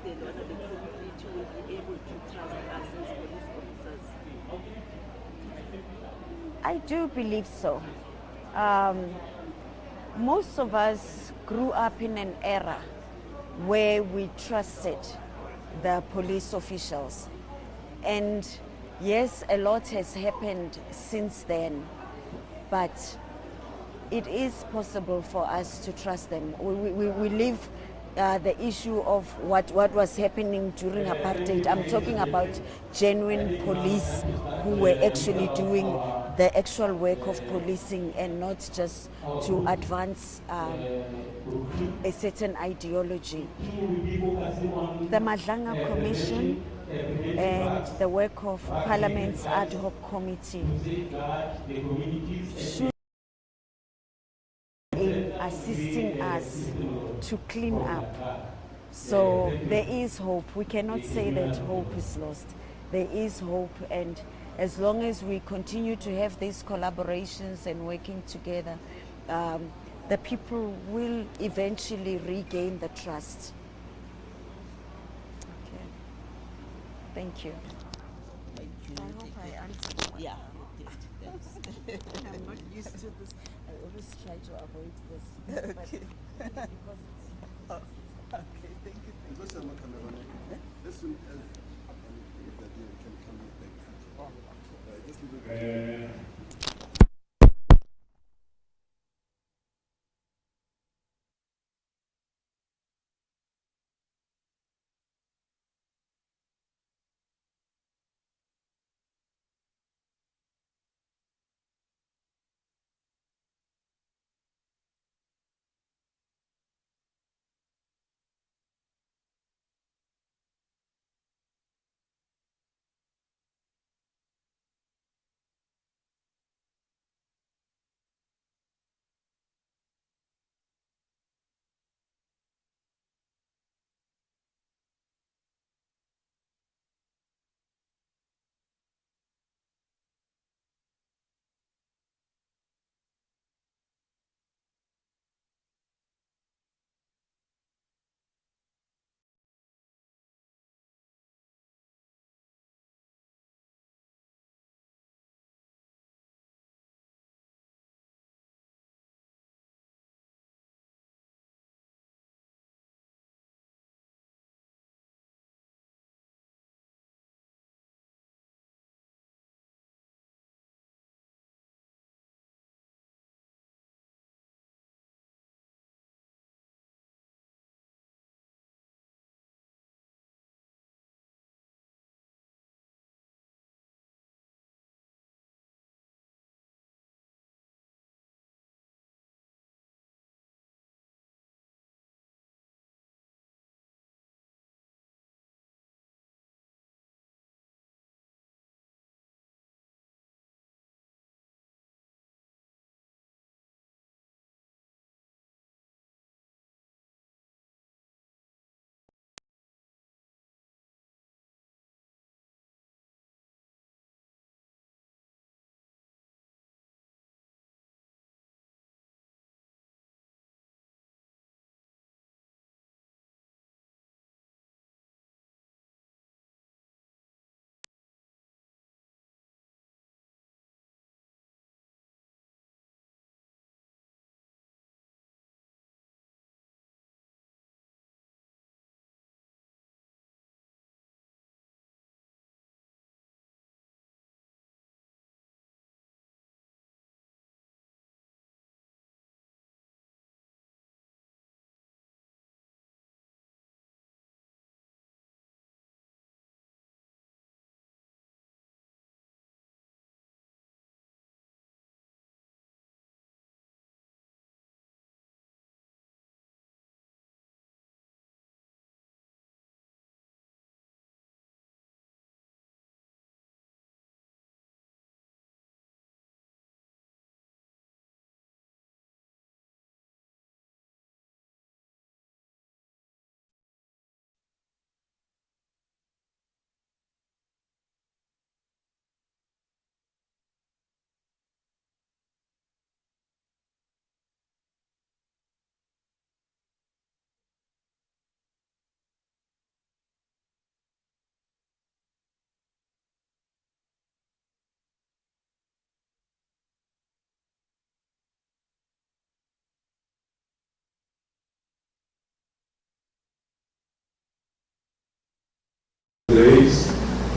the community will be able to trust us as police officers? I do believe so. Most of us grew up in an era where we trusted the police officials. And yes, a lot has happened since then, but it is possible for us to trust them. We live the issue of what was happening during apartheid. I'm talking about genuine police who were actually doing the actual work of policing and not just to advance a certain ideology. The Madlanga Commission and the work of Parliament's ad hoc committee should in assisting us to clean up. So there is hope. We cannot say that hope is lost. There is hope, and as long as we continue to have these collaborations and working together, the people will eventually regain the trust. Okay. Thank you. I hope I answered. Yeah. I'm not used to this. I always try to avoid this. Okay. Because it's okay, thank you. Because I'm a cameraman, as soon as that you can come back. Just leave it.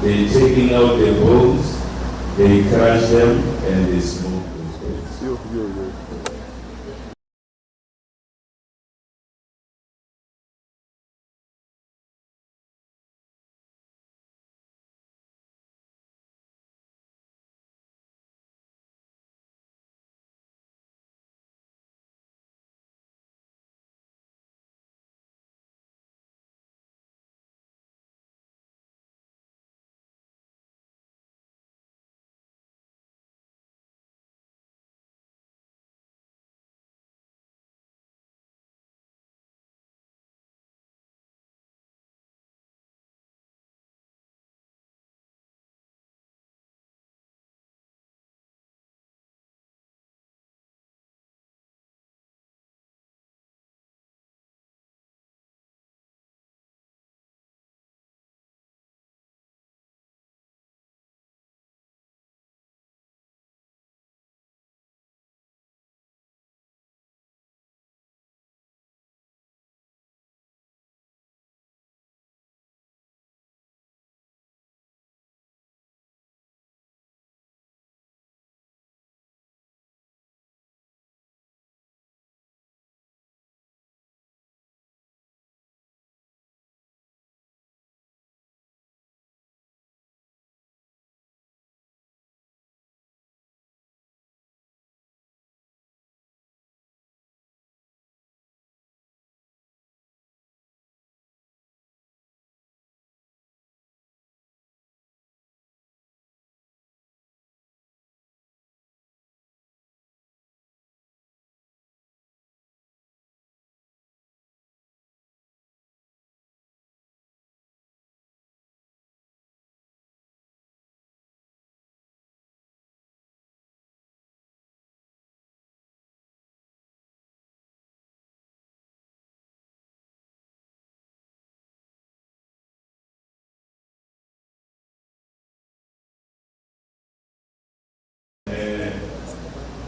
They taking out the bones, they crush them, and they smoke those bones.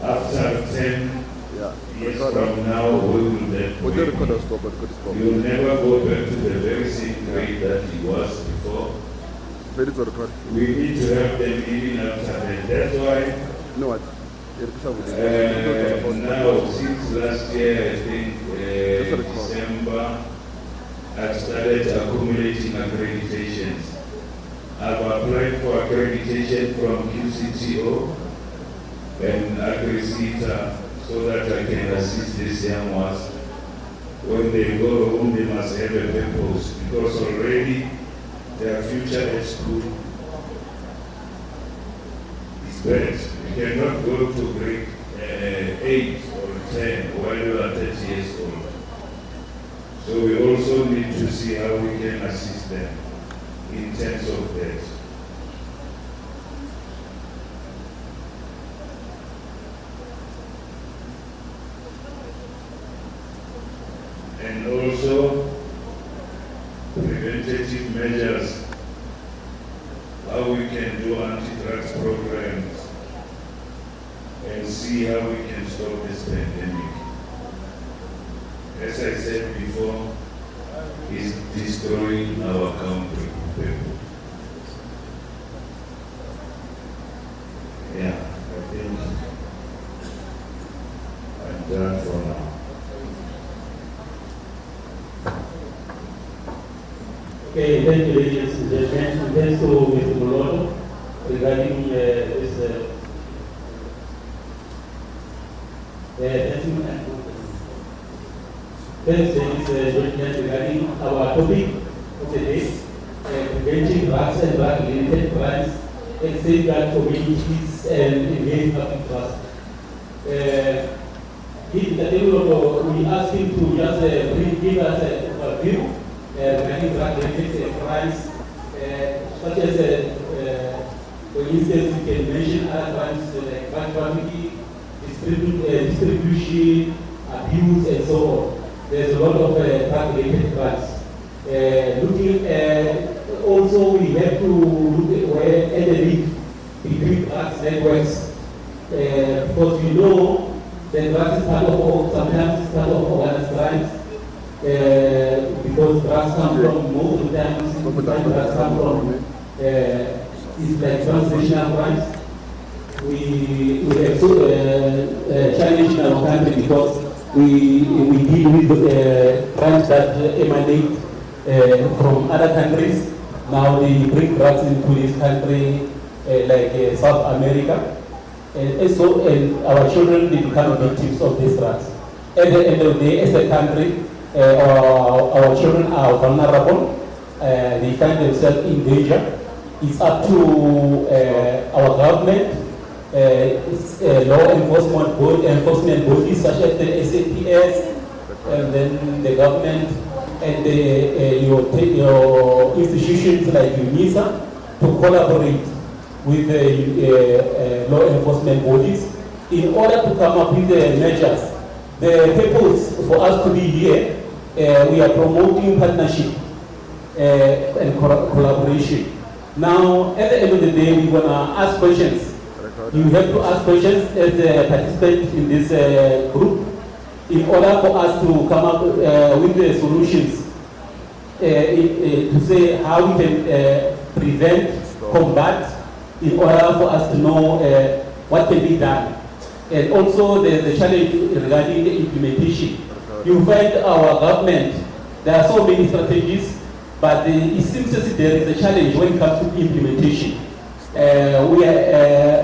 After 10 years from now, we will then you will never go back to the very same grade that he was before. We need to have them even after that. That's why now, since last year, I think December, I've started accumulating accreditations. I've applied for accreditation from QCTO and Agrisita so that I can assist these young ones. When they go home, they must have a purpose because already their future at school is bad. You cannot go to grade 8 or 10 while you are 30 years old. So we also need to see how we can assist them in terms of that. And also preventative measures, how we can do anti-drugs programs and see how we can stop this pandemic. As I said before, it's destroying our country. Yeah, I think I'm done for now. Okay, thank you, ladies and gentlemen. And thanks to Mr. Moloto regarding this. Thanks, ladies and gentlemen, regarding our topic of the day, preventing drugs and drug-related crimes and safeguard communities and engage public trust. We asked him to just give us an overview regarding drug-related crimes, such as, for instance, we can mention other crimes like drug trafficking, distribution, abuse, and so on. There's a lot of drug-related crimes. Looking at, also we have to look at the link between drugs networks, because we know that drugs is part of, sometimes part of organized crimes, because drugs come from, most of the time, drugs come from is like transitional crimes. We have to challenge in our country because we deal with crimes that emanate from other countries. Now they bring drugs into this country, like South America. And our children, they become victims of these drugs. At the end of the day, as a country, our children are vulnerable. They find themselves in danger. It's up to our government, law enforcement bodies such as the SAPS, and then the government, and your institutions like UNISA to collaborate with the law enforcement bodies in order to come up with the measures. The purpose for us to be here, we are promoting partnership and collaboration. Now, at the end of the day, we're gonna ask questions. You have to ask questions as a participant in this group in order for us to come up with the solutions to say how we can prevent, combat, in order for us to know what can be done. And also the challenge regarding the implementation. You find our government, there are so many strategies, but it seems as if there is a challenge when it comes to implementation.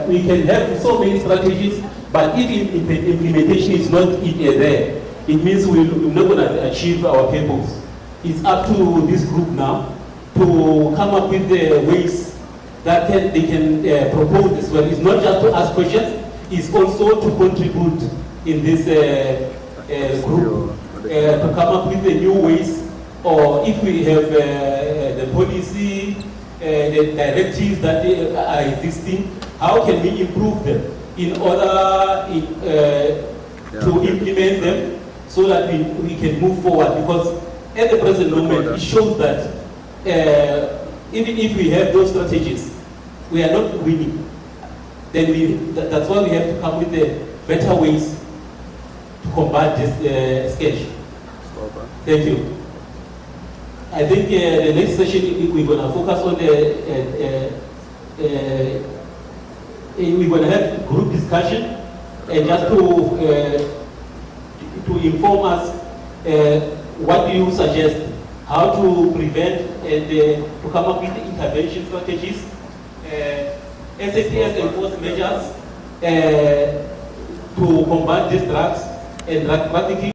We can have so many strategies, but if implementation is not there, it means we're not going to achieve our purpose. It's up to this group now to come up with the ways that they can propose as well. It's not just to ask questions, it's also to contribute in this group to come up with the new ways, or if we have the policy, the directives that are existing, how can we improve them in order to implement them so that we can move forward? Because at the present moment, it shows that even if we have those strategies, we are not winning. Then that's why we have to come with the better ways to combat this sketch. Thank you. I think the next session we're going to focus on we're going to have group discussion, and just to inform us what do you suggest, how to prevent and to come up with the intervention strategies, SAPS enforce measures to combat these drugs and drug trafficking.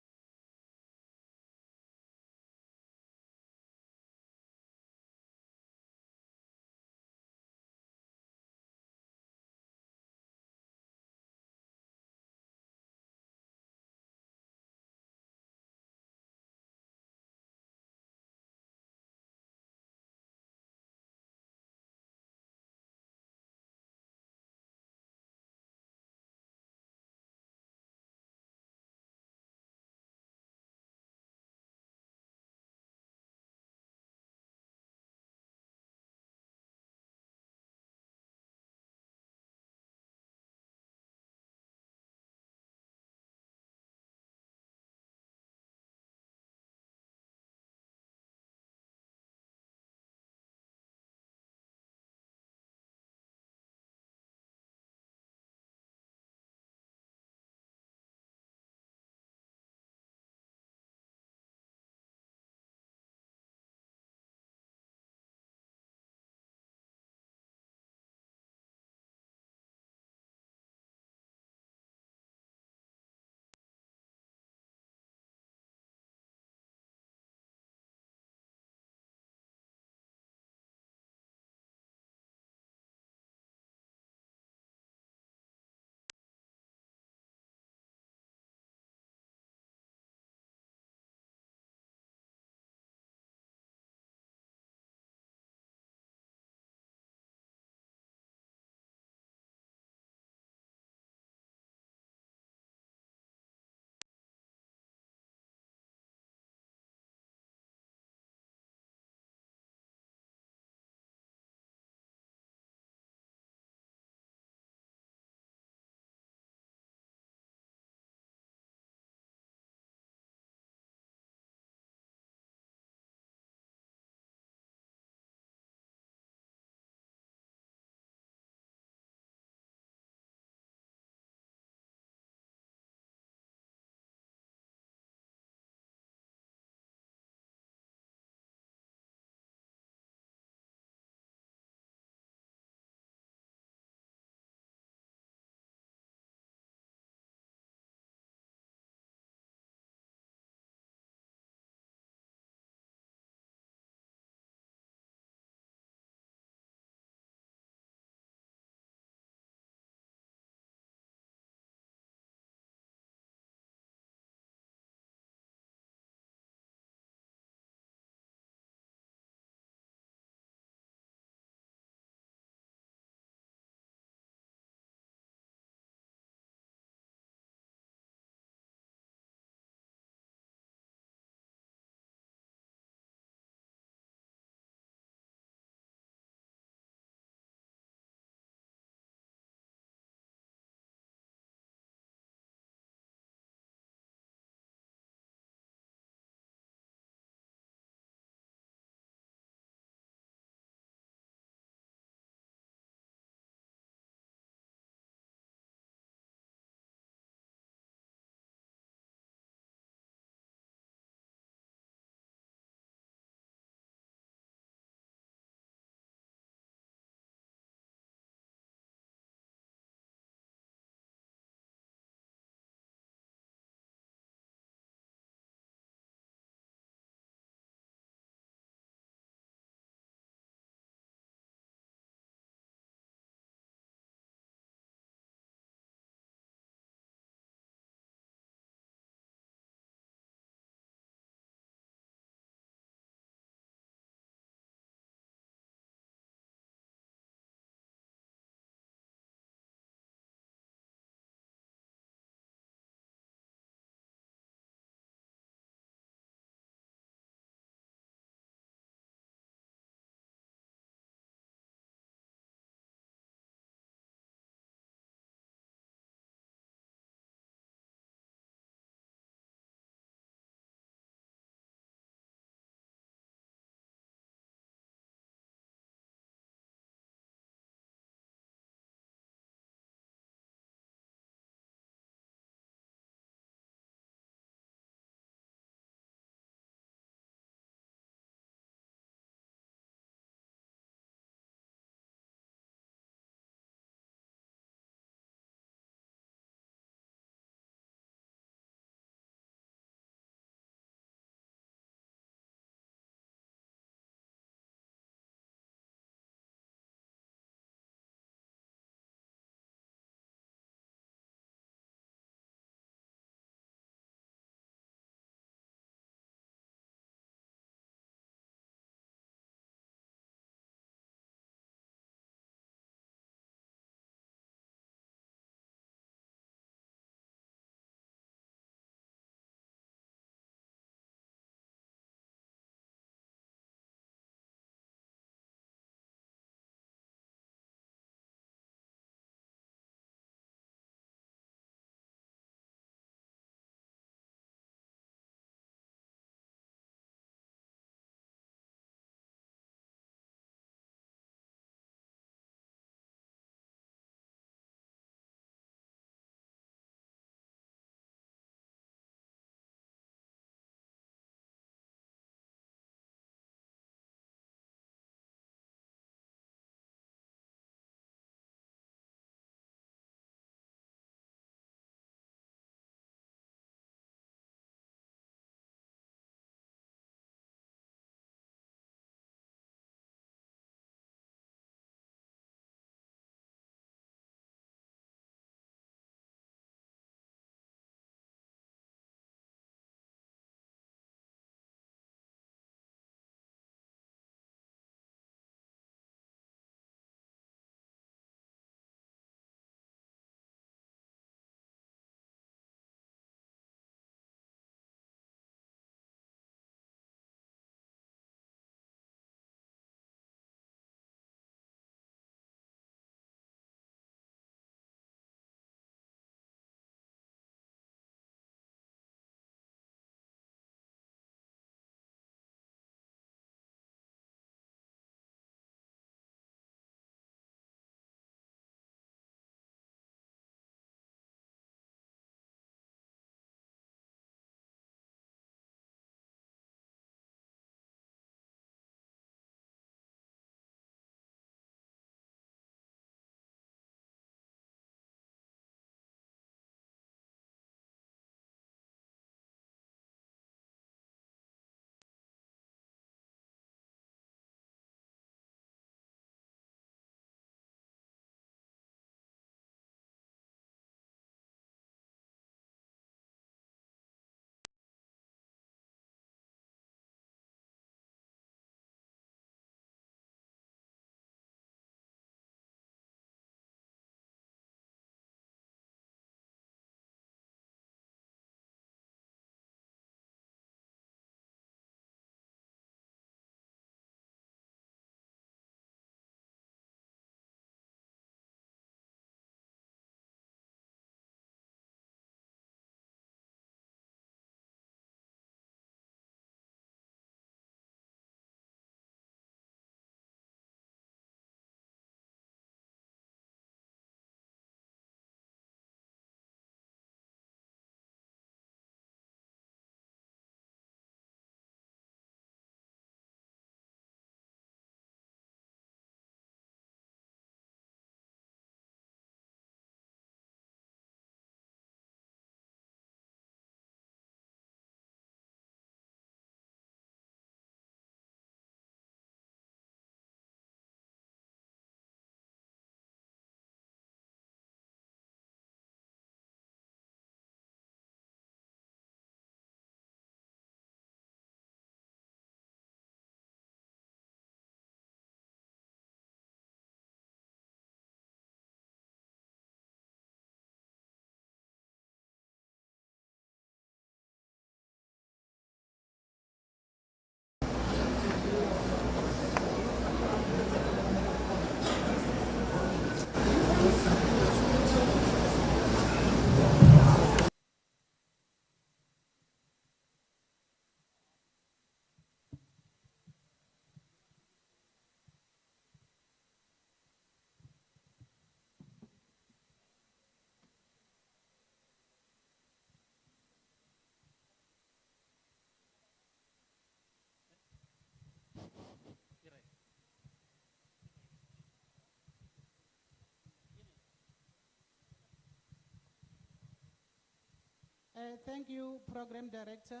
Thank you, Program Director.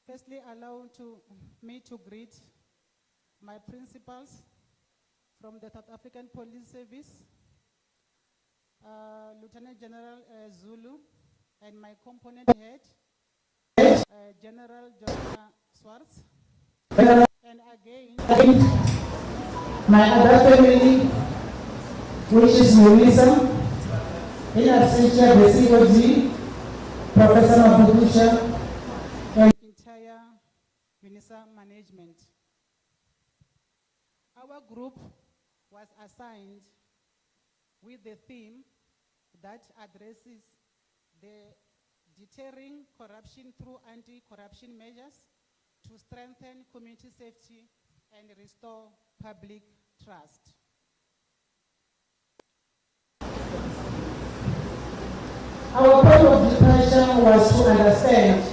Firstly, allow me to greet my principals from the South African Police Service, Lieutenant General Zulu, and my component head, General Joshua Swartz. And again, my other family, which is Imbizo, in absentia, the COG, Professor Mabudusha, and entire UNISA management. Our group was assigned with the theme that addresses the deterring corruption through anti-corruption measures to strengthen community safety and restore public trust. Our point of departure was to understand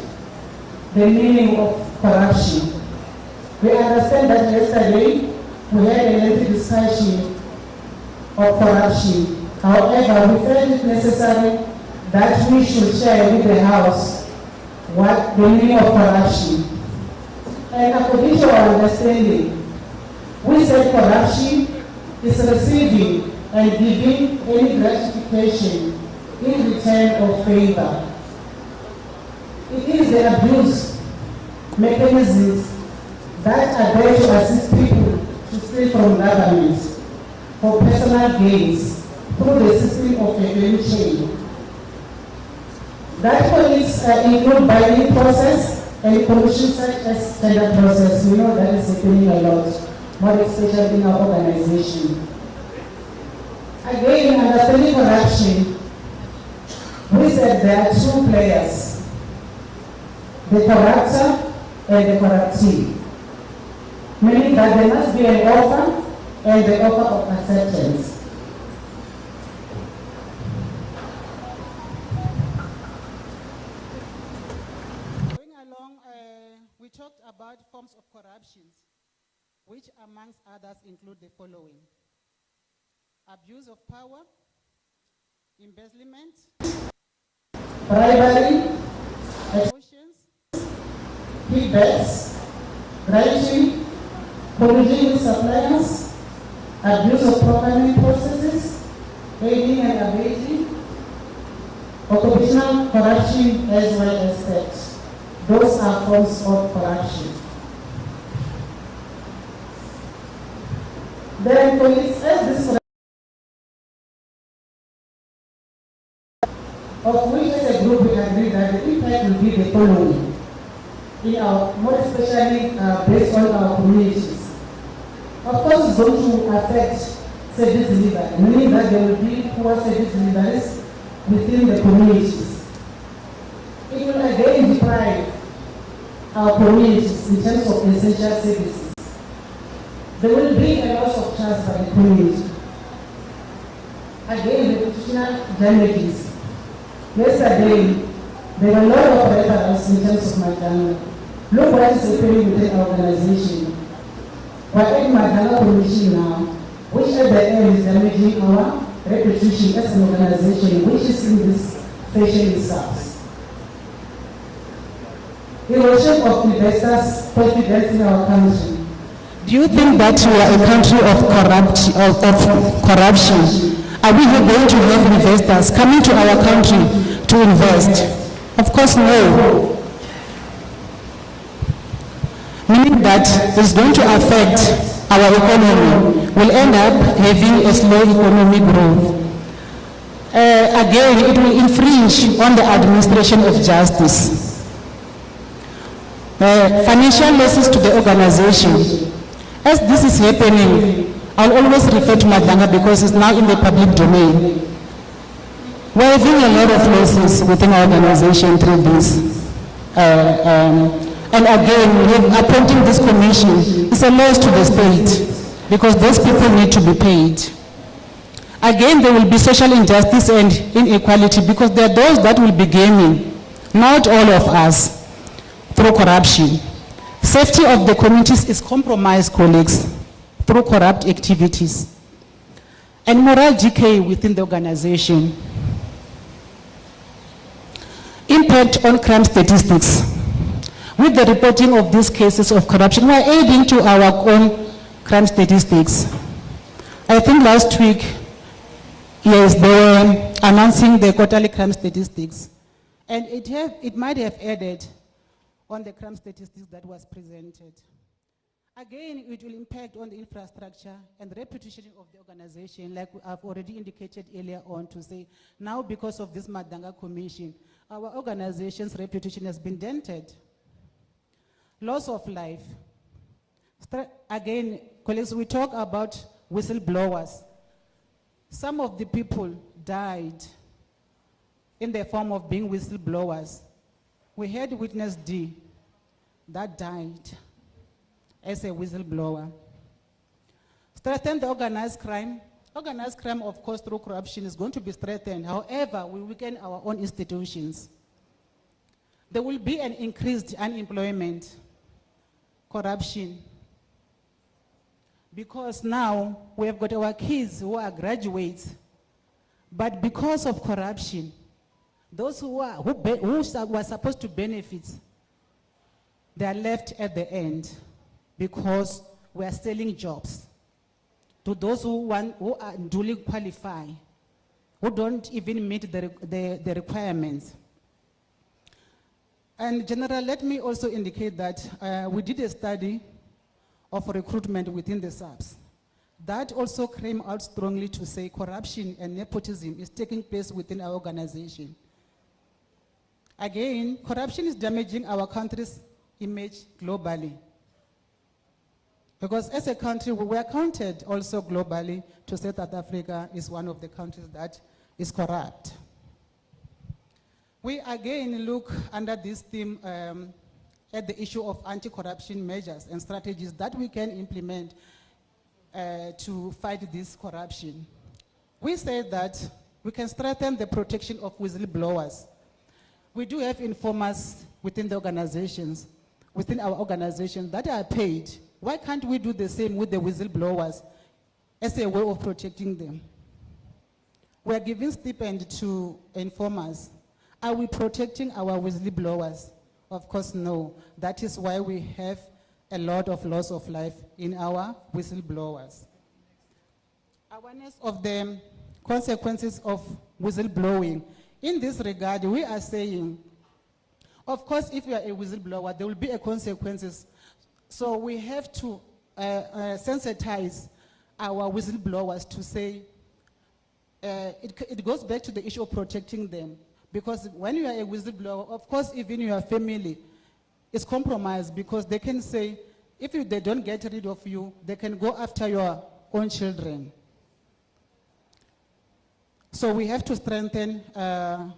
the meaning of corruption. We understand that yesterday we had a lengthy discussion of corruption. However, we felt it necessary that we should share with the House what the meaning of corruption. And according to our understanding, we said corruption is receiving and giving any gratification in return of favor. It is the abuse mechanisms that are there to assist people to steal from government for personal gains through the system of a value chain. That police include buying process and commission such as tender process. We know that is happening a lot, more especially in our organization. Again, understanding corruption, we said there are two players, the corruptor and the corruptee, meaning that there must be an offer and the offer of acceptance. Going along, we talked about forms of corruptions, which amongst others include the following: abuse of power, embezzlement, bribery, extortions, kickbacks, bribing, collusion with suppliers, abuse of procurement processes, aiding and abetting, occupational corruption as well as theft. Those are forms of corruption. Then police, as this of which as a group we agree that the impact will be the following, in our, more especially based on our communities. Of course, it's going to affect service delivery, meaning that there will be poor service deliveries within the communities. It will again deprive our communities in terms of essential services. There will be a loss of trust by the community. Again, reputational damages. Yesterday, there were a lot of reference in terms of Madanga. Look what is happening within our organization. We're in Madanga Commission now, which at the end is damaging our reputation as an organization, which is in this fashion in SAPS. Erosion of investors' confidence in our country. Do you think that we are a country of corruption? Are we going to have investors coming to our country to invest? Of course, no. Meaning that it's going to affect our economy. We'll end up having a slow economic growth. Again, it will infringe on the administration of justice. Financial losses to the organization. As this is happening, I'll always refer to Madanga because it's now in the public domain. We're having a lot of losses within our organization through this. And again, appointing this commission is a loss to the state because those people need to be paid. Again, there will be social injustice and inequality because there are those that will be gaining, not all of us, through corruption. Safety of the communities is compromised, colleagues, through corrupt activities. And moral decay within the organization. impact on crime statistics. With the reporting of these cases of corruption, we are aiding to our own crime statistics. I think last week, yes, they were announcing the quarterly crime statistics. And it might have added on the crime statistics that was presented. Again, it will impact on the infrastructure and the reputation of the organization, like I've already indicated earlier on to say, now because of this Madanga Commission, our organization's reputation has been dented. Loss of life. Again, colleagues, we talk about whistleblowers. Some of the people died in the form of being whistleblowers. We had witness D that died as a whistleblower. Strengthen the organized crime. Organized crime, of course, through corruption is going to be strengthened. However, we weaken our own institutions. There will be an increased unemployment, corruption, because now we have got our kids who are graduates, but because of corruption, those who were supposed to benefit, they are left at the end because we are selling jobs to those who are duly qualified, who don't even meet the requirements. And General, let me also indicate that we did a study of recruitment within the SAPS. That also came out strongly to say corruption and nepotism is taking place within our organization. Again, corruption is damaging our country's image globally. Because as a country, we were counted also globally to say that Africa is one of the countries that is corrupt. We again look under this theme at the issue of anti-corruption measures and strategies that we can implement to fight this corruption. We say that we can strengthen the protection of whistleblowers. We do have informers within the organizations, within our organization that are paid. Why can't we do the same with the whistleblowers as a way of protecting them? We are giving stipend to informers. Are we protecting our whistleblowers? Of course, no. That is why we have a lot of loss of life in our whistleblowers. Awareness of the consequences of whistleblowing. In this regard, we are saying, of course, if you are a whistleblower, there will be a consequences. So we have to sensitize our whistleblowers to say, it goes back to the issue of protecting them. Because when you are a whistleblower, of course, even your family is compromised because they can say, if they don't get rid of you, they can go after your own children. So we have to strengthen the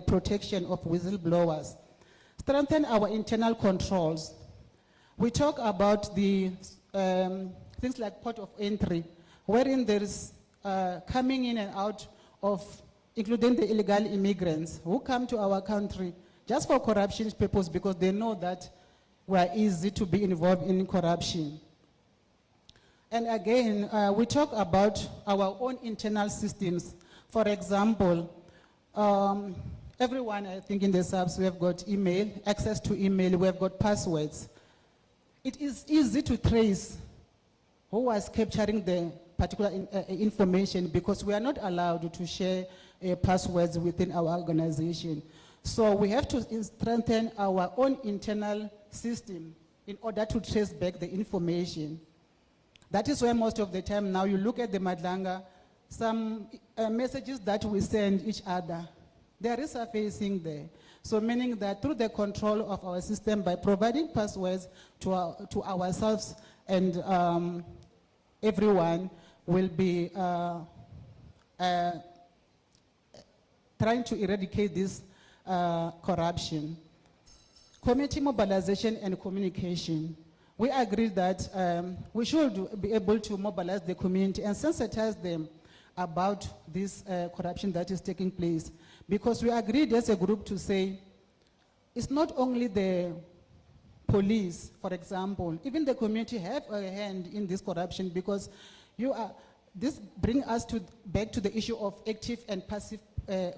protection of whistleblowers. Strengthen our internal controls. We talk about the things like port of entry, wherein there is coming in and out of, including the illegal immigrants who come to our country just for corruption purposes because they know that we are easy to be involved in corruption. And again, we talk about our own internal systems. For example, everyone, I think in the SAPS, we have got email, access to email, we have got passwords. It is easy to trace who was capturing the particular information because we are not allowed to share passwords within our organization. So we have to strengthen our own internal system in order to trace back the information. That is why most of the time now you look at the Madlanga, some messages that we send each other, they are resurfacing there. So meaning that through the control of our system by providing passwords to ourselves and everyone will be trying to eradicate this corruption. Community mobilization and communication. We agree that we should be able to mobilize the community and sensitize them about this corruption that is taking place. Because we agreed as a group to say, it's not only the police, for example, even the community have a hand in this corruption because this brings us back to the issue of active and passive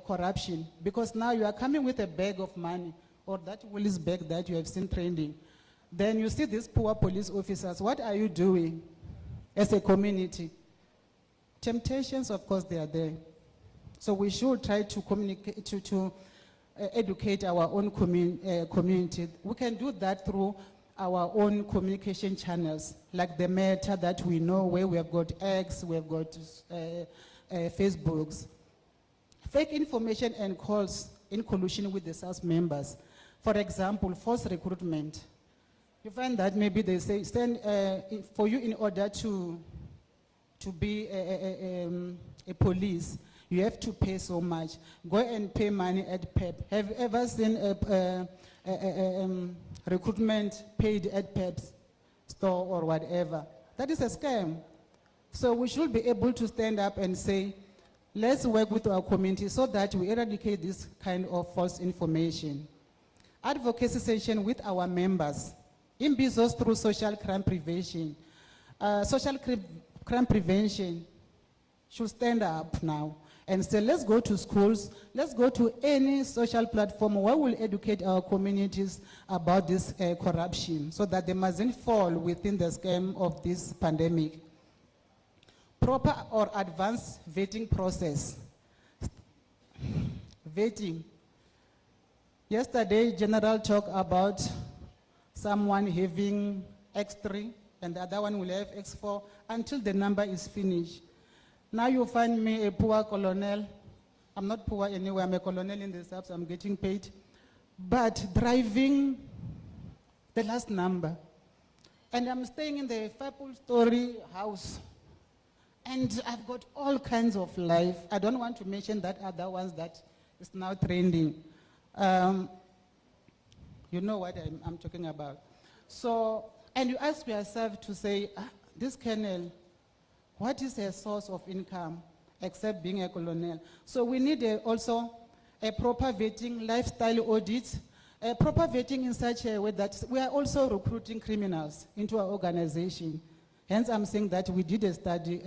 corruption, because now you are coming with a bag of money, or that Willis bag that you have seen trending. Then you see these poor police officers. What are you doing as a community? Temptations, of course, they are there. So we should try to communicate, to educate our own community. We can do that through our own communication channels, like the Meta that we know, where we have got X, we have got Facebooks. Fake information and calls in collusion with the SAPS members. For example, false recruitment. You find that maybe they say, send for you in order to be a police, you have to pay so much. Go and pay money at PEP. Have you ever seen a recruitment paid at PEP's store or whatever? That is a scam. So we should be able to stand up and say, let's work with our community so that we eradicate this kind of false information. Advocacy session with our members. Imbizo through social crime prevention. Social crime prevention should stand up now and say, let's go to schools, let's go to any social platform where we'll educate our communities about this corruption so that they mustn't fall within the scam of this pandemic. Proper or advanced vetting process. Vetting. Yesterday, General talked about someone having X3 and the other one will have X4 until the number is finished. Now you find me a poor colonel. I'm not poor anyway, I'm a colonel in the SAPS, I'm getting paid. But driving the last number. And I'm staying in the 5-story house. And I've got all kinds of life. I don't want to mention that other ones that is now trending. You know what I'm talking about. So, and you ask yourself to say, this colonel, what is her source of income except being a colonel? So we need also a proper vetting, lifestyle audit, a proper vetting in such a way that we are also recruiting criminals into our organization. Hence, I'm saying that we did a study,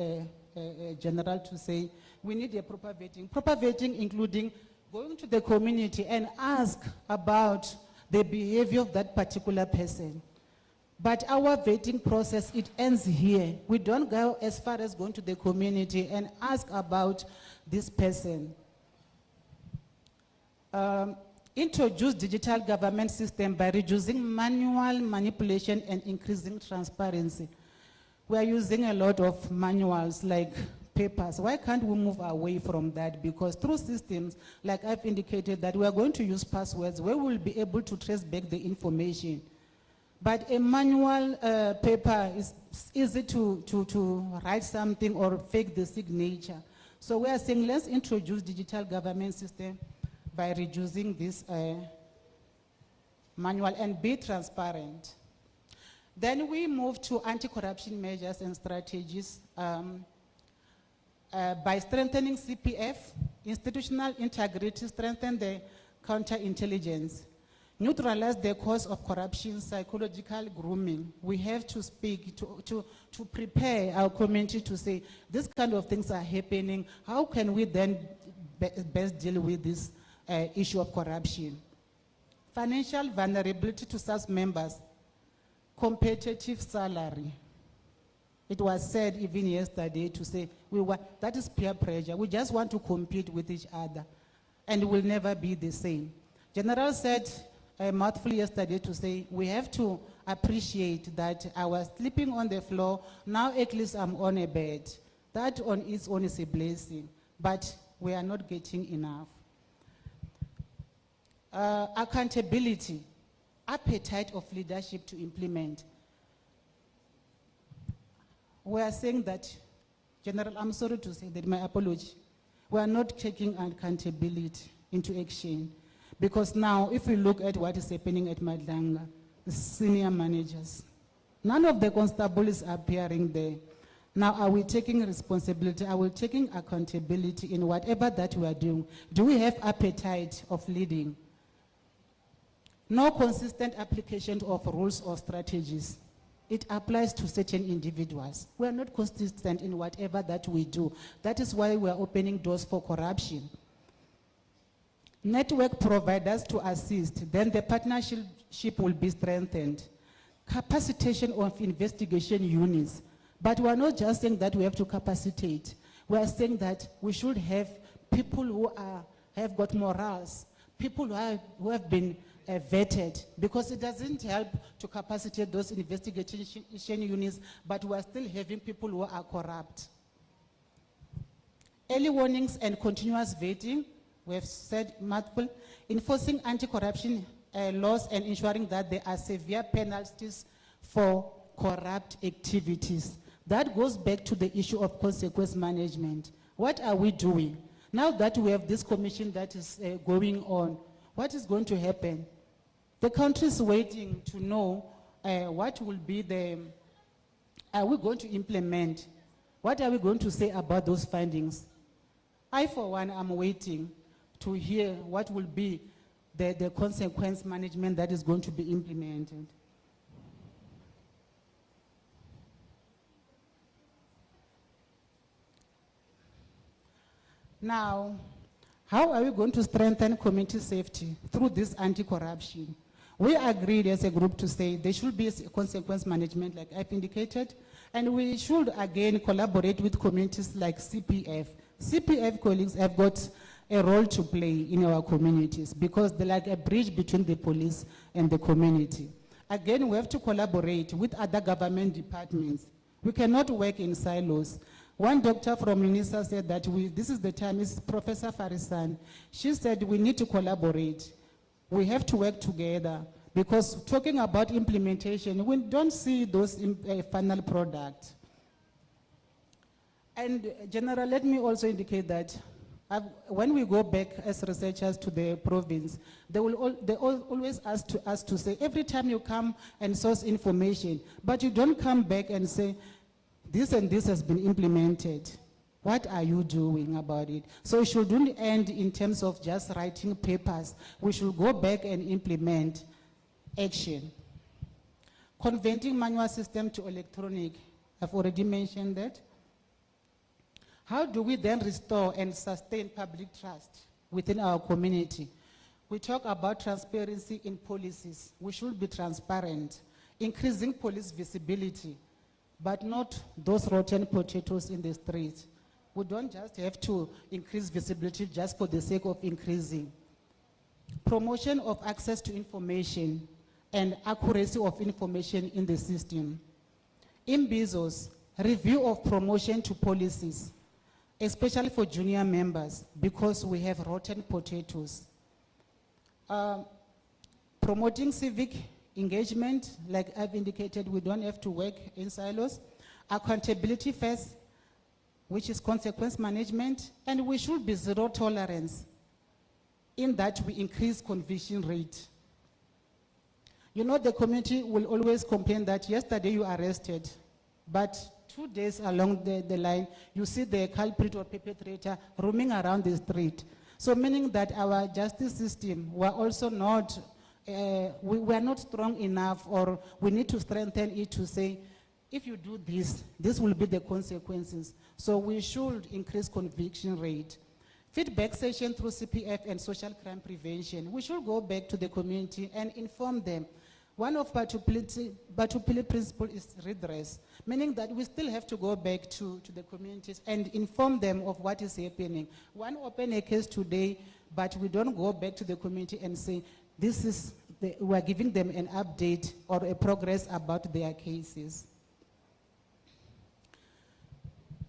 General, to say we need a proper vetting. Proper vetting including going to the community and ask about the behavior of that particular person. But our vetting process, it ends here. We don't go as far as going to the community and ask about this person. Introduce digital government system by reducing manual manipulation and increasing transparency. We are using a lot of manuals like papers. Why can't we move away from that? Because through systems, like I've indicated, that we are going to use passwords where we'll be able to trace back the information. But a manual paper is easy to write something or fake the signature. So we are saying let's introduce digital government system by reducing this manual and be transparent. Then we move to anti-corruption measures and strategies by strengthening CPF, institutional integrity, strengthen the counterintelligence, neutralize the cause of corruption, psychological grooming. We have to speak, to prepare our community to say, this kind of things are happening. How can we then best deal with this issue of corruption? Financial vulnerability to SAPS members. Competitive salary. It was said even yesterday to say, that is peer pressure. We just want to compete with each other and it will never be the same. General said a mouthful yesterday to say, we have to appreciate that I was sleeping on the floor, now at least I'm on a bed. That on its own is a blessing, but we are not getting enough. Accountability. Appetite of leadership to implement. We are saying that, General, I'm sorry to say that, my apology. We are not taking accountability into action. Because now, if we look at what is happening at Madlanga, the senior managers, none of the constables are appearing there. Now, are we taking responsibility? Are we taking accountability in whatever that we are doing? Do we have appetite of leading? No consistent application of rules or strategies. It applies to certain individuals. We are not consistent in whatever that we do. That is why we are opening doors for corruption. Network providers to assist, then the partnership will be strengthened. Capacitation of investigation units. But we are not just saying that we have to capacitate. We are saying that we should have people who have got morals, people who have been vetted, because it doesn't help to capacitate those investigation units, but we are still having people who are corrupt. Early warnings and continuous vetting, we have said multiple, enforcing anti-corruption laws and ensuring that there are severe penalties for corrupt activities. That goes back to the issue of consequence management. What are we doing? Now that we have this commission that is going on, what is going to happen? The country is waiting to know what will be the, are we going to implement? What are we going to say about those findings? I, for one, am waiting to hear what will be the consequence management that is going to be implemented. Now, how are we going to strengthen community safety through this anti-corruption? We agreed as a group to say there should be consequence management, like I've indicated, and we should again collaborate with communities like CPF. CPF colleagues have got a role to play in our communities because they're like a bridge between the police and the community. Again, we have to collaborate with other government departments. We cannot work in silos. One doctor from UNISA said that this is the time, it's Professor Farisan. She said we need to collaborate. We have to work together because talking about implementation, we don't see those final products. And General, let me also indicate that when we go back as researchers to the province, they always ask us to say, every time you come and source information, but you don't come back and say, this and this has been implemented. What are you doing about it? So it shouldn't end in terms of just writing papers. We should go back and implement action. Converting manual system to electronic, I've already mentioned that. How do we then restore and sustain public trust within our community? We talk about transparency in policies. We should be transparent, increasing police visibility, but not those rotten potatoes in the streets. We don't just have to increase visibility just for the sake of increasing. Promotion of access to information and accuracy of information in the system. Imbizos, review of promotion to policies, especially for junior members, because we have rotten potatoes. Promoting civic engagement, like I've indicated, we don't have to work in silos. Accountability first, which is consequence management, and we should be zero tolerance in that we increase conviction rate. You know, the community will always complain that yesterday you arrested, but 2 days along the line, you see the culprit or perpetrator roaming around the street. So meaning that our justice system, we're also not, we are not strong enough, or we need to strengthen it to say, if you do this, this will be the consequences. So we should increase conviction rate. Feedback session through CPF and social crime prevention. We should go back to the community and inform them. One of Batupili principle is redress, meaning that we still have to go back to the communities and inform them of what is happening. One open a case today, but we don't go back to the community and say, we are giving them an update or a progress about their cases.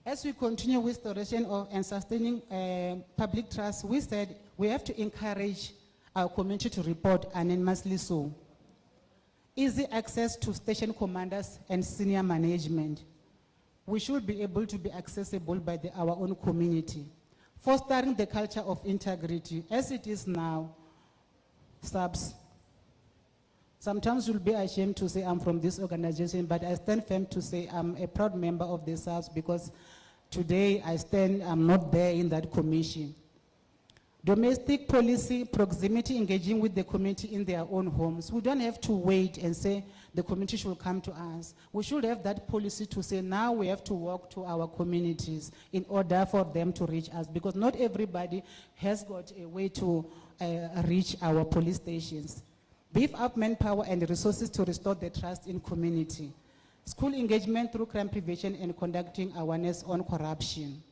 As we continue with restoration and sustaining public trust, we said we have to encourage our community to report anonymously so. Easy access to station commanders and senior management. We should be able to be accessible by our own community. Fostering the culture of integrity. As it is now, SAPS. Sometimes you'll be ashamed to say I'm from this organization, but I stand firm to say I'm a proud member of the SAPS because today I'm not there in that commission. Domestic policy, proximity, engaging with the community in their own homes. We don't have to wait and say the community should come to us. We should have that policy to say now we have to walk to our communities in order for them to reach us, because not everybody has got a way to reach our police stations. Beef up manpower and resources to restore the trust in community. School engagement through crime prevention and conducting awareness on corruption.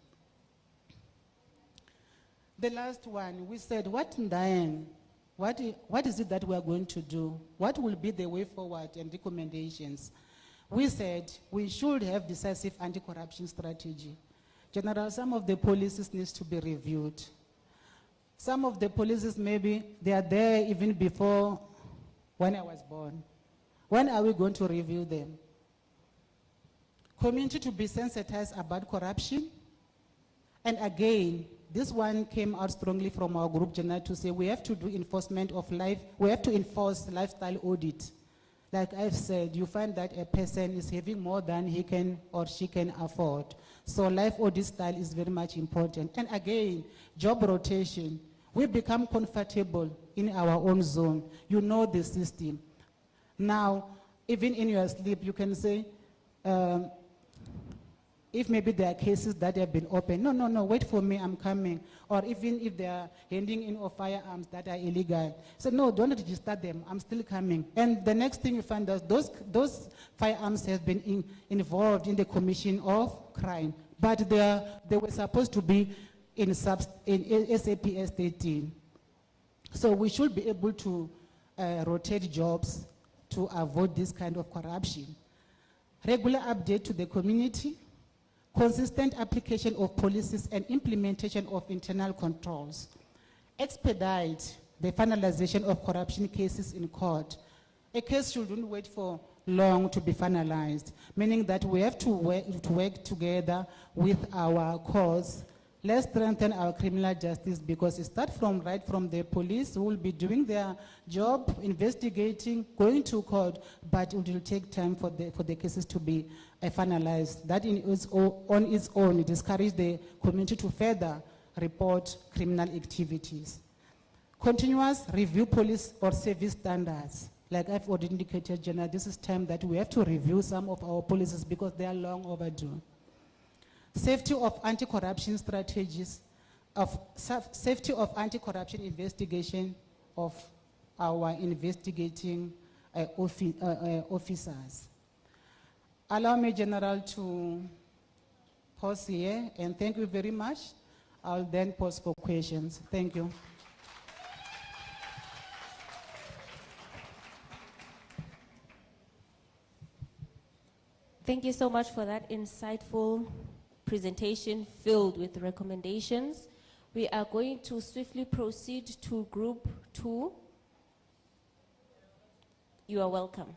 The last one, we said, what is it that we are going to do? What will be the way forward and recommendations? We said we should have decisive anti-corruption strategy. General, some of the policies needs to be reviewed. Some of the policies, maybe they are there even before when I was born. When are we going to review them? Community to be sensitized about corruption. And again, this one came out strongly from our group, General, to say we have to do enforcement of life, we have to enforce lifestyle audit. Like I've said, you find that a person is having more than he can or she can afford. So life audit style is very much important. And again, job rotation. We become comfortable in our own zone. You know the system. Now, even in your sleep, you can say, if maybe there are cases that have been opened, no, wait for me, I'm coming. Or even if they are handing in of firearms that are illegal, so no, don't register them, I'm still coming. And the next thing you find out, those firearms have been involved in the commission of crime, but they were supposed to be in SAPS 13. So we should be able to rotate jobs to avoid this kind of corruption. Regular update to the community, consistent application of policies and implementation of internal controls. Expedite the finalization of corruption cases in court. A case shouldn't wait for long to be finalized, meaning that we have to work together with our courts. Let's strengthen our criminal justice, because it starts right from the police who will be doing their job, investigating, going to court, but it will take time for the cases to be finalized. That on its own, it discourages the community to further report criminal activities. Continuous review police or service standards. Like I've already indicated, General, this is time that we have to review some of our policies because they are long overdue. Safety of anti-corruption strategies, safety of anti-corruption investigation of our investigating officers. Allow me, General, to pause here, and thank you very much. I'll then pause for questions. Thank you. Thank you so much for that insightful presentation filled with recommendations. We are going to swiftly proceed to group 2. You are welcome.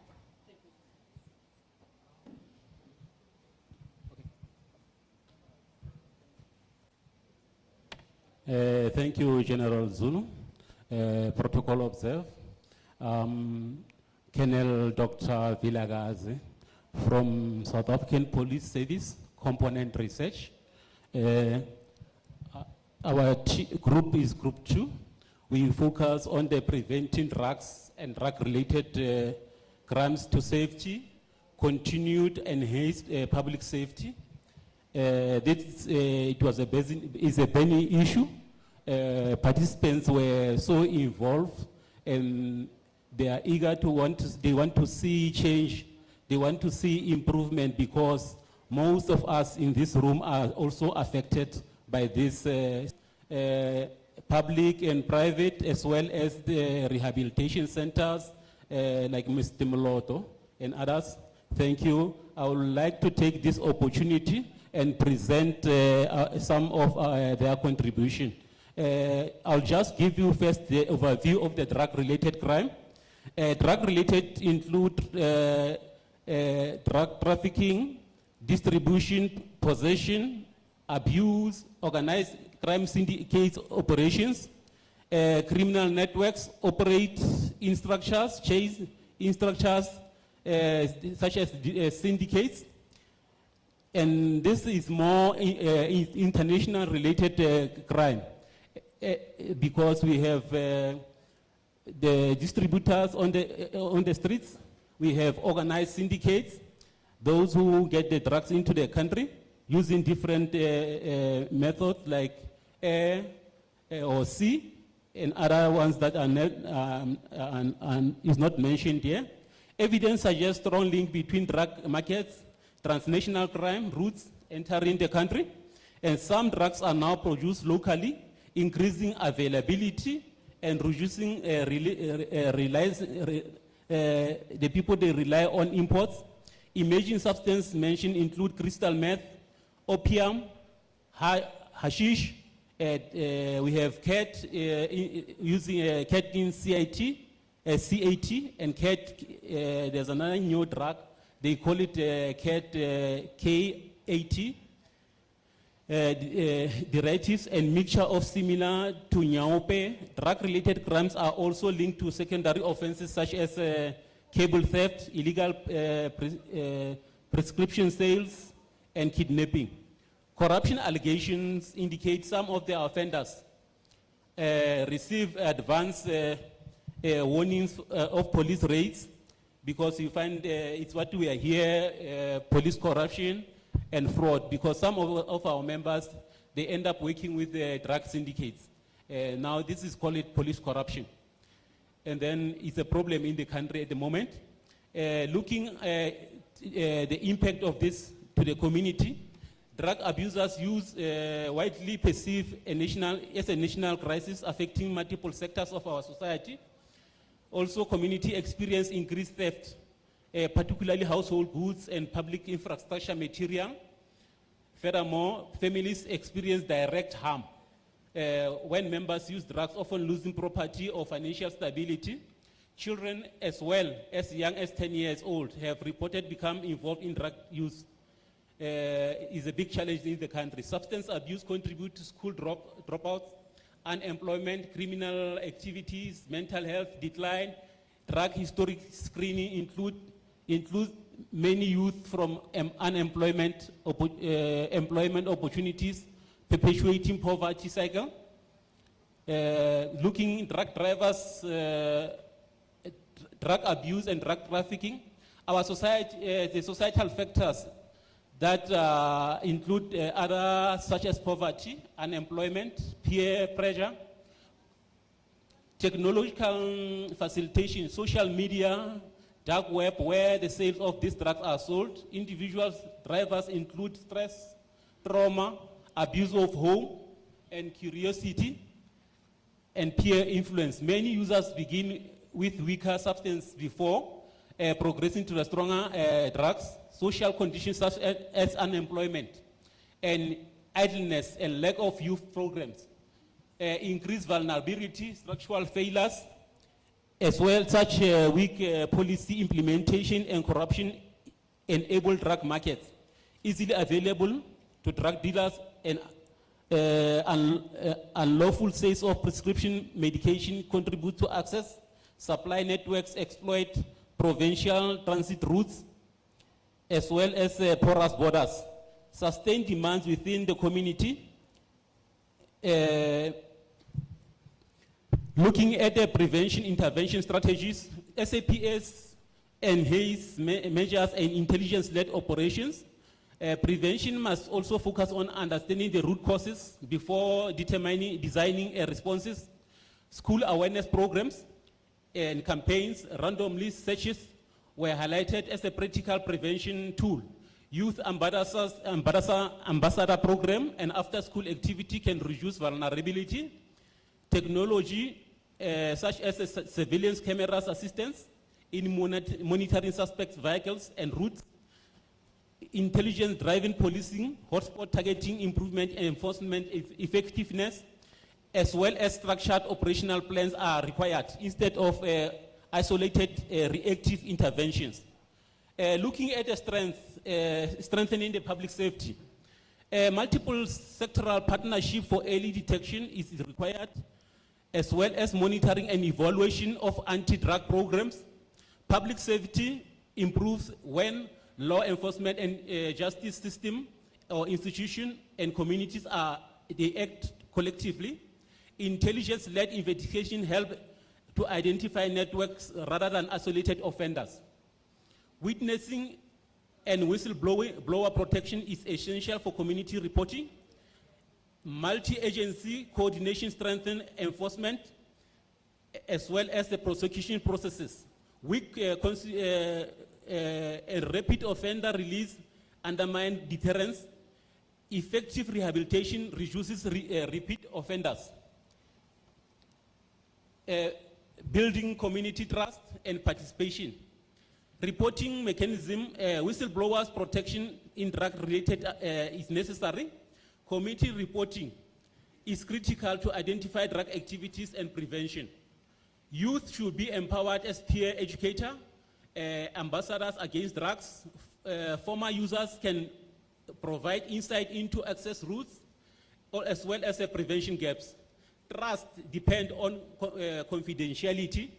Thank you, General Zulu. Protocol observed. Colonel Dr. Vilagazi from South African Police Service, Component Research. Our group is Group 2. We focus on the preventing drugs and drug-related crimes to safety, continued enhanced public safety. It was a burning issue. Participants were so involved, and they are eager they want to see change. They want to see improvement, because most of us in this room are also affected by this public and private, as well as the rehabilitation centers like Mr. Moloto and others. Thank you. I would like to take this opportunity and present some of their contribution. I'll just give you first the overview of the drug-related crime. Drug-related include drug trafficking, distribution, possession, abuse, organized crime syndicates operations. Criminal networks operate in structures, such as syndicates. And this is more international related crime. because we have the distributors on the streets, we have organized syndicates, those who get the drugs into the country using different methods like air or sea, and other ones that are not, is not mentioned here. Evidence suggests strong link between drug markets, transnational crime routes entering the country, and some drugs are now produced locally, increasing availability and reducing the people they rely on imports. Emerging substances mentioned include crystal meth, opium, hashish. We have cat using cat in CAT, and cat. There's another new drug. They call it cat K80. Derivatives and mixture of similar to nyaope. Drug-related crimes are also linked to secondary offenses such as cable theft, illegal prescription sales, and kidnapping. Corruption allegations indicate some of the offenders receive advance warnings of police raids, because you find it's what we are here, police corruption and fraud, because some of our members, they end up working with the drug syndicates. Now this is called police corruption. And then it's a problem in the country at the moment. Looking at the impact of this to the community, drug abusers use widely perceived as a national crisis affecting multiple sectors of our society. Also, community experience increased theft, particularly household goods and public infrastructure material. Furthermore, families experience direct harm when members use drugs, often losing property or financial stability. Children, as well as young as 10 years old, have reported becoming involved in drug use. Is a big challenge in the country. Substance abuse contributes to school dropouts, unemployment, criminal activities, mental health decline. Drug historic screening includes many youth from unemployment, employment opportunities, perpetuating poverty cycle. Looking drug drivers, drug abuse and drug trafficking. Our society, the societal factors that include other such as poverty, unemployment, peer pressure, technological facilitation, social media, dark web, where the sales of these drugs are sold. Individuals, drivers include stress, trauma, abuse of home, and curiosity, and peer influence. Many users begin with weaker substances before progressing to the stronger drugs. Social conditions such as unemployment and idleness and lack of youth programs, increased vulnerability, structural failures, as well such weak policy implementation and corruption enable drug markets easily available to drug dealers, and unlawful sales of prescription medication contribute to access. Supply networks exploit provincial transit routes, as well as porous borders. Sustained demands within the community. Looking at the prevention intervention strategies, SAPS enhance measures and intelligence-led operations. Prevention must also focus on understanding the root causes before designing responses. School awareness programs and campaigns, random list searches were highlighted as a practical prevention tool. Youth ambassador program and after-school activity can reduce vulnerability. Technology, such as surveillance cameras assistance in monitoring suspects' vehicles and routes. Intelligence-driven policing, hotspot targeting, improvement and enforcement effectiveness, as well as structured operational plans are required instead of isolated reactive interventions. Looking at the strengthening the public safety. Multiple sectoral partnership for early detection is required, as well as monitoring and evaluation of anti-drug programs. Public safety improves when law enforcement and justice system or institution and communities they act collectively. Intelligence-led investigation help to identify networks rather than isolated offenders. Witnessing and whistleblower protection is essential for community reporting. Multi-agency coordination strengthens enforcement as well as the prosecution processes. Weak and repeat offender release undermine deterrence. Effective rehabilitation reduces repeat offenders. Building community trust and participation. Reporting mechanism, whistleblowers protection in drug-related is necessary. Community reporting is critical to identify drug activities and prevention. Youth should be empowered as peer educator, ambassadors against drugs. Former users can provide insight into access routes as well as prevention gaps. Trust depends on confidentiality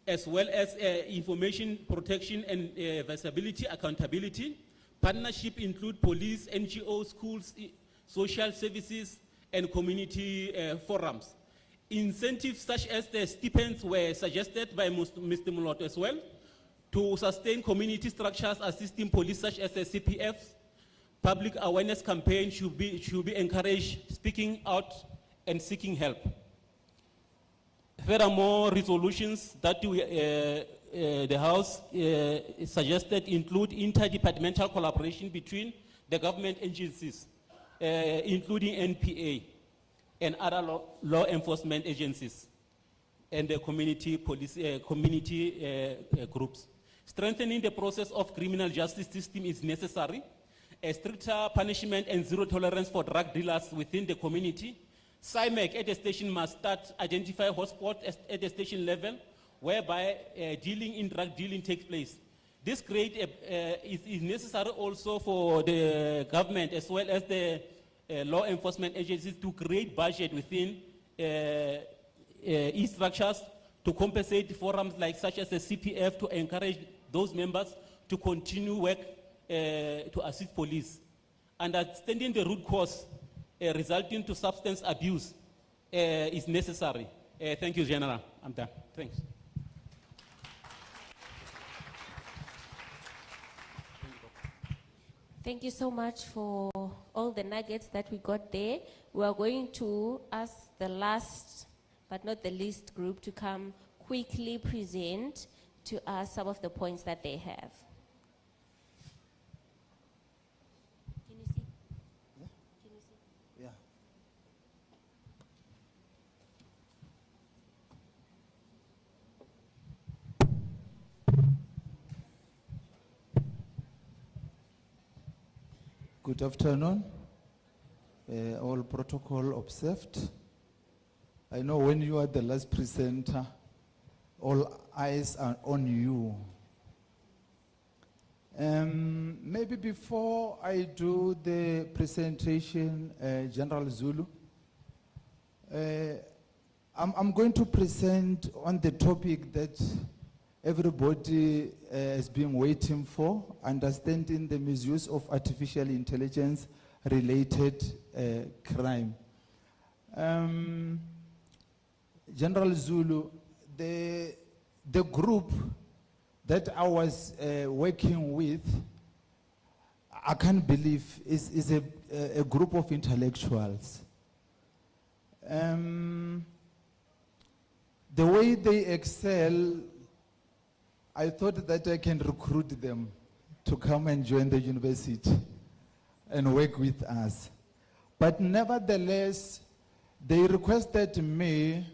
as well as information protection and visibility, accountability. Partnership include police, NGOs, schools, social services, and community forums. Incentives such as the stipends were suggested by Mr. Mulot as well to sustain community structures assisting police such as the CPFs. Public awareness campaign should be encouraged, speaking out and seeking help. Furthermore, resolutions that the House suggested include interdepartmental collaboration between the government agencies, including NPA and other law enforcement agencies and the community groups. Strengthening the process of criminal justice system is necessary. A stricter punishment and zero tolerance for drug dealers within the community. CIMEC at the station must start identify hotspots at the station level whereby dealing in drug dealing takes place. This is necessary also for the government as well as the law enforcement agencies to create budget within e-structures to compensate forums like such as the CPF to encourage those members to continue work to assist police. Understanding the root cause resulting to substance abuse is necessary. Thank you, General. I'm done. Thanks. Thank you so much for all the nuggets that we got there. We are going to ask the last but not the least group to come quickly present to us some of the points that they have. Can you see? Yeah. Can you see? Yeah. Good afternoon. All protocol observed. I know when you are the last presenter, all eyes are on you. Maybe before I do the presentation, General Zulu, I'm going to present on the topic that everybody has been waiting for, understanding the misuse of artificial intelligence related crime. General Zulu, the group that I was working with, I can't believe is a group of intellectuals. The way they excel, I thought that I can recruit them to come and join the university and work with us. But nevertheless, they requested me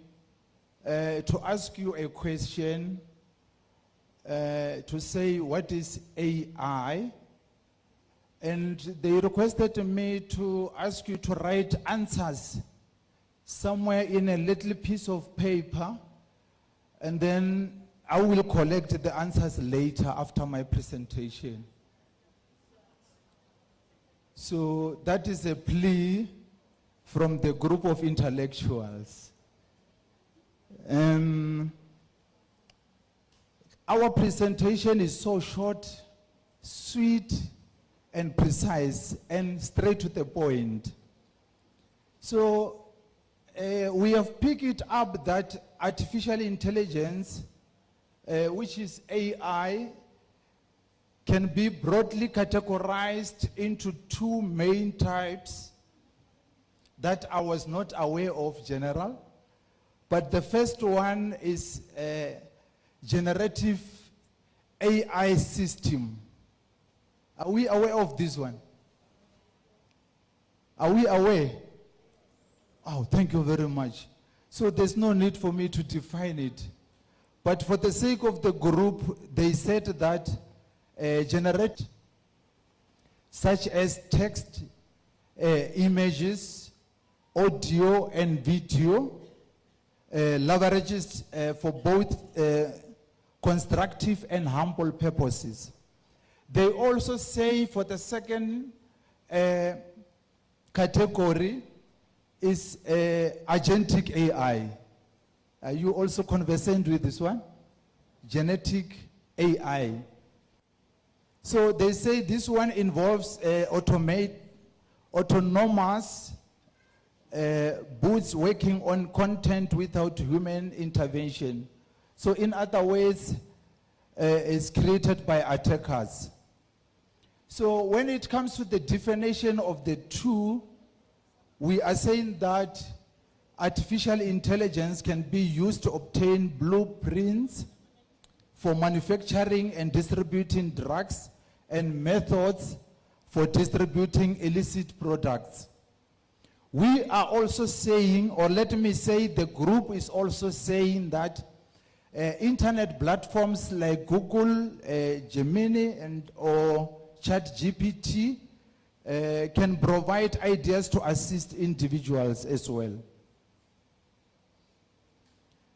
to ask you a question, to say what is AI, and they requested me to ask you to write answers somewhere in a little piece of paper, and then I will collect the answers later after my presentation. So that is a plea from the group of intellectuals. Our presentation is so short, sweet, and precise, and straight to the point. So we have picked it up that artificial intelligence, which is AI, can be broadly categorized into two main types that I was not aware of, General. But the first one is generative AI system. Are we aware of this one? Are we aware? Oh, thank you very much. So there's no need for me to define it. But for the sake of the group, they said that generate such as text, images, audio and video, leverages for both constructive and harmful purposes. They also say for the second category is agentic AI. Are you also conversant with this one? Genetic AI. So they say this one involves autonomous bots working on content without human intervention. So in other words, it's created by attackers. So when it comes to the definition of the two, we are saying that artificial intelligence can be used to obtain blueprints for manufacturing and distributing drugs and methods for distributing illicit products. We are also saying, or let me say, the group is also saying that internet platforms like Google, Gemini, or ChatGPT can provide ideas to assist individuals as well.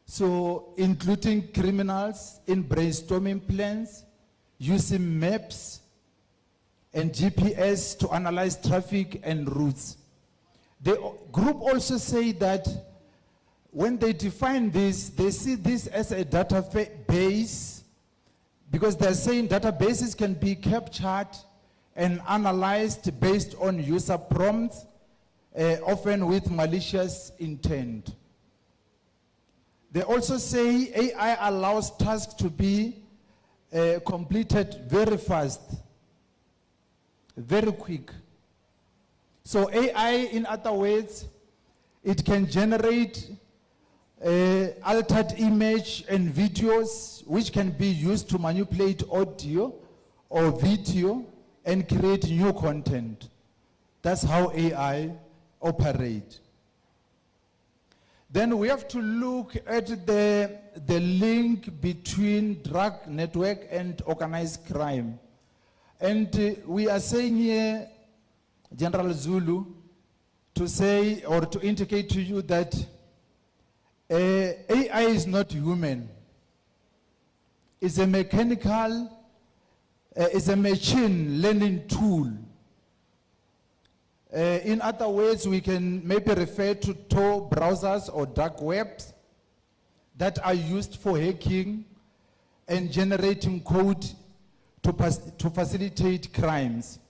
So, including criminals in brainstorming plans, using maps and GPS to analyze traffic and routes. The group also say that when they define this, they see this as a database, because they're saying databases can be captured and analyzed based on user prompts, often with malicious intent. They also say AI allows tasks to be completed very fast, very quick. So AI, in other words, it can generate altered image and videos which can be used to manipulate audio or video and create new content. That's how AI operates. Then we have to look at the link between drug network and organized crime. And we are saying here, General Zulu, to say or to indicate to you that AI is not human. It's a mechanical, it's a machine learning tool. In other words, we can maybe refer to Tor browsers or dark webs that are used for hacking and generating code to facilitate crimes.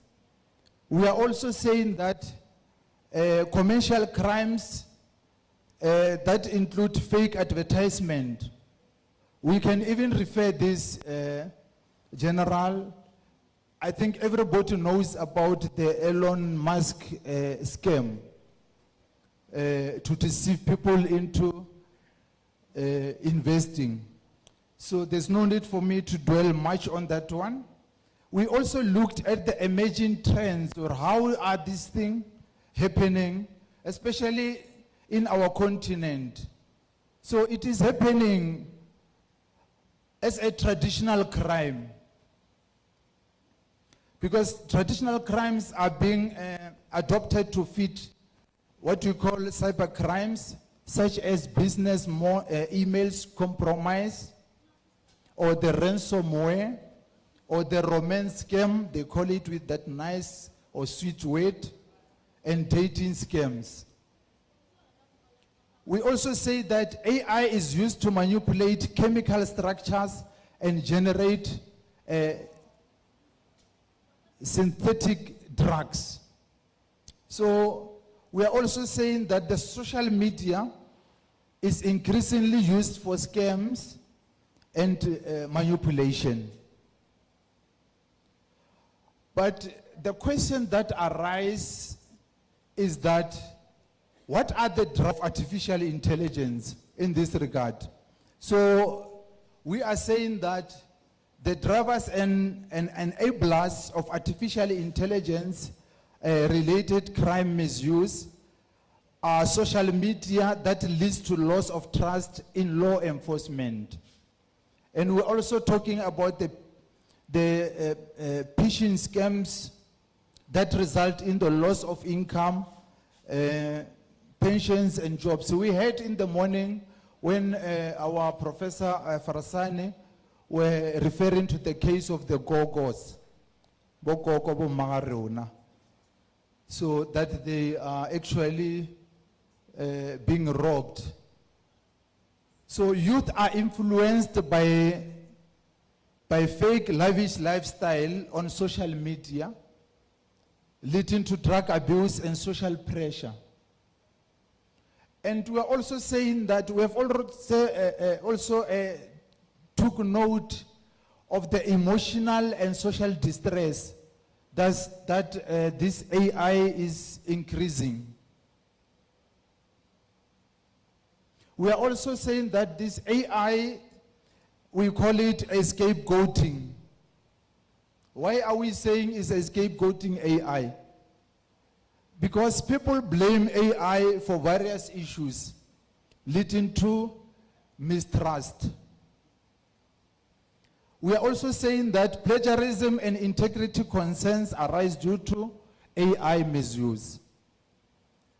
We are also saying that commercial crimes that include fake advertisement, we can even refer this, General, I think everybody knows about the Elon Musk scam to deceive people into investing. So there's no need for me to dwell much on that one. We also looked at the emerging trends, or how are these things happening, especially in our continent. So it is happening as a traditional crime, because traditional crimes are being adopted to fit what we call cybercrimes, such as business emails compromise, or the ransomware, or the romance scam, they call it with that nice or sweet word, and dating scams. We also say that AI is used to manipulate chemical structures and generate synthetic drugs. So we are also saying that the social media is increasingly used for scams and manipulation. But the question that arises is that, what are the drivers of artificial intelligence in this regard? So we are saying that the drivers and enablers of artificial intelligence related crime misuse are social media that leads to loss of trust in law enforcement. And we're also talking about the phishing scams that result in the loss of income, pensions and jobs. So we heard in the morning when our Professor Farisani were referring to the case of the Gogos, Bokoko bo Magarona. So that they are actually being robbed. So youth are influenced by fake lavish lifestyle on social media, leading to drug abuse and social pressure. And we are also saying that we have also took note of the emotional and social distress that this AI is increasing. We are also saying that this AI, we call it a scapegoating. Why are we saying it's a scapegoating AI? Because people blame AI for various issues leading to mistrust. We are also saying that plagiarism and integrity concerns arise due to AI misuse.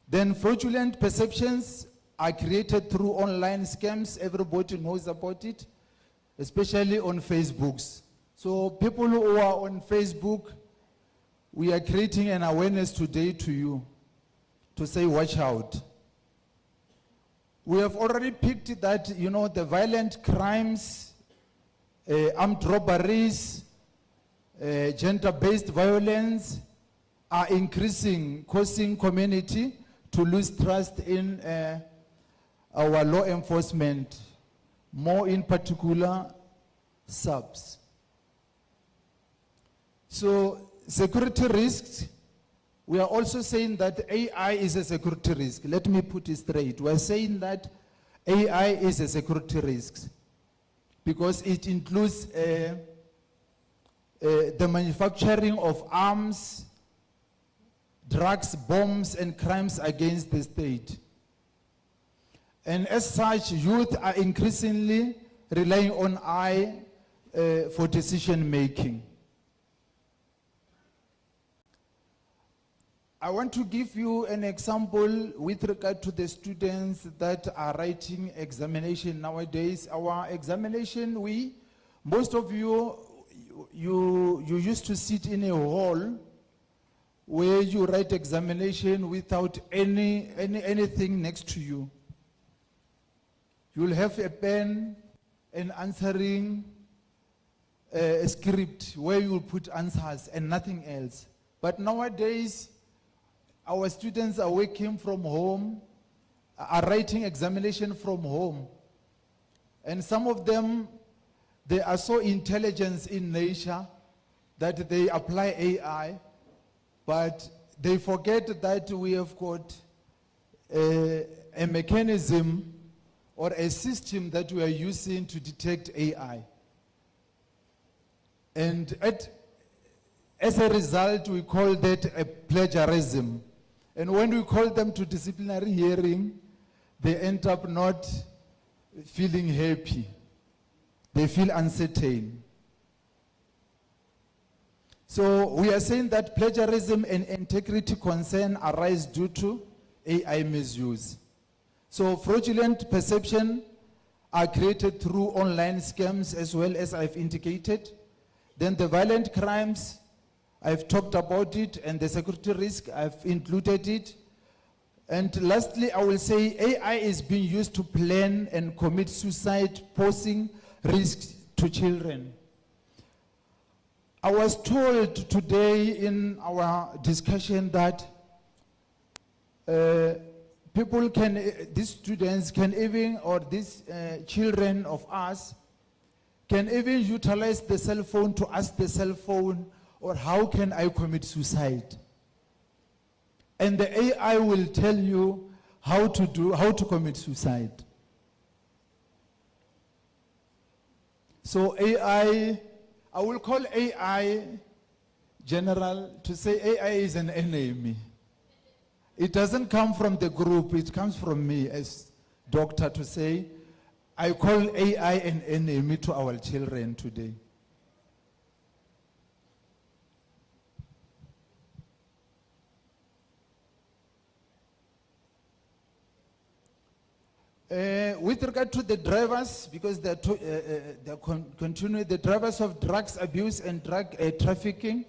Then fraudulent perceptions are created through online scams. Everybody knows about it, especially on Facebooks. So people who are on Facebook, we are creating an awareness today to you to say, watch out. We have already picked that, the violent crimes, armed robberies, gender-based violence are increasing, causing community to lose trust in our law enforcement, more in particular, SAPS. So security risks, we are also saying that AI is a security risk. Let me put it straight. We are saying that AI is a security risk because it includes the manufacturing of arms, drugs, bombs, and crimes against the state. And as such, youth are increasingly relying on AI for decision making. I want to give you an example with regard to the students that are writing examination nowadays. Our examination, most of you used to sit in a hall where you write examination without anything next to you. You'll have a pen and answering a script where you'll put answers and nothing else. But nowadays, our students are working from home, are writing examination from home. And some of them, they are so intelligent in nature that they apply AI, but they forget that we have got a mechanism or a system that we are using to detect AI. And as a result, we call that a plagiarism. And when we call them to disciplinary hearing, they end up not feeling happy. They feel uncertain. So we are saying that plagiarism and integrity concern arise due to AI misuse. So fraudulent perception are created through online scams as well, as I've indicated. Then the violent crimes, I've talked about it, and the security risk, I've included it. And lastly, I will say AI is being used to plan and commit suicide, posing risks to children. I was told today in our discussion that people can, these students can even, or these children of us, can even utilize the cell phone to ask the cell phone, or how can I commit suicide? And the AI will tell you how to commit suicide. So AI, I will call AI general to say AI is an enemy. It doesn't come from the group, it comes from me as doctor to say, I call AI an enemy to our children today. With regard to the drivers, because they're continuing, the drivers of drugs abuse and drug trafficking,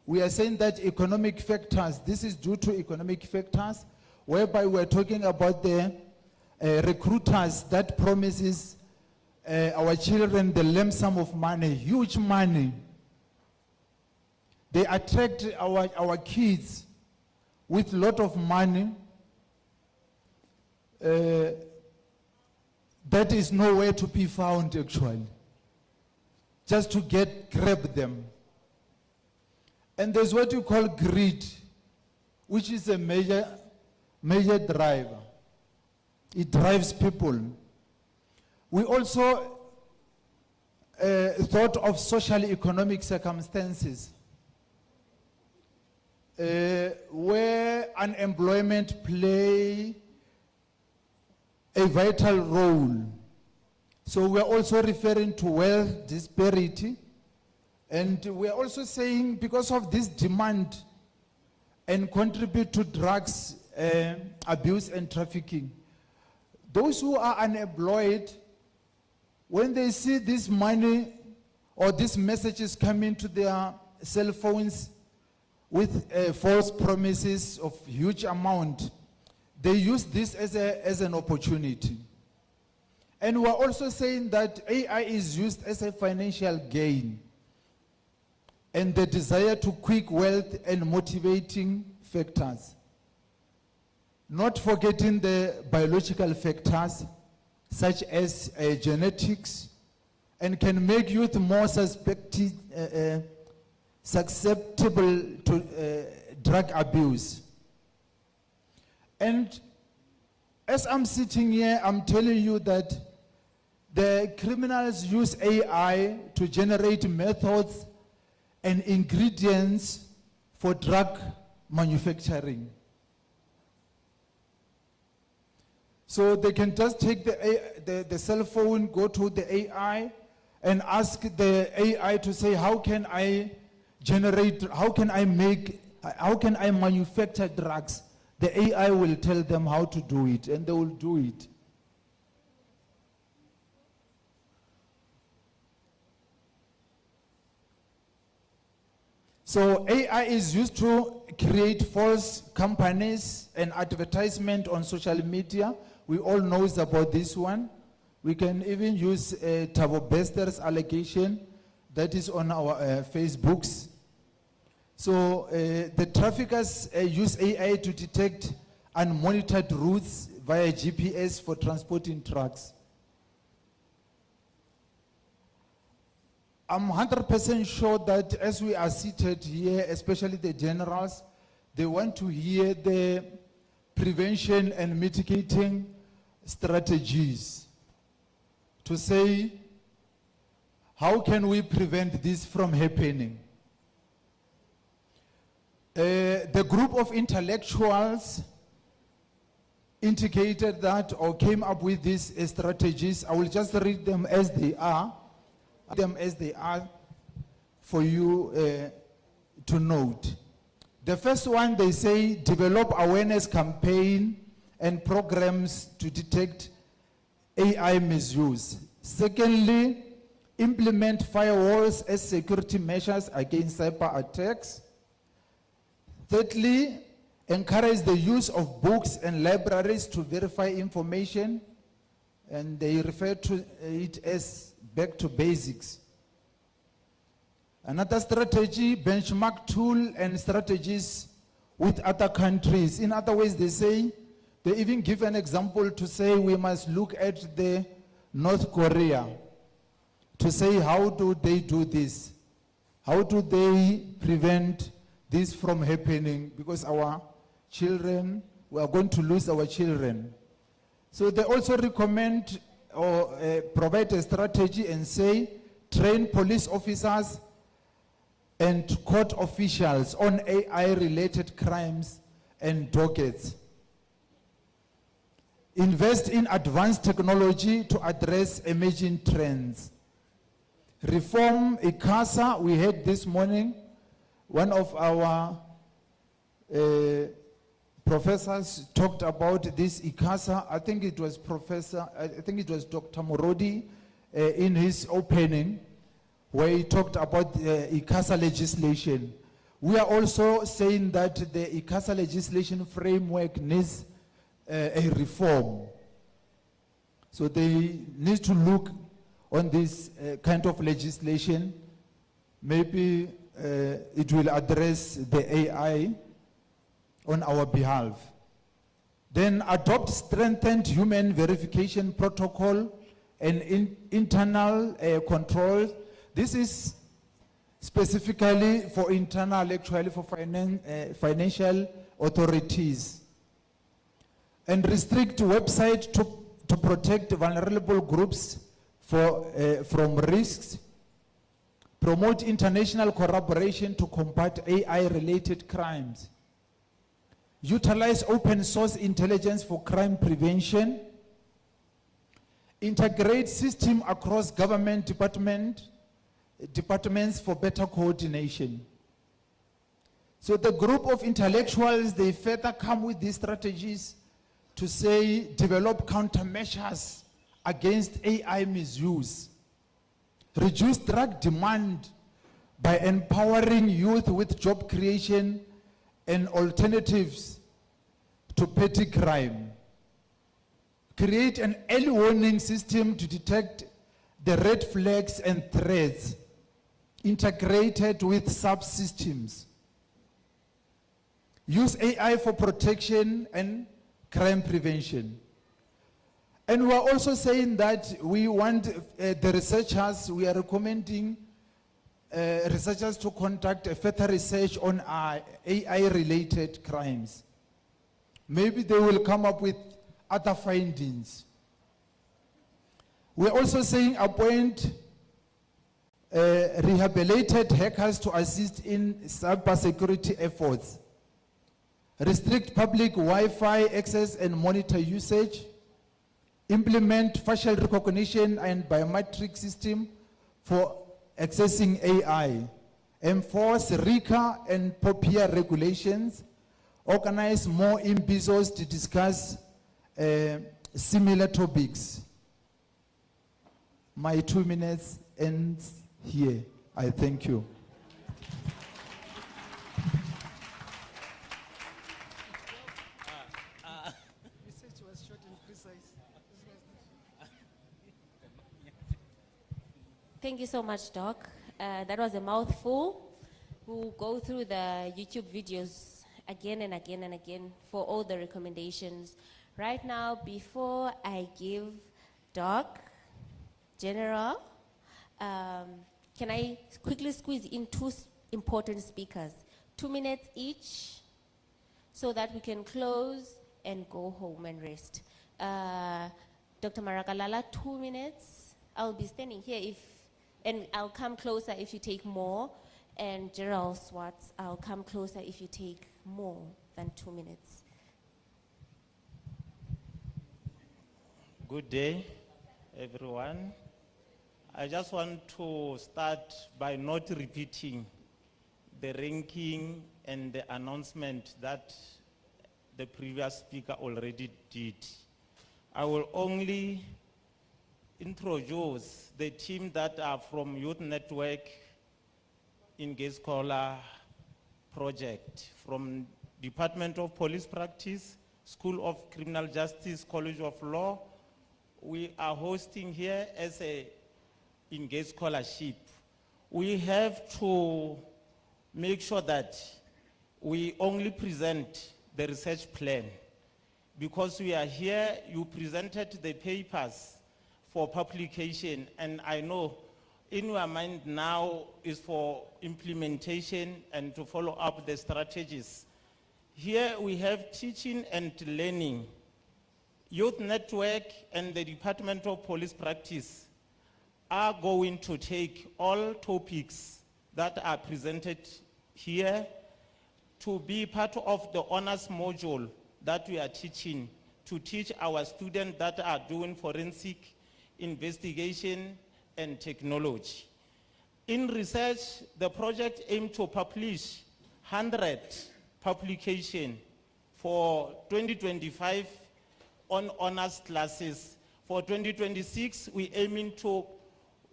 we are saying that economic factors, this is due to economic factors, whereby we're talking about the recruiters that promises our children the lump sum of money, huge money. They attract our kids with a lot of money. That is nowhere to be found actually, just to grab them. And there's what you call greed, which is a major driver. It drives people. We also thought of social economic circumstances, where unemployment play a vital role. So we're also referring to wealth disparity, and we're also saying because of this demand and contribute to drugs abuse and trafficking, those who are unemployed, when they see this money or these messages coming to their cell phones with false promises of huge amount, they use this as an opportunity. And we're also saying that AI is used as a financial gain, and the desire to quick wealth and motivating factors. Not forgetting the biological factors such as genetics, and can make youth more susceptible to drug abuse. And as I'm sitting here, I'm telling you that the criminals use AI to generate methods and ingredients for drug manufacturing. So they can just take the cell phone, go to the AI, and ask the AI to say, how can I generate, how can I manufacture drugs? The AI will tell them how to do it, and they will do it. So AI is used to create false companies and advertisement on social media. We all know about this one. We can even use Thabo Bester's allegation that is on our Facebooks. So the traffickers use AI to detect unmonitored routes via GPS for transporting trucks. I'm 100% sure that as we are seated here, especially the generals, they want to hear the prevention and mitigating strategies to say, how can we prevent this from happening? The group of intellectuals indicated that or came up with these strategies. I will just read them as they are. For you to note. The first one, they say, develop awareness campaign and programs to detect AI misuse. Secondly, implement firewalls as security measures against cyber attacks. Thirdly, encourage the use of books and libraries to verify information, and they refer to it as back to basics. Another strategy, benchmark tool and strategies with other countries. In other ways, they say, they even give an example to say we must look at the North Korea to say how do they do this? How do they prevent this from happening? Because our children, we are going to lose our children. So they also recommend or provide a strategy and say, train police officers and court officials on AI-related crimes and dockets. Invest in advanced technology to address emerging trends. Reform ICASA, we heard this morning, one of our professors talked about this ICASA. I think it was Dr. Morodi in his opening, where he talked about the ICASA legislation. We are also saying that the ICASA legislation framework needs a reform. So they need to look on this kind of legislation. Maybe it will address the AI on our behalf. Then adopt strengthened human verification protocol and internal controls. This is specifically for internal, actually for financial authorities. And restrict website to protect vulnerable groups from risks. Promote international collaboration to combat AI-related crimes. Utilize open source intelligence for crime prevention. Integrate system across government departments for better coordination. So the group of intellectuals, they further come with these strategies to say, develop countermeasures against AI misuse. Reduce drug demand by empowering youth with job creation and alternatives to petty crime. Create an early warning system to detect the red flags and threats integrated with SAPS systems. Use AI for protection and crime prevention. And we are also saying that we want the researchers, we are recommending researchers to conduct a further research on AI-related crimes. Maybe they will come up with other findings. We're also saying appoint rehabilitated hackers to assist in cybersecurity efforts. Restrict public Wi-Fi access and monitor usage. Implement facial recognition and biometric system for accessing AI. Enforce RICA and POPIA regulations. Organize more Imbizos to discuss similar topics. My 2 minutes ends here. I thank you. Thank you so much, Doc. That was a mouthful. We'll go through the YouTube videos again and again and again for all the recommendations. Right now, before I give Doc, General, can I quickly squeeze in two important speakers? 2 minutes each, so that we can close and go home and rest. Dr. Marakalala, 2 minutes. I'll be standing here and I'll come closer if you take more. And Gerald Swartz, I'll come closer if you take more than 2 minutes. Good day, everyone. I just want to start by not repeating the ranking and the announcement that the previous speaker already did. I will only introduce the team that are from Youth Network Engage Scholar Project, from Department of Police Practice, School of Criminal Justice, College of Law. We are hosting here as a Engage Scholarship. We have to make sure that we only present the research plan. Because we are here, you presented the papers for publication, and I know in your mind now is for implementation and to follow up the strategies. Here we have teaching and learning. Youth Network and the Department of Police Practice are going to take all topics that are presented here to be part of the honors module that we are teaching, to teach our students that are doing forensic investigation and technology. In research, the project aims to publish 100 publications for 2025 on honors classes. For 2026, we aiming to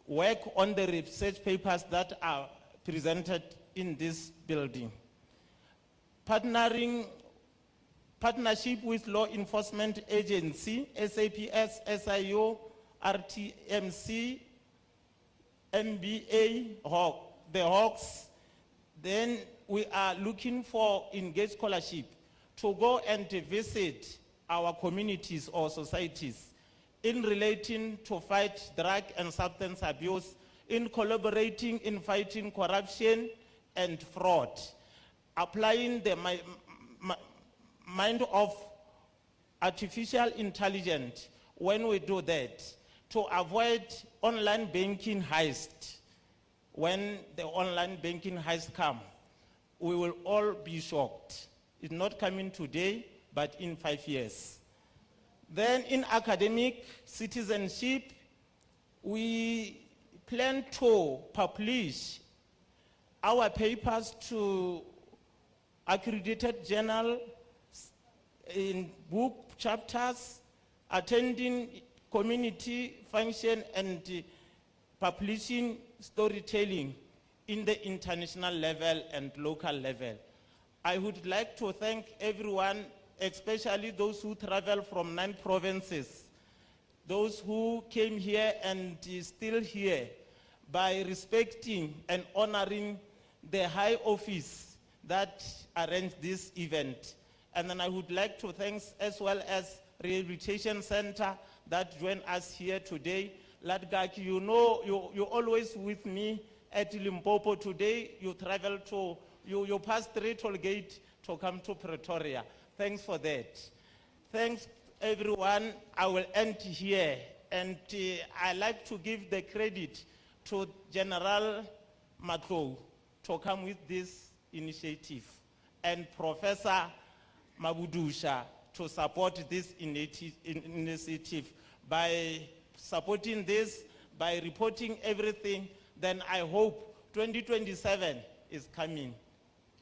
work on the research papers that are presented in this building. Partnership with law enforcement agency, SAPS, SIO, RTMC, MBA, the Hawks. Then we are looking for engaged scholarship to go and visit our communities or societies in relating to fight drug and substance abuse, in collaborating in fighting corruption and fraud, applying the mind of artificial intelligence when we do that, to avoid online banking heist. When the online banking heist come, we will all be shocked. It's not coming today, but in 5 years. Then in academic citizenship, we plan to publish our papers to accredited journal in book chapters, attending community function and publishing storytelling in the international level and local level. I would like to thank everyone, especially those who travel from 9 provinces, those who came here and is still here, by respecting and honoring the high office that arranged this event. And then I would like to thank as well as Rehabilitation Center that joined us here today. Ladgaki, you know, you're always with me at Limpopo. Today, you travel to, you pass 3 toll gate to come to Pretoria. Thanks for that. Thanks, everyone. I will end here. And I like to give the credit to General Matlou to come with this initiative, and Professor Mabudusha to support this initiative. By supporting this, by reporting everything, then I hope 2027 is coming.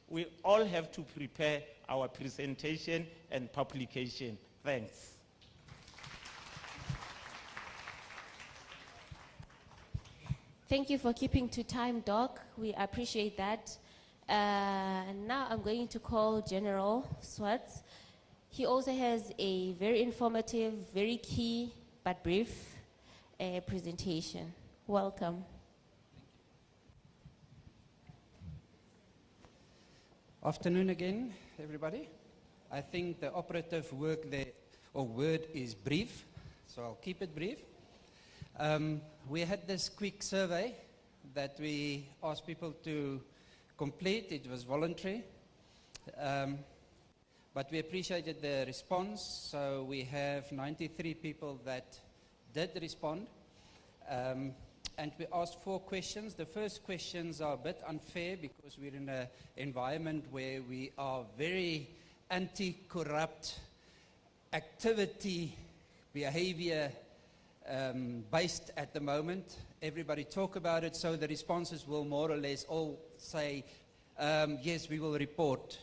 We all have to prepare our presentation and publication. Thanks. Thank you for keeping to time, Doc. We appreciate that. Now I'm going to call General Swartz. He also has a very informative, very key, but brief presentation. Welcome. Afternoon again, everybody. I think the operative word is brief, so I'll keep it brief. We had this quick survey that we asked people to complete. It was voluntary, but we appreciated the response. So we have 93 people that did respond. And we asked 4 questions. The first questions are a bit unfair because we're in an environment where we are very anti-corrupt activity, behavior based at the moment. Everybody talk about it, so the responses will more or less all say, yes, we will report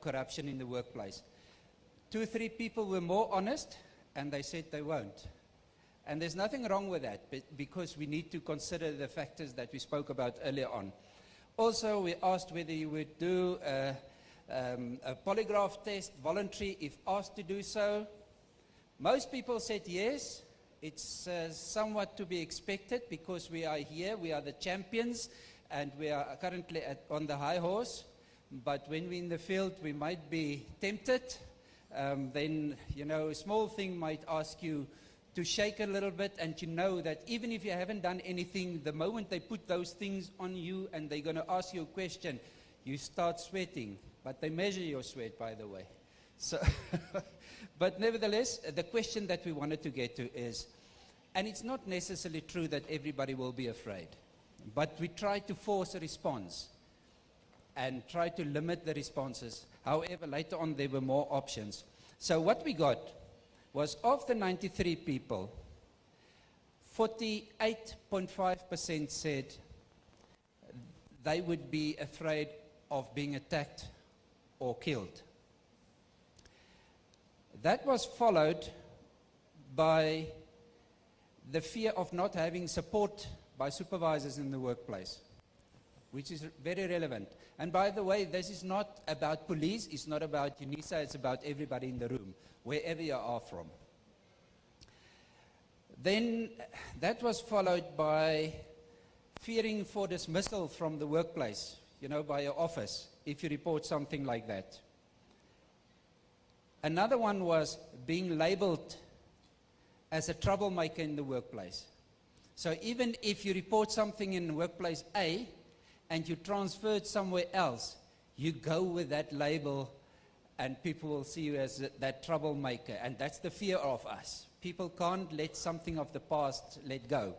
corruption in the workplace. 2 or 3 people were more honest, and they said they won't. And there's nothing wrong with that, because we need to consider the factors that we spoke about earlier on. Also, we asked whether you would do a polygraph test voluntary if asked to do so. Most people said yes. It's somewhat to be expected because we are here, we are the champions, and we are currently on the high horse. but when we're in the field, we might be tempted. Then, you know, a small thing might ask you to shake a little bit, and you know that even if you haven't done anything, the moment they put those things on you and they're going to ask you a question, you start sweating. But they measure your sweat, by the way. So, but nevertheless, the question that we wanted to get to is, and it's not necessarily true that everybody will be afraid, but we try to force a response and try to limit the responses. However, later on there were more options. So what we got was, of the 93 people, 48.5% said they would be afraid of being attacked or killed. That was followed by the fear of not having support by supervisors in the workplace, which is very relevant. And by the way, this is not about police, it's not about UNISA, it's about everybody in the room, wherever you are from. Then that was followed by fearing for dismissal from the workplace, you know, by your office, if you report something like that. Another one was being labeled as a troublemaker in the workplace. So even if you report something in workplace A and you transfer it somewhere else, you go with that label and people will see you as that troublemaker. And that's the fear of us. People can't let something of the past let go.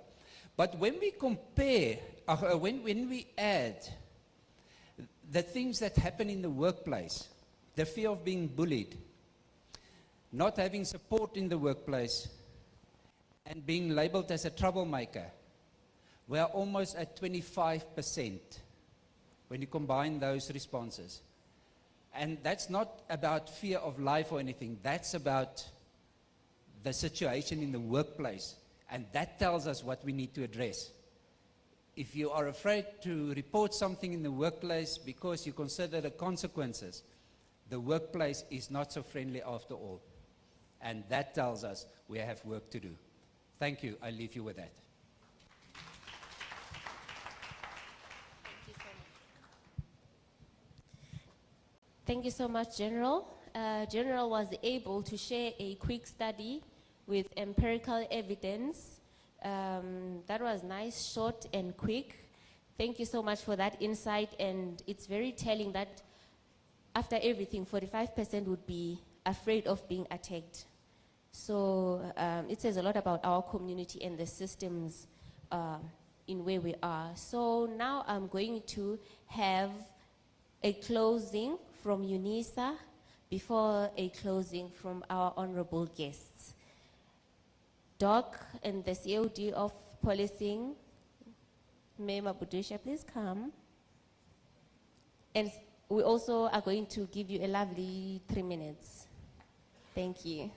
But when we compare, when we add the things that happen in the workplace, the fear of being bullied, not having support in the workplace, and being labeled as a troublemaker, we are almost at 25% when you combine those responses. And that's not about fear of life or anything, that's about the situation in the workplace. And that tells us what we need to address. If you are afraid to report something in the workplace because you consider the consequences, the workplace is not so friendly after all. And that tells us we have work to do. Thank you. I leave you with that. Thank you so much, General. General was able to share a quick study with empirical evidence. That was nice, short and quick. Thank you so much for that insight, and it's very telling that after everything, 45% would be afraid of being attacked. So it says a lot about our community and the systems in where we are. So now I'm going to have a closing from UNISA before a closing from our honorable guests. Doc and the COD of Policing, May Mabudusha, please come. And we also are going to give you a lovely 3 minutes. Thank you.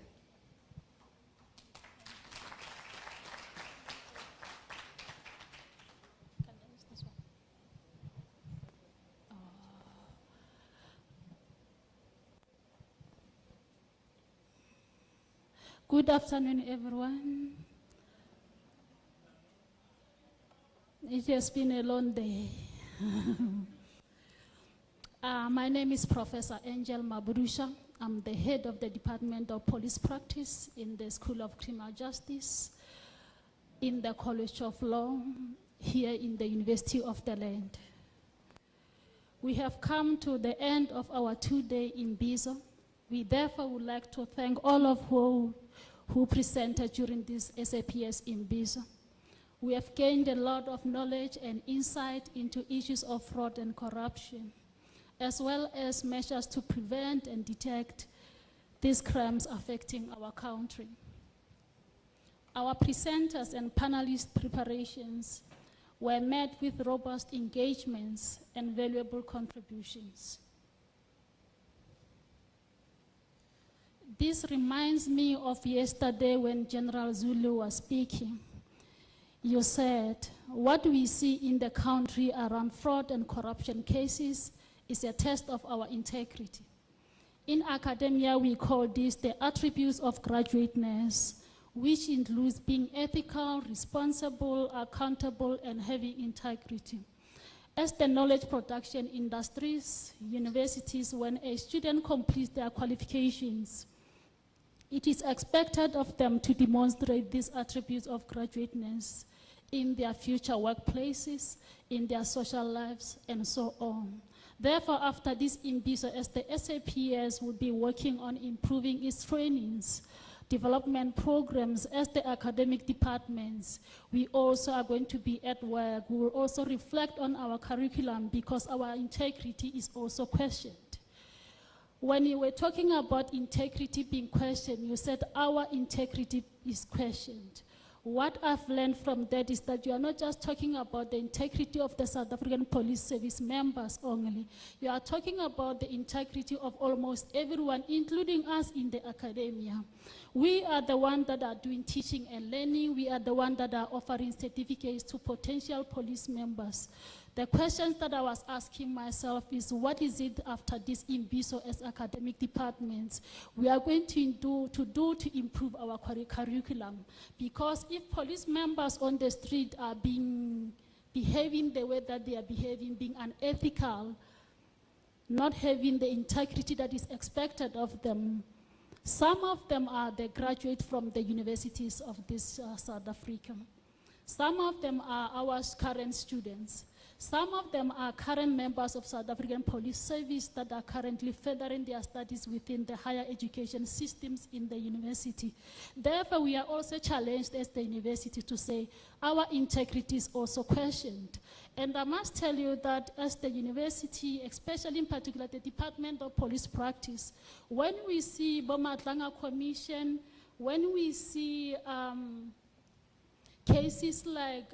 Good afternoon, everyone. It has been a long day. My name is Professor Angel Mabudusha. I'm the head of the Department of Police Practice in the School of Criminal Justice in the College of Law here in the University of the Land. We have come to the end of our 2-day Imbizo. We therefore would like to thank all of who presented during this SAPS Imbizo. We have gained a lot of knowledge and insight into issues of fraud and corruption, as well as measures to prevent and detect these crimes affecting our country. Our presenters and panelists' preparations were met with robust engagements and valuable contributions. This reminds me of yesterday when General Zulu was speaking. You said, what we see in the country around fraud and corruption cases is a test of our integrity. In academia, we call this the attributes of graduateness, which includes being ethical, responsible, accountable, and having integrity. As the knowledge production industries, universities, when a student completes their qualifications, it is expected of them to demonstrate these attributes of graduateness in their future workplaces, in their social lives, and so on. Therefore, after this Imbiso, as the SAPS will be working on improving its trainings, development programs as the academic departments, we also are going to be at work. We will also reflect on our curriculum because our integrity is also questioned. When you were talking about integrity being questioned, you said our integrity is questioned. What I've learned from that is that you are not just talking about the integrity of the South African Police Service members only. You are talking about the integrity of almost everyone, including us in the academia. We are the ones that are doing teaching and learning. We are the ones that are offering certificates to potential police members. The questions that I was asking myself is, what is it after this Imbiso as academic departments we are going to do to improve our curriculum? Because if police members on the street are behaving the way that they are behaving, being unethical, not having the integrity that is expected of them, some of them are the graduates from the universities of this South Africa. Some of them are our current students. Some of them are current members of South African Police Service that are currently furthering their studies within the higher education systems in the university. Therefore, we are also challenged as the university to say our integrity is also questioned. And I must tell you that as the university, especially in particular the Department of Police Practice, when we see Bomatlanga Commission, when we see cases like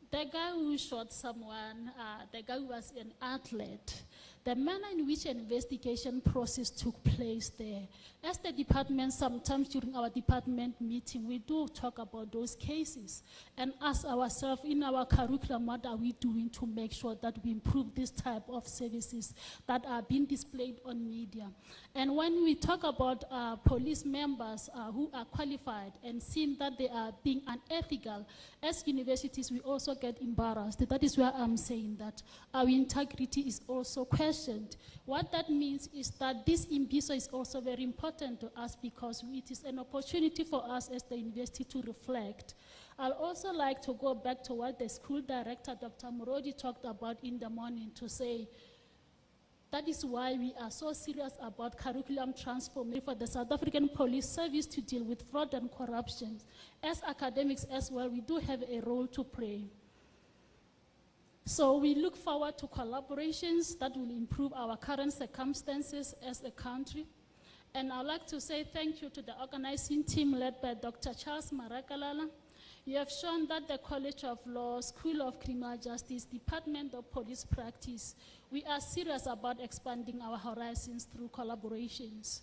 the guy who shot someone, the guy who was an athlete, the manner in which an investigation process took place there. As the department, sometimes during our department meeting, we do talk about those cases and ask ourselves in our curriculum, what are we doing to make sure that we improve this type of services that are being displayed on media. And when we talk about police members who are qualified and seen that they are being unethical, as universities, we also get embarrassed. That is where I'm saying that our integrity is also questioned. What that means is that this Imbiso is also very important to us because it is an opportunity for us as the university to reflect. I'd also like to go back to what the school director, Dr. Murodi, talked about in the morning to say, that is why we are so serious about curriculum transformation for the South African Police Service to deal with fraud and corruption. As academics as well, we do have a role to play. So we look forward to collaborations that will improve our current circumstances as a country. And I'd like to say thank you to the organizing team led by Dr. Charles Marakalala. You have shown that the College of Law, School of Criminal Justice, Department of Police Practice, we are serious about expanding our horizons through collaborations.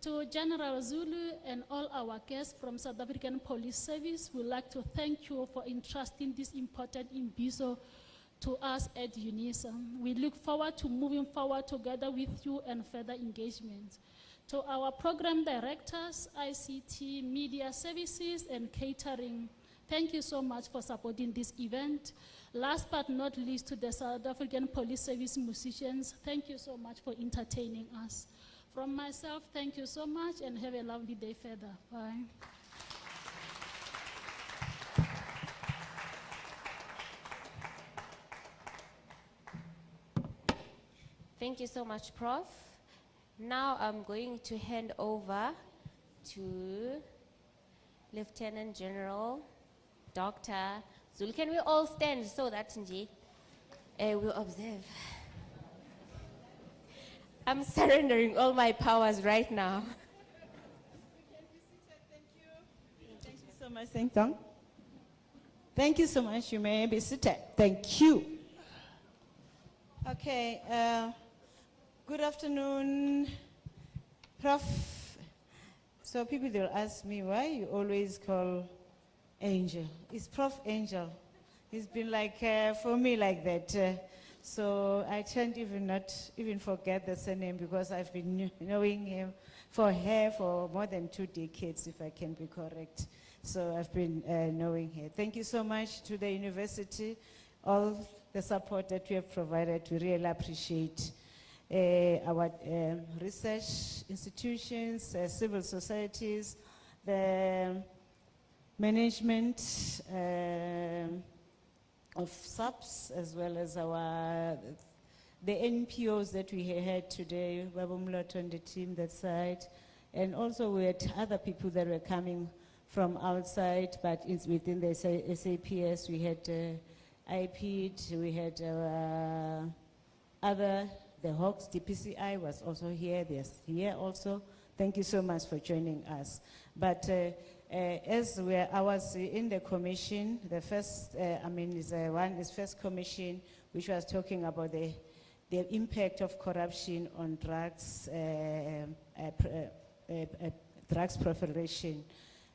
To General Zulu and all our guests from South African Police Service, we'd like to thank you for entrusting this important Imbiso to us at UNISA. We look forward to moving forward together with you and further engagement. To our program directors, ICT, media services, and catering, thank you so much for supporting this event. Last but not least, to the South African Police Service musicians, thank you so much for entertaining us. From myself, thank you so much and have a lovely day further. Bye. Thank you so much, Prof. Now I'm going to hand over to Lieutenant General Dr. Zulu. Can we all stand so that we'll observe? I'm surrendering all my powers right now. Thank you so much, Sengtong. Thank you so much. You may be seated. Thank you. Okay. Good afternoon, Prof. So people, they'll ask me, why you always call Angel? It's Prof. Angel. He's been like, for me like that. So I can't not even forget the surname because I've been knowing him for more than 2 decades, if I can be correct. So I've been knowing her. Thank you so much to the university, all the support that we have provided. We really appreciate our research institutions, civil societies, the management of SAPS, as well as the NPOs that we had today, Babumlot on the team that side, and also we had other people that were coming from outside, but it's within the SAPS. We had IPED, we had the Hawks, DPCI was also here, they're here also. Thank you so much for joining us. But I was in the commission, the first, is first commission, which was talking about the impact of corruption on drugs, drugs proliferation.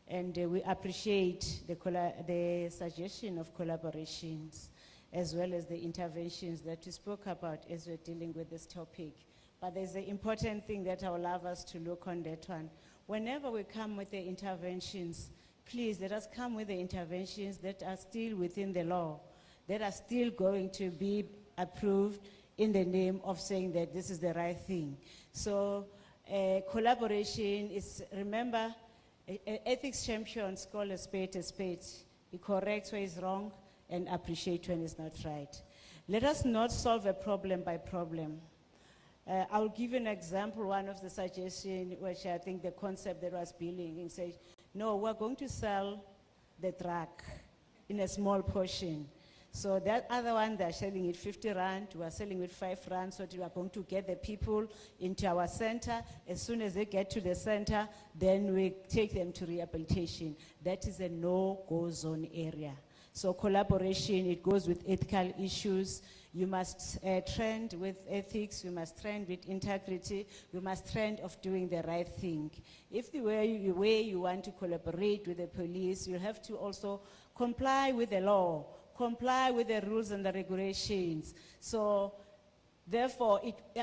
And we appreciate the suggestion of collaborations, as well as the interventions that we spoke about as we're dealing with this topic. But there's an important thing that I would love us to look on that one. Whenever we come with the interventions, please let us come with the interventions that are still within the law, that are still going to be approved in the name of saying that this is the right thing. So collaboration is, remember, ethics champions call a spade a spade. He corrects where is wrong and appreciate when it's not right. Let us not solve a problem by problem. I'll give you an example, one of the suggestions, which I think the concept that was building, and say, no, we're going to sell the drug in a small portion. So that other one, they're selling it 50 rand, we're selling it 5 rand, so we are going to get the people into our center. As soon as they get to the center, then we take them to rehabilitation. That is a no-go zone area. So collaboration, it goes with ethical issues. You must trend with ethics, you must trend with integrity, you must trend of doing the right thing. If the way you want to collaborate with the police, you have to also comply with the law, comply with the rules and the regulations. So therefore,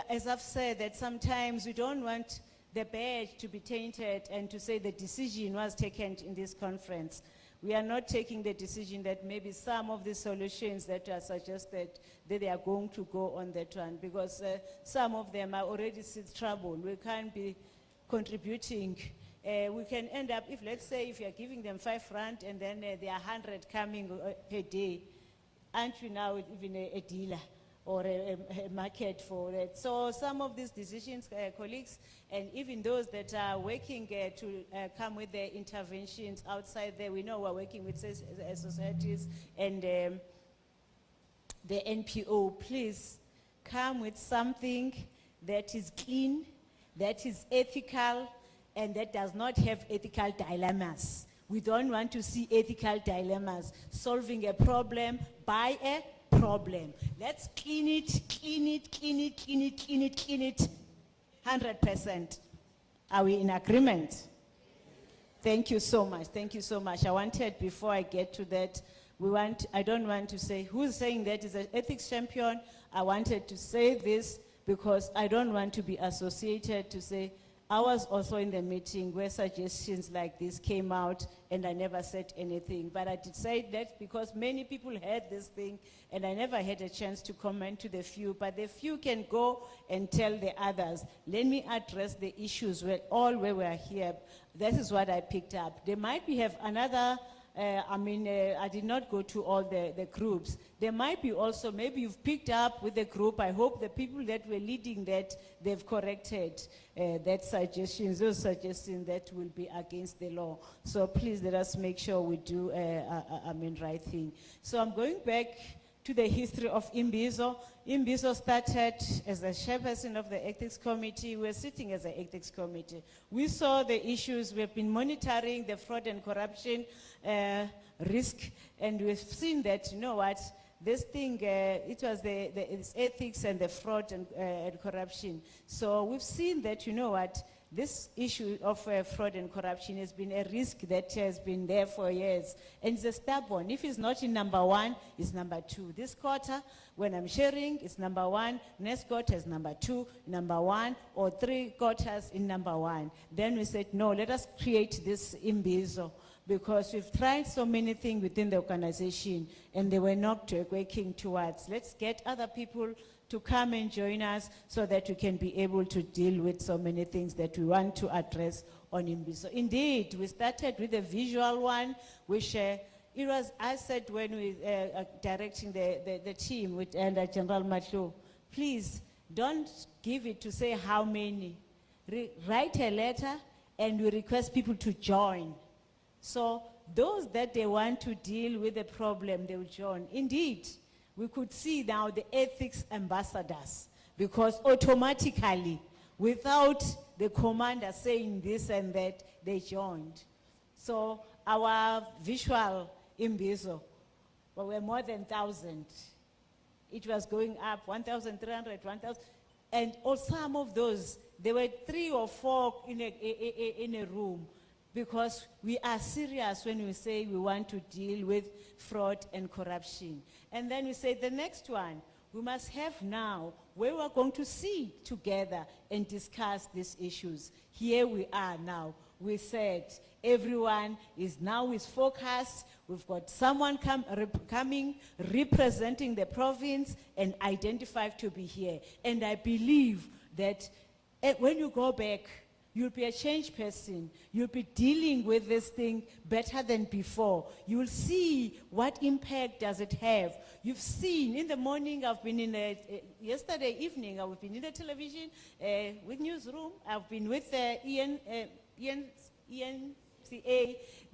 as I've said, that sometimes we don't want the badge to be tainted and to say the decision was taken in this conference. We are not taking the decision that maybe some of the solutions that are suggested, that they are going to go on that one, because some of them are already in trouble. We can't be contributing. We can end up, if let's say if you're giving them 5 rand and then there are 100 coming per day, aren't you now even a dealer or a market for that? So some of these decisions, colleagues, and even those that are working to come with their interventions outside there, we know we're working with societies and the NPO, please come with something that is clean, that is ethical, and that does not have ethical dilemmas. We don't want to see ethical dilemmas, solving a problem by a problem. Let's clean it, clean it, clean it, clean it, clean it, clean it, 100%. Are we in agreement? Thank you so much, thank you so much. I wanted, before I get to that, I don't want to say, who's saying that is an ethics champion? I wanted to say this because I don't want to be associated to say, I was also in the meeting where suggestions like this came out and I never said anything. But I did say that because many people heard this thing and I never had a chance to comment to the few. But the few can go and tell the others. Let me address the issues where we are here. That is what I picked up. They might have another, I did not go to all the groups. There might be also, maybe you've picked up with the group. I hope the people that were leading that, they've corrected those suggestions that will be against the law. So please let us make sure we do, right thing. So I'm going back to the history of Imbizo. Imbizo started as a chairperson of the ethics committee. We're sitting as an ethics committee. We saw the issues. We've been monitoring the fraud and corruption risk, and we've seen that, you know what, this thing, it was it's ethics and the fraud and corruption. So we've seen that, you know what, this issue of fraud and corruption has been a risk that has been there for years. And it's a stubborn. If it's not in number 1, it's number 2. This quarter, when I'm sharing, it's number 1. Next quarter is number 2, number 1, or 3 quarters in number 1. Then we said, no, let us create this Imbizo. because we've tried so many things within the organization and they were not working towards. Let's get other people to come and join us so that we can be able to deal with so many things that we want to address on Imbiso. Indeed, we started with a visual one, which it was, I said when we directing the team with under General Matlo, please don't give it to say how many. Write a letter and we request people to join. So those that they want to deal with the problem, they will join. Indeed, we could see now the ethics ambassadors, because automatically, without the commander saying this and that, they joined. So our visual Imbizo, well, we're more than 1,000. It was going up, 1,300, 1,000. And all some of those, there were 3 or 4 in a room, because we are serious when we say we want to deal with fraud and corruption. And then we say the next one, we must have now where we are going to sit together and discuss these issues. Here we are now. We said everyone is now focused. We've got someone coming, representing the province and identified to be here. And I believe that when you go back, you'll be a changed person. You'll be dealing with this thing better than before. You'll see what impact does it have. You've seen in the morning, I've been in yesterday evening, I've been in the television with newsroom. I've been with ENCA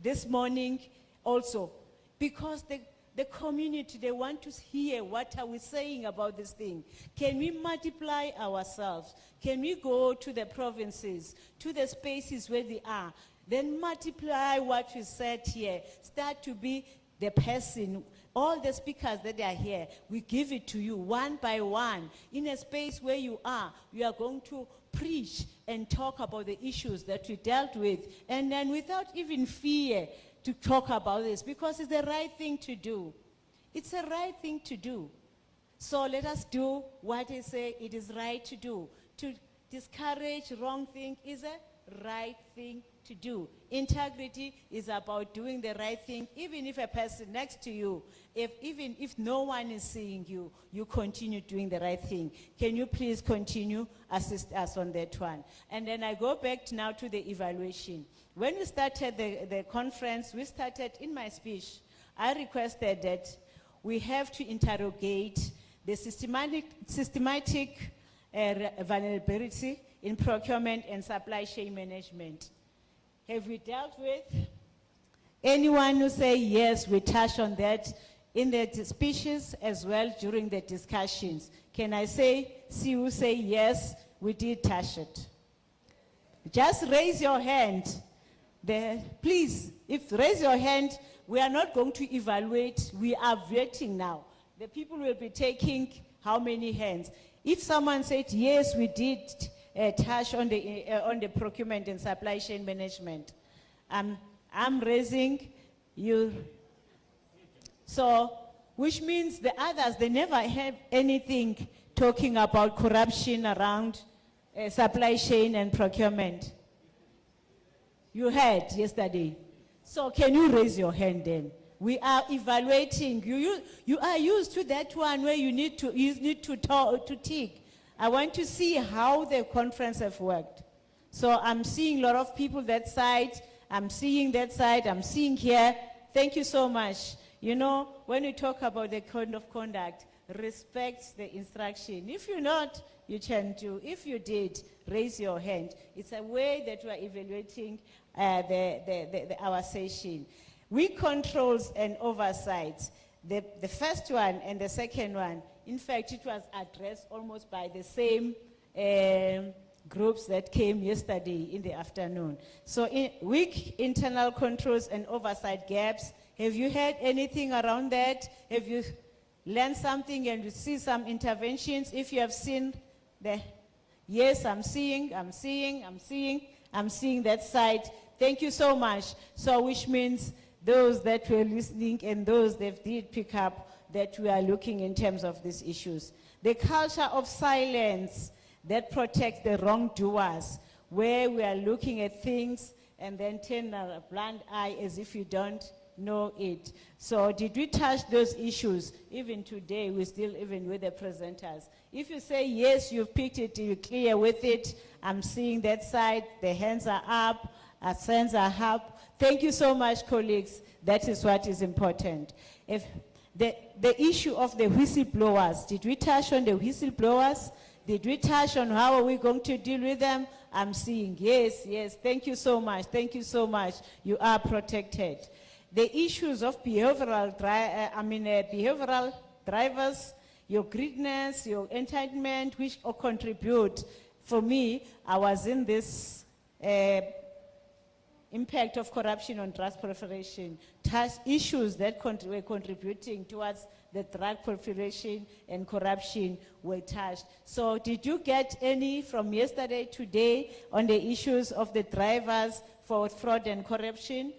this morning also. Because the community, they want to hear what are we saying about this thing. Can we multiply ourselves? Can we go to the provinces, to the spaces where they are, then multiply what we said here, start to be the person, all the speakers that are here, we give it to you one by one. In a space where you are going to preach and talk about the issues that we dealt with, and then without even fear, to talk about this, because it's the right thing to do. It's the right thing to do. So let us do what I say it is right to do. To discourage wrong thing is a right thing to do. Integrity is about doing the right thing, even if a person next to you, even if no one is seeing you, you continue doing the right thing. Can you please continue, assist us on that one? And then I go back now to the evaluation. When we started the conference, we started in my speech, I requested that we have to interrogate the systematic vulnerability in procurement and supply chain management. Have we dealt with? Anyone who say yes, we touch on that in the speeches as well during the discussions. Can I see who say yes, we did touch it? Just raise your hand. Please, raise your hand, we are not going to evaluate, we are voting now. The people will be taking how many hands? If someone said, yes, we did touch on the procurement and supply chain management, I'm raising you. So, which means the others, they never have anything talking about corruption around supply chain and procurement. You heard yesterday. So can you raise your hand then? We are evaluating. You are used to that one where you need to talk, to tick. I want to see how the conference have worked. So I'm seeing a lot of people that side. I'm seeing that side. I'm seeing here. Thank you so much. You know, when we talk about the code of conduct, respect the instruction. If you're not, you can do. If you did, raise your hand. It's a way that we are evaluating our session. We controls and oversights. The first one and the second one, in fact, it was addressed almost by the same groups that came yesterday in the afternoon. So weak internal controls and oversight gaps. Have you heard anything around that? Have you learned something and you see some interventions? If you have seen yes, I'm seeing that side. Thank you so much. So which means those that were listening and those that did pick up that we are looking in terms of these issues. The culture of silence that protects the wrongdoers, where we are looking at things and then turn a blind eye as if you don't know it. So did we touch those issues? Even today, we still, even with the presenters. If you say yes, you've picked it, you're clear with it, I'm seeing that side, the hands are up, our hands are up. Thank you so much, colleagues. That is what is important. If the issue of the whistleblowers, did we touch on the whistleblowers? Did we touch on how are we going to deal with them? I'm seeing yes, yes. Thank you so much. Thank you so much. You are protected. The issues of behavioral drivers, your greediness, your entitlement, which all contribute. For me, I was in this impact of corruption on drug proliferation, issues that were contributing towards the drug proliferation and corruption were touched. So did you get any from yesterday, today, on the issues of the drivers for fraud and corruption?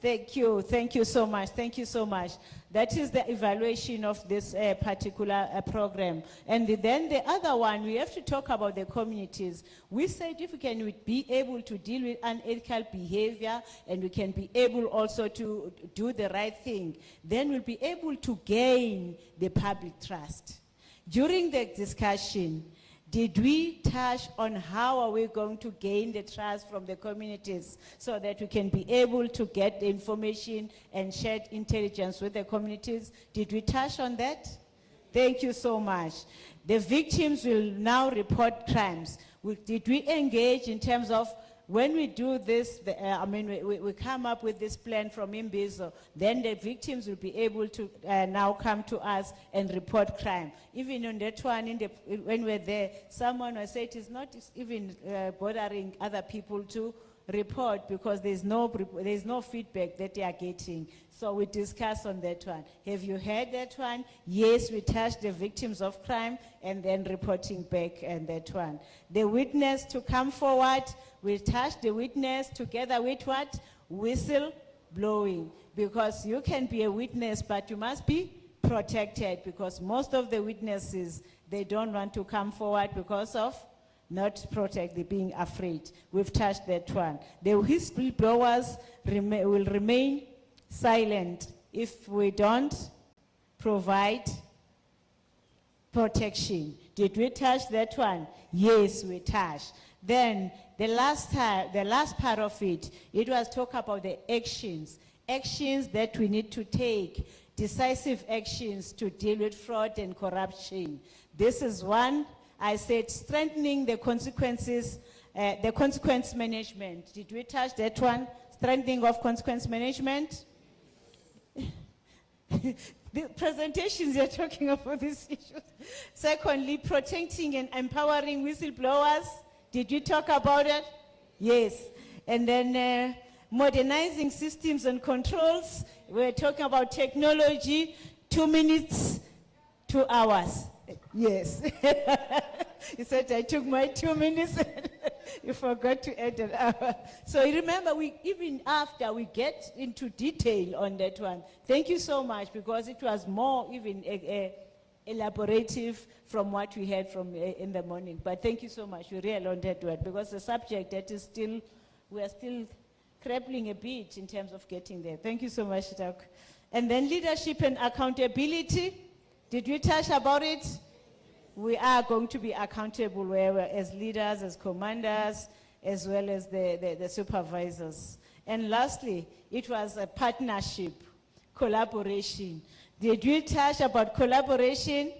Thank you so much, thank you so much. That is the evaluation of this particular program. And then the other one, we have to talk about the communities. We said if we can be able to deal with unethical behavior and we can be able also to do the right thing, then we'll be able to gain the public trust. During the discussion, did we touch on how are we going to gain the trust from the communities so that we can be able to get the information and share intelligence with the communities? Did we touch on that? Thank you so much. The victims will now report crimes. Did we engage in terms of when we do this, we come up with this plan from Imbizo, then the victims will be able to now come to us and report crime. Even on that one, when we're there, someone will say it is not even bothering other people to report because there's no feedback that they are getting. So we discuss on that one. Have you heard that one? Yes, we touched the victims of crime and then reporting back on that one. The witness to come forward, we touched the witness together with what? Whistle blowing. Because you can be a witness, but you must be protected because most of the witnesses, they don't want to come forward because of not protected, being afraid. We've touched that one. The whistleblowers will remain silent if we don't provide protection. Did we touch that one? Yes, we touched. Then the last part of it was talk about the actions that we need to take, decisive actions to deal with fraud and corruption. This is one. I said strengthening the consequences, the consequence management. Did we touch that one? Strengthening of consequence management? The presentations you're talking about these issues. Secondly, protecting and empowering whistleblowers. Did you talk about it? Yes. And then modernizing systems and controls. We're talking about technology, 2 minutes, 2 hours. Yes. He said, I took my 2 minutes. You forgot to add an hour. So remember, even after we get into detail on that one, thank you so much because it was more even elaborative from what we had from in the morning. But thank you so much. We really on that one because the subject that is still, we are still grappling a bit in terms of getting there. Thank you so much, Doc. And then leadership and accountability. Did we touch about it? We are going to be accountable as leaders, as commanders, as well as the supervisors. And lastly, it was a partnership, collaboration. Did we touch about collaboration?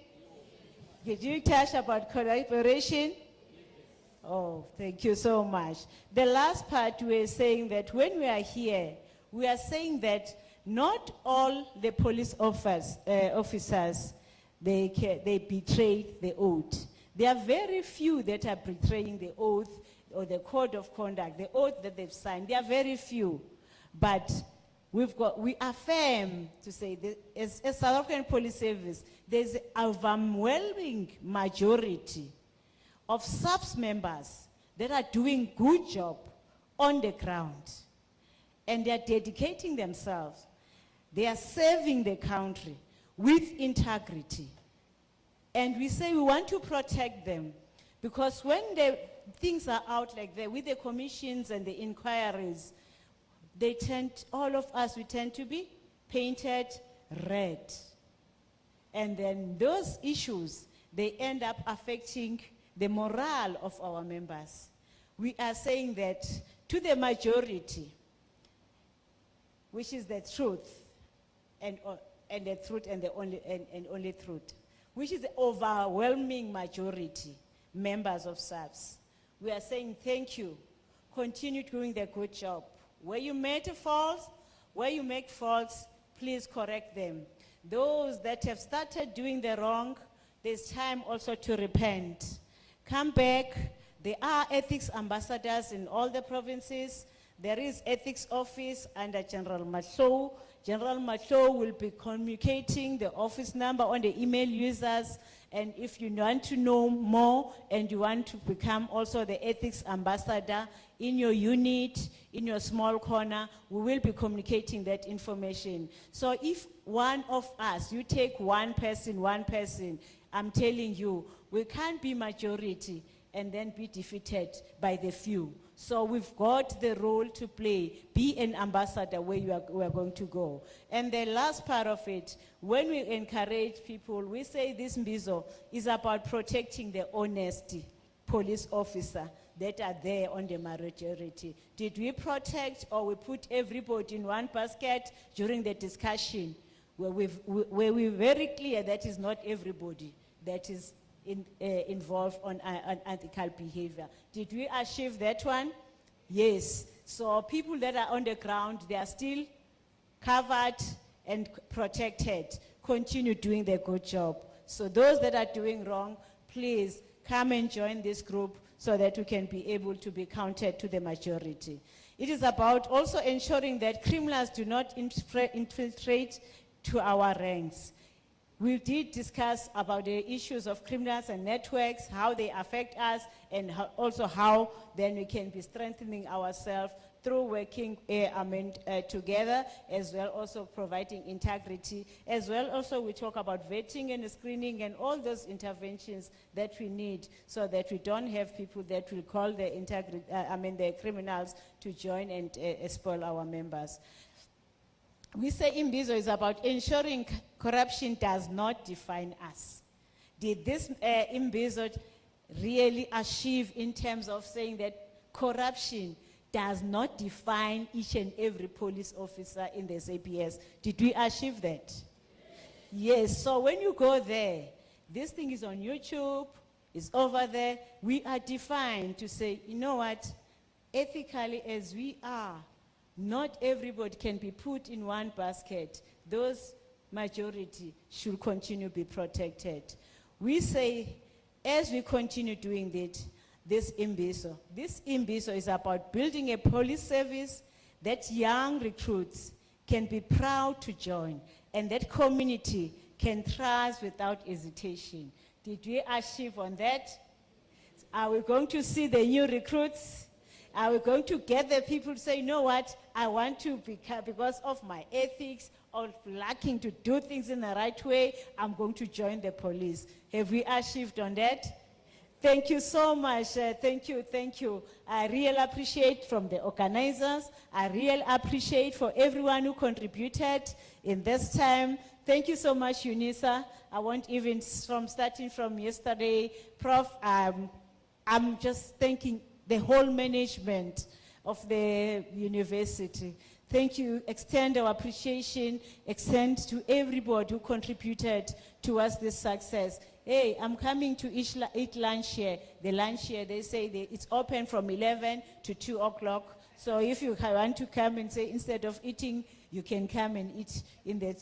Did you touch about collaboration? Oh, thank you so much. The last part, we're saying that when we are here, we are saying that not all the police officers, they betray the oath. There are very few that are betraying the oath or the code of conduct, the oath that they've signed. There are very few. But we affirm to say that as South African Police Service, there's an overwhelming majority of SAPS members that are doing good job on the ground. And they are dedicating themselves. They are serving the country with integrity. And we say we want to protect them Because when the things are out like that, with the commissions and the inquiries, all of us, we tend to be painted red. And then those issues, they end up affecting the morale of our members. We are saying that to the majority, which is the truth, and the truth and the only truth, which is the overwhelming majority members of SAPS. We are saying thank you. Continue doing the good job. Where you made faults, where you make faults, please correct them. Those that have started doing the wrong, there's time also to repent. Come back. There are ethics ambassadors in all the provinces. There is ethics office under General Maslow. General Maslow will be communicating the office number on the email users. And if you want to know more and you want to become also the ethics ambassador in your unit, in your small corner, we will be communicating that information. So if one of us, you take one person, I'm telling you, we can't be majority and then be defeated by the few. So we've got the role to play. Be an ambassador where we are going to go. And the last part of it, when we encourage people, we say this Imbizo is about protecting the honesty police officer that are there on the majority. Did we protect or we put everybody in one basket during the discussion where we're very clear that is not everybody that is involved on unethical behavior? Did we achieve that one? Yes. So people that are on the ground, they are still covered and protected. Continue doing the good job. So those that are doing wrong, please come and join this group so that we can be able to be counted to the majority. It is about also ensuring that criminals do not infiltrate to our ranks. We did discuss about the issues of criminals and networks, how they affect us, and also how then we can be strengthening ourselves through working together, as well also providing integrity, as well also we talk about vetting and screening and all those interventions that we need so that we don't have people that will call the criminals to join and spoil our members. We say Imbizo is about ensuring corruption does not define us. Did this Imbizo really achieve in terms of saying that corruption does not define each and every police officer in the SAPS? Did we achieve that? Yes, so when you go there, this thing is on YouTube, it's over there. We are defined to say, you know what, ethically as we are, not everybody can be put in one basket. Those majority should continue to be protected. We say, as we continue doing this Imbiso is about building a police service that young recruits can be proud to join and that community can trust without hesitation. Did we achieve on that? Are we going to see the new recruits? Are we going to get the people to say, you know what, I want to become, because of my ethics, of lacking to do things in the right way, I'm going to join the police. Have we achieved on that? Thank you so much. Thank you. I really appreciate from the organizers. I really appreciate for everyone who contributed in this time. Thank you so much, Unisa. I want even starting from yesterday, Prof, I'm just thanking the whole management of the university. Thank you. Extend our appreciation, extend to everybody who contributed towards this success. Hey, I'm coming to eat lunch here. The lunch here, they say it's open from 11 to 2 o'clock. So if you want to come and say, instead of eating, you can come and eat in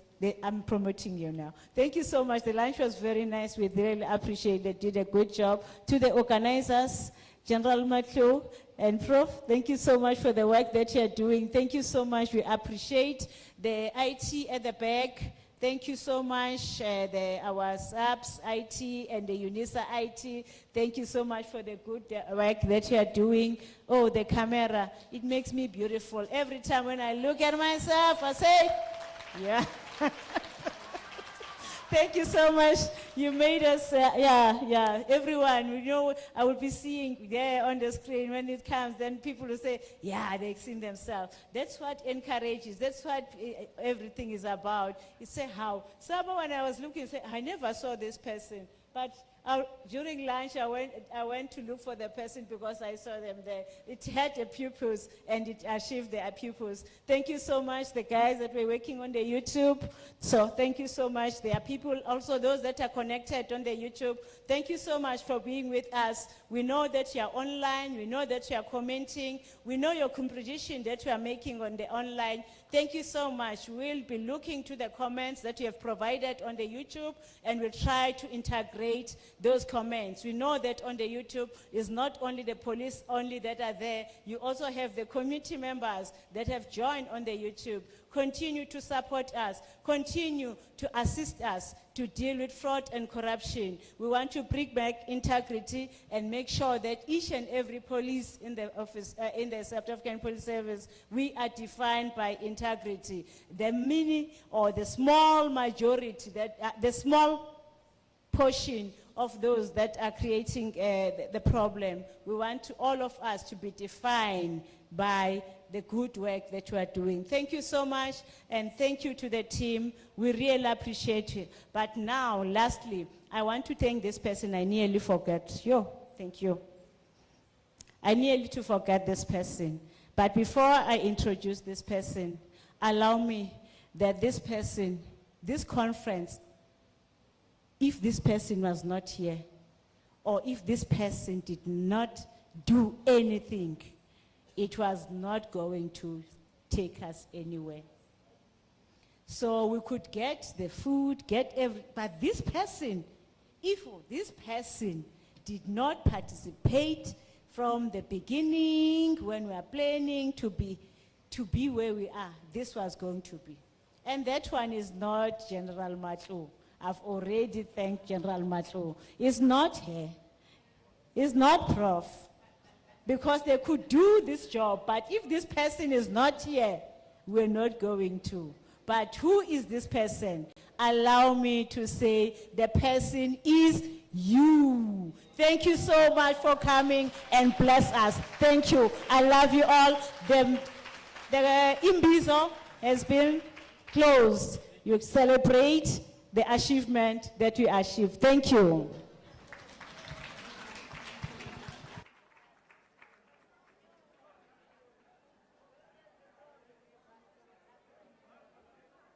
I'm promoting you now. Thank you so much. The lunch was very nice. We really appreciate it. Did a good job. To the organizers, General Matthew and Prof, thank you so much for the work that you're doing. Thank you so much. We appreciate the IT at the back. Thank you so much, our SAPS IT and the UNISA IT. Thank you so much for the good work that you are doing. Oh, the camera, it makes me beautiful. Every time when I look at myself, I say, yeah. Thank you so much. You made us, everyone, we know, I will be seeing there on the screen when it comes, then people will say, yeah, they've seen themselves. That's what encourages, that's what everything is about. You say how. Someone, when I was looking, said, I never saw this person, but during lunch, I went to look for the person because I saw them there. It had the pupils and it achieved their pupils. Thank you so much, the guys that were working on the YouTube. So thank you so much. There are people, also those that are connected on the YouTube. Thank you so much for being with us. We know that you are online. We know that you are commenting. We know your contribution that you are making on the online. Thank you so much. We'll be looking to the comments that you have provided on the YouTube, and we'll try to integrate those comments. We know that on the YouTube is not only the police only that are there, you also have the community members that have joined on the YouTube. Continue to support us. Continue to assist us to deal with fraud and corruption. We want to bring back integrity and make sure that each and every police in the office, in the South African Police Service, we are defined by integrity. The mini or the small majority, the small portion of those that are creating the problem, we want all of us to be defined by the good work that you are doing. Thank you so much, and thank you to the team. We really appreciate it. But now, lastly, I want to thank this person. I nearly forgot. Thank you. I nearly to forget this person. But before I introduce this person, allow me that this person, this conference, if this person was not here, or if this person did not do anything, it was not going to take us anywhere. So we could get the food, but this person, if this person did not participate from the beginning when we are planning to be where we are, this was going to be. And that one is not General Matlo. I've already thanked General Matlo. It's not here. It's not Prof. Because they could do this job, but if this person is not here, we're not going to. But who is this person? Allow me to say the person is you. Thank you so much for coming and bless us. Thank you. I love you all. The Imbizo has been closed. You celebrate the achievement that we achieved. Thank you.